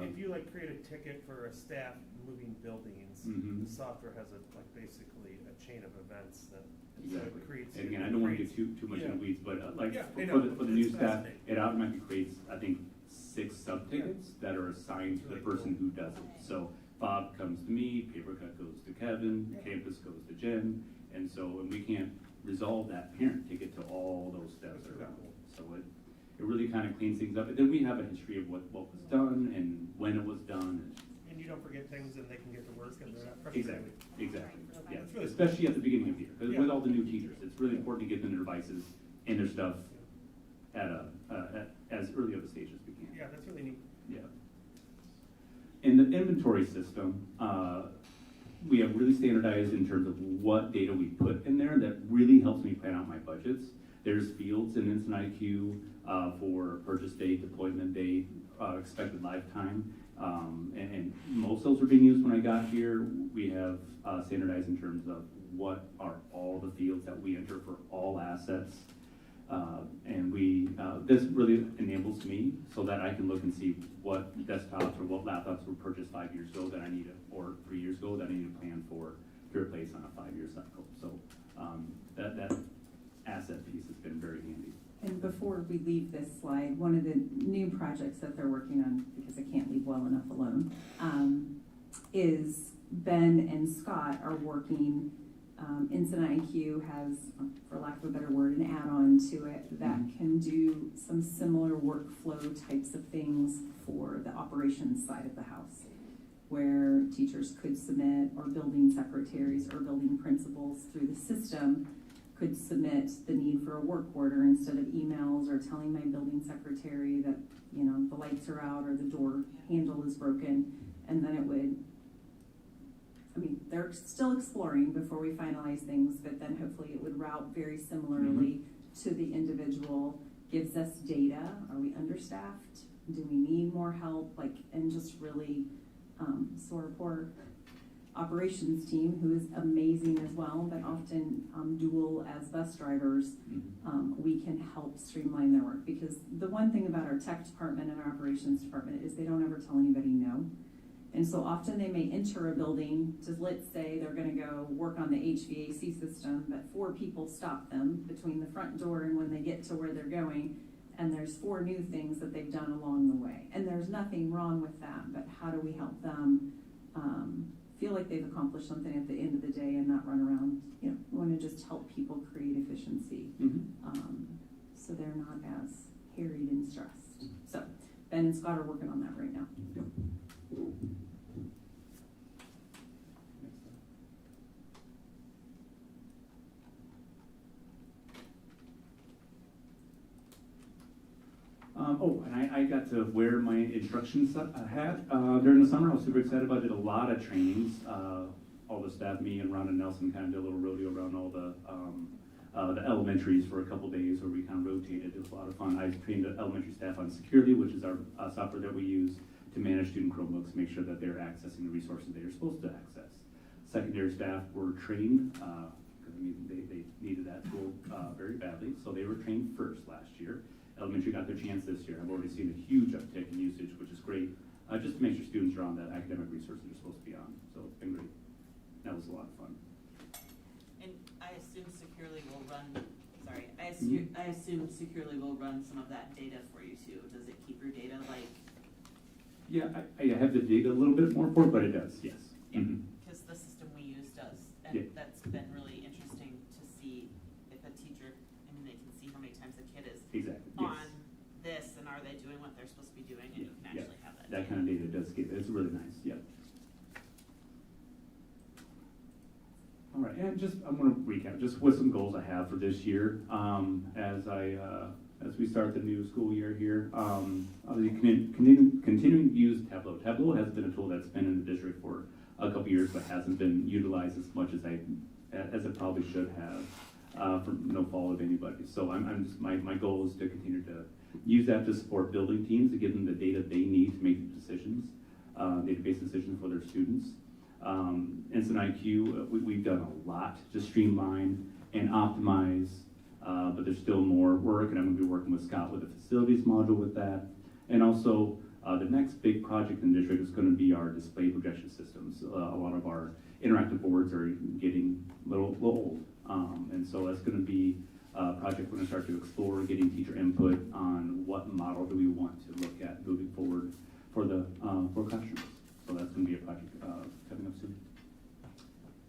if you create a ticket for a staff moving buildings, mm-hmm. the software has basically a chain of events that exactly. creates. And again, I don't want to get too much in the weeds, but for the new staff, it automatically creates, I think, 6 sub-tickets that are assigned to the person who does it. So Bob comes to me, paper cut goes to Kevin, campus goes to Jen, and we can't resolve that parent ticket to all those steps around. So it really kind of cleans things up. And then we have a history of what was done and when it was done. And you don't forget things, and they can get to work, and they're not frustrated. Exactly. Yeah, Really especially at the beginning of the year. Because with all the new teachers, it's really important to get them their devices and their stuff at as early of a stage as we can. Yeah, that's really neat. Yeah. In the inventory system, we have really standardized in terms of what data we put in there that really helps me plan out my budgets. There's fields in Instant IQ for purchase date, deployment date, expected lifetime, and most of those are being used when I got here. We have standardized in terms of what are all the fields that we enter for all assets. And this really enables me so that I can look and see what desktops or what laptops were purchased 5 years ago that I need or 3 years ago that I need to plan for to replace on a 5-year cycle. So that asset piece has been very handy. And before we leave this slide, one of the new projects that they're working on, because I can't leave well enough alone, is Ben and Scott are working. Incident IQ has, for lack of a better word, an add-on to it that can do some similar workflow types of things for the operations side of the house, where teachers could submit, or building secretaries or building principals through the system could submit the need for a work order instead of emails or telling my building secretary that, the lights are out or the door handle is broken, and then it would, they're still exploring before we finalize things, but then hopefully it would route very similarly to the individual, gives us data. Are we understaffed? Do we need more help? And just really, so our poor operations team, who is amazing as well, but often dual as bus drivers, we can help streamline their work. Because the one thing about our tech department and our operations department is they don't ever tell anybody no. And so often they may enter a building to, let's say they're going to go work on the HVAC system, but 4 people stop them between the front door and when they get to where they're going, and there's 4 new things that they've done along the way. And there's nothing wrong with that, but how do we help them feel like they've accomplished something at the end of the day and not run around? We want to just help people create efficiency so they're not as harried and stressed. So Ben Ben and Scott are working on that right now. And I got to wear my instruction hat during the summer. I was super excited about it. Did a lot of trainings. All the staff, me and Ron and Nelson, kind of did a little rodeo around all the elementaries for a couple days where we kind of rotated. It was a lot of fun. I trained the elementary staff on Securely, which is our software that we use to manage student Chromebooks, make sure that they're accessing the resources they are supposed to access. Secondary staff were trained, because they needed that tool very badly, so they were trained first last year. Elementary got their chance this year. I've already seen a huge uptick in usage, which is great, just to make sure students are on that academic resource they're supposed to be on. So it's been great. That was a lot of fun. And I assume Securely will run, I assume Securely will run some of that data for you too. Does it keep your data like? Yeah, I have the data a little bit more for it, but it does, yes. Because the system we use does, and Yeah. that's been really interesting to see if a teacher, I mean, they can see how many times a kid is Exactly, yes. on this, and are they doing what they're supposed to be doing, and you can Yeah, actually have that. that kind of data does give, it's really nice, yeah. All right, and just, I'm gonna recap, just what some goals I have for this year, as we start the new school year here. Obviously, continuing to use Tableau. Tableau has been a tool that's been in the district for a couple years, but hasn't been utilized as much as it probably should have, for no fault of anybody. So I'm just, my goal is to continue to use that to support building teams, to give them the data they need to make decisions, database decisions for their students. Instant IQ, we've done a lot to streamline and optimize, but there's still more work, and I'm gonna be working with Scott with the facilities module with that. And also, the next big project in the district is gonna be our display projection systems. A lot of our interactive boards are getting a little old. And so that's gonna be a project we're gonna start to explore, getting teacher input on what model do we want to look at moving forward for for classrooms. So that's gonna be a project coming up soon.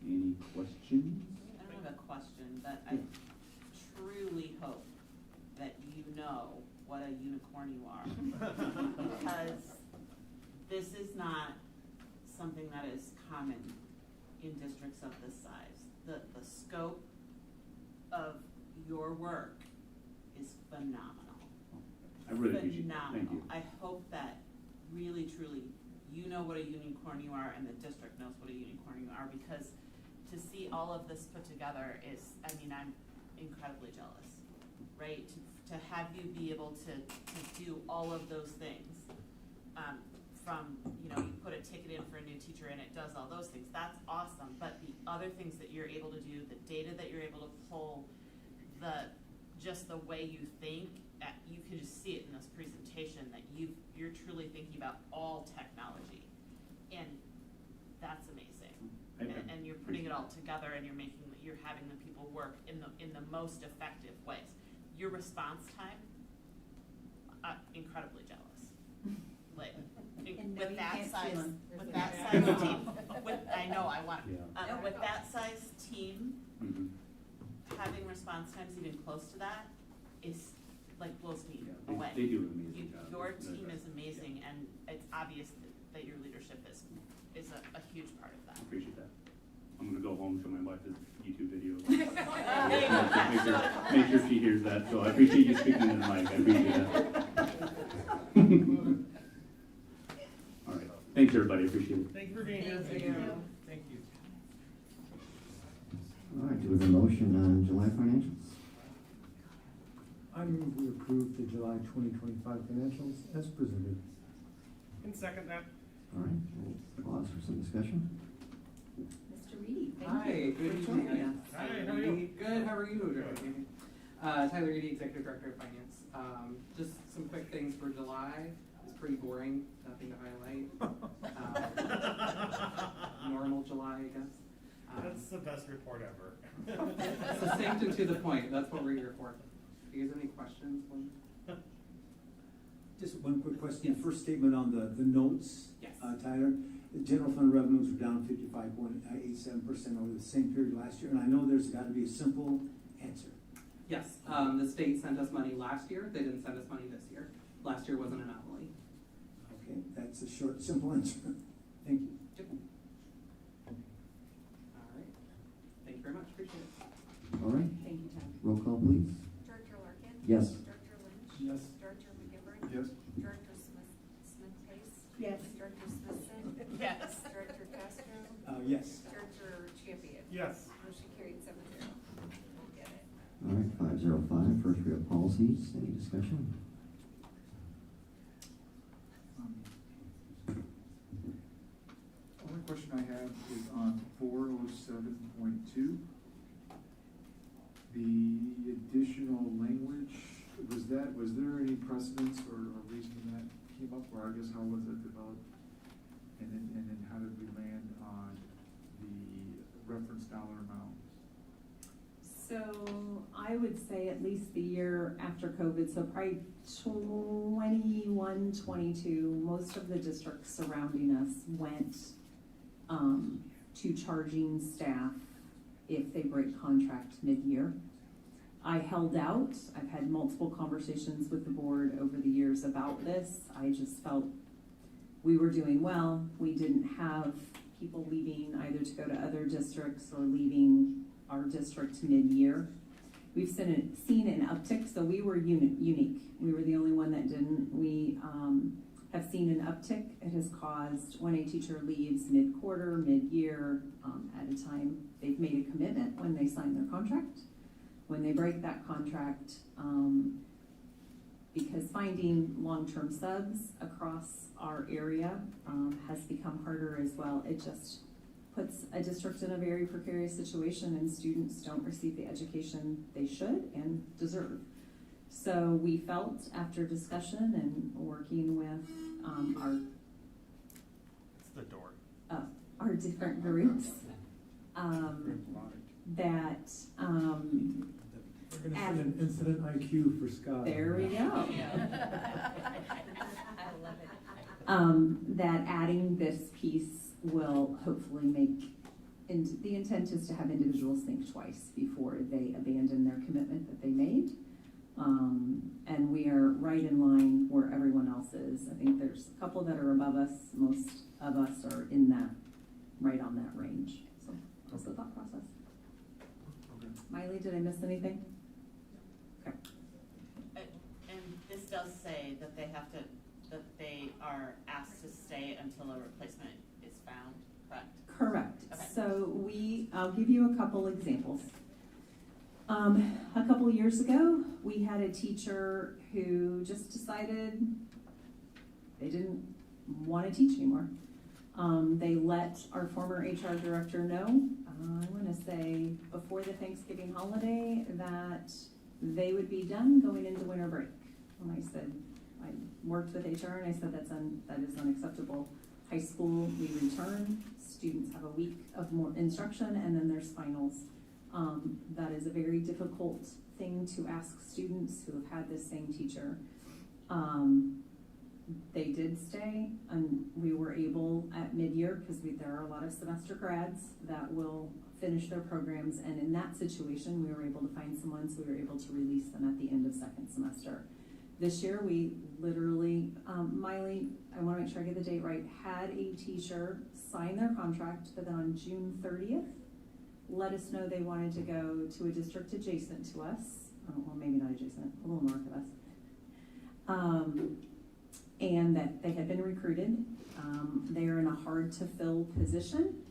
Any questions? I don't have a question, but I truly hope that you know what a unicorn you are. Because this is not something that is common in districts of this size. The scope of your work is phenomenal. I really appreciate it. Thank you. I hope that really, truly, you know what a unicorn you are and the district knows what a unicorn you are, because to see all of this put together is, I mean, I'm incredibly jealous, right? To have you be able to do all of those things, from, you know, you put a ticket in for a new teacher and it does all those things, that's awesome. But the other things that you're able to do, the data that you're able to pull, just the way you think, you can just see it in this presentation that you're truly thinking about all technology, and that's amazing. And you're putting it all together, and you're having the people work in the most effective ways. Your response time, incredibly jealous. Like with that size team, I know I want with that size team. Having response times even close to that is like blows me away. They do an amazing job. Your team is amazing, and it's obvious that your leadership is a huge part of that. I appreciate that. I'm gonna go home and show my wife this YouTube video. make sure she hears that. So I appreciate you speaking in the mic. I appreciate that. All right. Thanks, everybody. I appreciate it. Thank you for being here. Thank you. Thank you. All right, do we have a motion on July financials? I move we approve the July 2025 financials as presented. And second that. All right, we'll pause for some discussion. Mr. Reedy, Hi, thank you good for evening. joining us. Hi, how are you? Good, how are you? Tyler Reedy, Executive Director of Finance. Just some quick things for July. It's pretty boring, nothing to highlight. Normal July, I guess. That's the best report ever. Succinct and to the point, that's what we're here for. Do you guys have any questions? Just one quick question. First statement on the notes. Yes. Tyler, the general fund revenues were down 55.87% over the same period last year, and I know there's got to be a simple answer. Yes, the state sent us money last year. They didn't send us money this year. Last year was an anomaly. Okay, that's a short, simple answer. Thank you. All right. Thank you very much. Appreciate it. All right, Thank you, Tom. roll call, please. Director Larkin? Yes. Director Lynch? Yes. Director McGivern? Yes. Director Smith-Pace? Yes. Director Smithson? Yes. Director Castro? Yes. Director Champion? Yes. Motion carried 7-0. Get it. All right, 505, first read of policies, any discussion? Only question I have is on 407.2. The additional language, was there any precedence or reason that came up, or I guess how was it developed? And then how did we land on the reference dollar amount? So I would say at least the year after COVID, so probably 21, 22, most of the districts surrounding us went to charging staff if they break contract mid-year. I held out. I've had multiple conversations with the board over the years about this. I just felt we were doing well. We didn't have people leaving either to go to other districts or leaving our district mid-year. We've seen an uptick, so we were unique. We were the only one that didn't. We have seen an uptick. It has caused when a teacher leaves mid-quarter, mid-year, at a time, they've made a commitment when they sign their contract. When they break that contract, because finding long-term subs across our area has become harder as well. It just puts a district in a very precarious situation, and students don't receive the education they should and deserve. So we felt, after discussion and working with It's the door. our different groups, that We're gonna send an incident IQ for Scott. there we go. I love it. That adding this piece will hopefully make, and the intent is to have individuals think twice before they abandon their commitment that they made. And we are right in line where everyone else is. I think there's a couple that are above us. Most of us are in that, right on that range. So that's the thought process. Okay. Miley, did I miss anything? Okay. And this does say that they are asked to stay until a replacement is found, correct? Correct. Okay. So I'll give you a couple examples. A couple years ago, we had a teacher who just decided they didn't want to teach anymore. They let our former HR director know, I want to say before the Thanksgiving holiday, that they would be done going into winter break. And I said, I worked with HR and I said that is unacceptable. High school, we return, students have a week of more instruction, and then there's finals. That is a very difficult thing to ask students who have had this same teacher. They did stay, and we were able at mid-year, because there are a lot of semester grads that will finish their programs, and in that situation, we were able to find someone, so we were able to release them at the end of second semester. This year, we literally, Miley, I want to make sure I get the date right, had a teacher sign their contract, but then on June 30th, let us know they wanted to go to a district adjacent to us, well, maybe not adjacent, a little north of us, and that they had been recruited. They are in a hard-to-fill position.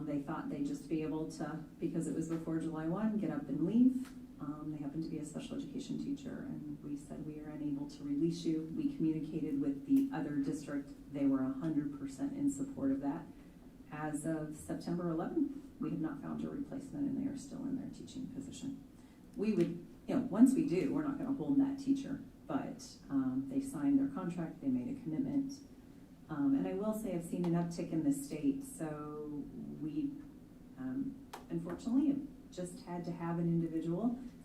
They thought they'd just be able to, because it was before July 1, get up and leave. They happened to be a special education teacher, and we said, we are unable to release you. We communicated with the other district. They were 100% in support of that. As of September 11th, we have not found a replacement, and they are still in their teaching position. We would, once we do, we're not going to hold that teacher, but they signed their contract, they made a commitment. And I will say I've seen an uptick in the state, so we unfortunately have just had to have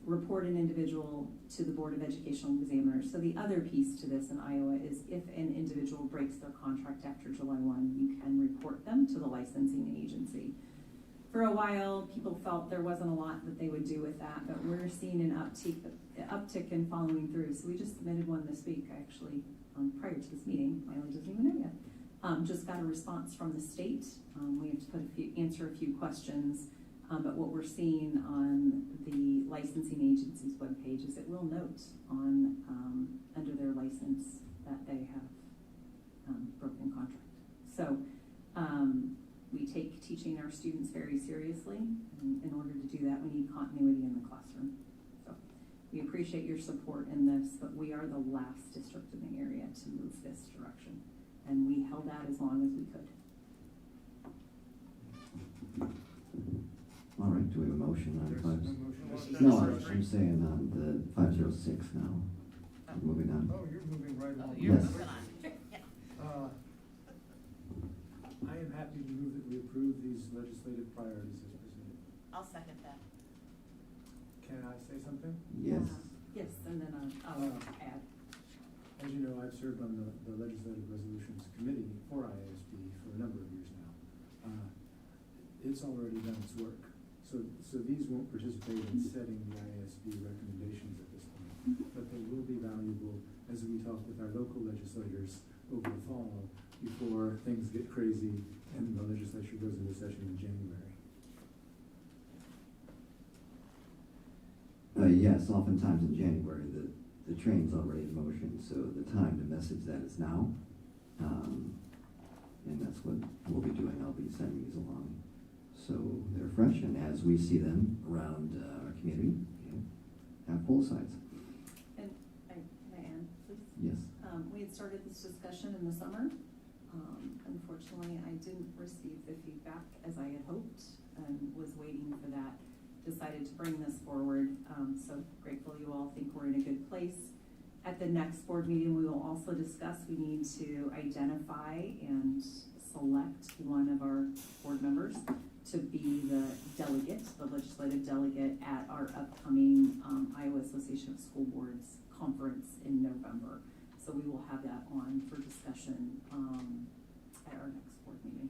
report an individual to the Board of Educational Examiners. So the other piece to this in Iowa is if an individual breaks their contract after July 1, you can report them to the licensing agency. for a while, people felt there wasn't a lot that they would do with that, but we're seeing an uptick in following through. So we just submitted one this week, actually, prior to this meeting. Miley doesn't even know yet. Just got a response from the state. We have to answer a few questions. But what we're seeing on the licensing agency's webpage is it will note on under their license that they have broken contract. So we take teaching our students very seriously, and in order to do that, we need continuity in the classroom. So we appreciate your support in this, but we are the last district in the area to move this direction, and we held out as long as we could. All right, do we have a motion on There's five? no motion. No, I'm saying on the 506 now. Moving on. Oh, you're moving right along. Yes. I am happy to move that we approve these legislative priorities as presented. I'll second that. Can I say something? Yes. Yes, and then I'll add. As you know, I've served on the Legislative Resolutions Committee for IASB for a number of years now. It's already done its work. So these won't participate in setting the IASB recommendations at this point, but they will be valuable as we talk with our local legislators over the fall before things get crazy and the legislature goes into session in January. Yes, oftentimes in January, the train's already in motion, so the time to message that is now. And that's what we'll be doing. I'll be sending these along. So they're fresh, and as we see them around our community, have both sides. And can I add, please? Yes. We had started this discussion in the summer. Unfortunately, I didn't receive the feedback as I had hoped and was waiting for that. Decided to bring this forward. So grateful you all think we're in a good place. At the next board meeting, we will also discuss we need to identify and select one of our board members to be the delegate, the legislative delegate at our upcoming Iowa Association of School Boards conference in November. So we will have that on for discussion at our next board meeting.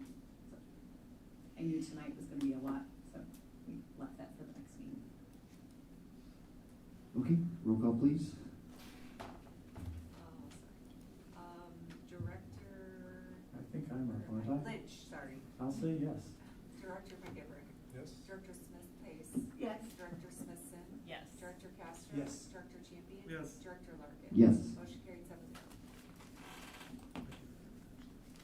So I knew tonight was going to be a lot, so we left that for the next meeting. Okay, roll call please. Director. I think I'm up, aren't I? Lynch, sorry. I'll say yes. Director McGivern. Yes. Director Smith-Pace. Yes. Director Smithson. Yes. Director Castro. Yes. Director Champion. Yes. Director Larkin. Yes. Motion carried 7-0.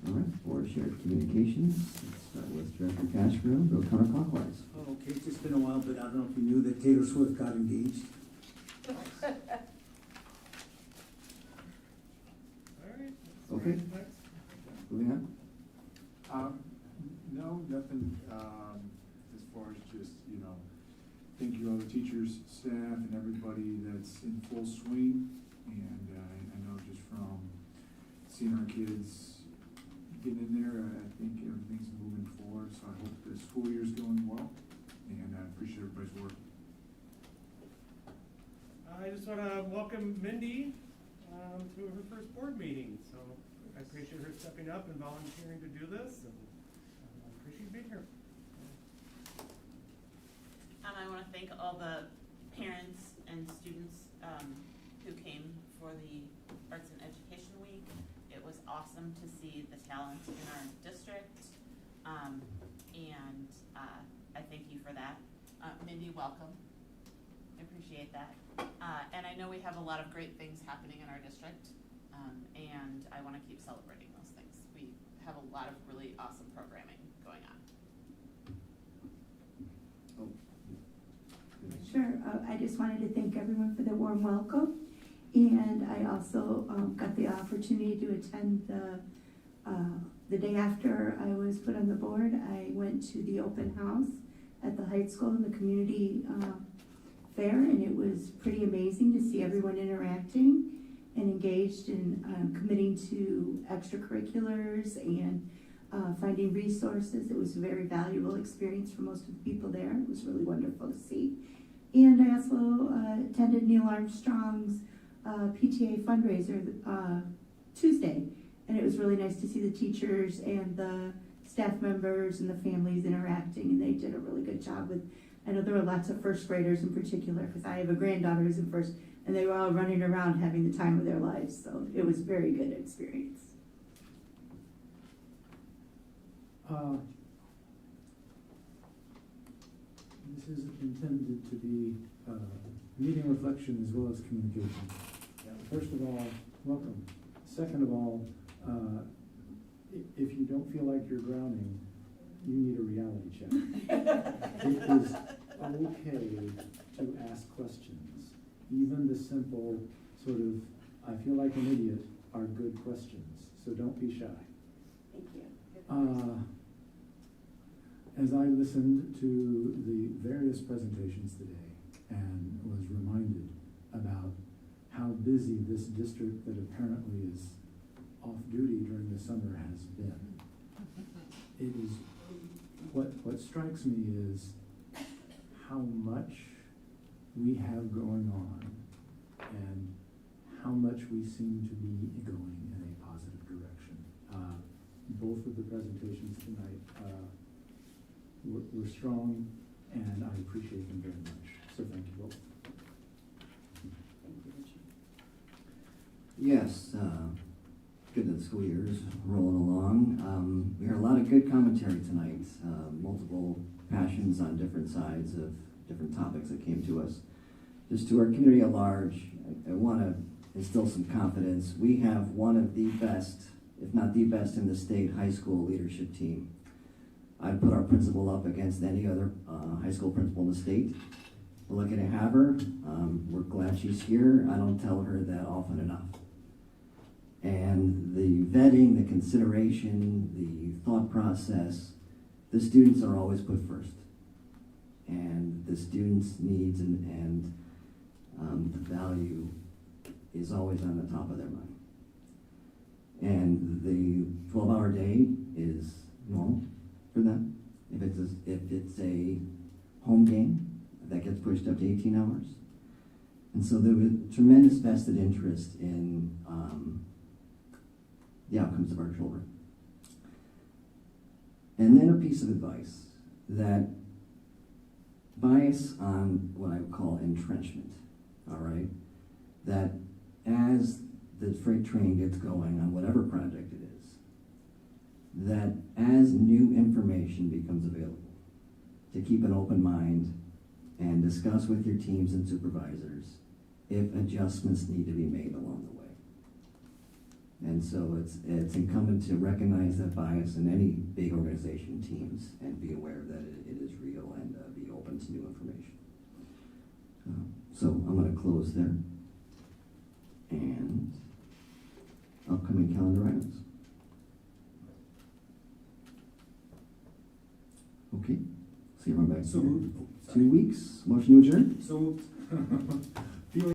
All right, Board of Shared Communications. Let's start with Director Cashville. Go counterclockwise. Okay, it's just been a while, but I don't know if you knew that Taylor Swift got engaged. All right. Okay. Next. Moving on. No, nothing, as far as just, thank you all the teachers, staff, and everybody that's in full swing. And I know just from seeing our kids getting in there, I think everything's moving forward. So I hope the school year's going well, and I appreciate everybody's work. I just want to welcome Mindy to her first board meeting. So I appreciate her stepping up and volunteering to do this, and I appreciate being here. I want to thank all the parents and students who came for the Arts and Education Week. It was awesome to see the talent in our district, and I thank you for that. Mindy, welcome. I appreciate that. And I know we have a lot of great things happening in our district, and I want to keep celebrating those things. We have a lot of really awesome programming going on. Sure. I just wanted to thank everyone for the warm welcome. And I also got the opportunity to attend the day after I was put on the board. I went to the open house at the high school and the community fair, and it was pretty amazing to see everyone interacting and engaged and committing to extracurriculars and finding resources. It was a very valuable experience for most of the people there. It was really wonderful to see. And I also attended Neil Armstrong's PTA fundraiser Tuesday, and it was really nice to see the teachers and the staff members and the families interacting, and they did a really good job with, I know there were lots of first graders in particular, because I have a granddaughter who's in first, and they were all running around having the time of their lives, so it was a very good experience. This is intended to be meeting reflection as well as communication. First of all, welcome. Second of all, if you don't feel like you're drowning, you need a reality check. It is okay to ask questions. Even the simple sort of, I feel like an idiot, are good questions. So don't be shy. Thank you. As I listened to the various presentations today and was reminded about how busy this district that apparently is off duty during the summer has been, it is, what strikes me is how much we have going on and how much we seem to be going in a positive direction. Both of the presentations tonight were strong, and I appreciate them very much. So thank you both. Yes, good that the school year is rolling along. We heard a lot of good commentary tonight, multiple passions on different sides of different topics that came to us. Just to our community at large, I want to instill some confidence. We have one of the best, if not the best in the state, high school leadership team. I'd put our principal up against any other high school principal in the state. We're lucky to have her. We're glad she's here. I don't tell her that often enough. And the vetting, the consideration, the thought process, the students are always put first. And the students' needs and the value is always on the top of their mind. And the 12-hour day is normal for them. If it's a home game, that gets pushed up to 18 hours. And so there was tremendous vested interest in the outcomes of our children. And then a piece of advice, that bias on what I would call entrenchment, all right? That as the freight train gets going on whatever project it is, that as new information becomes available, to keep an open mind and discuss with your teams and supervisors if adjustments need to be made along the way. And so it's incumbent to recognize that bias in any big organization teams and be aware that it is real and be open to new information. So I'm going to close there. And upcoming calendar items. Okay, see everyone back So here. moved. 2 weeks. Motion to adjourn? So moved.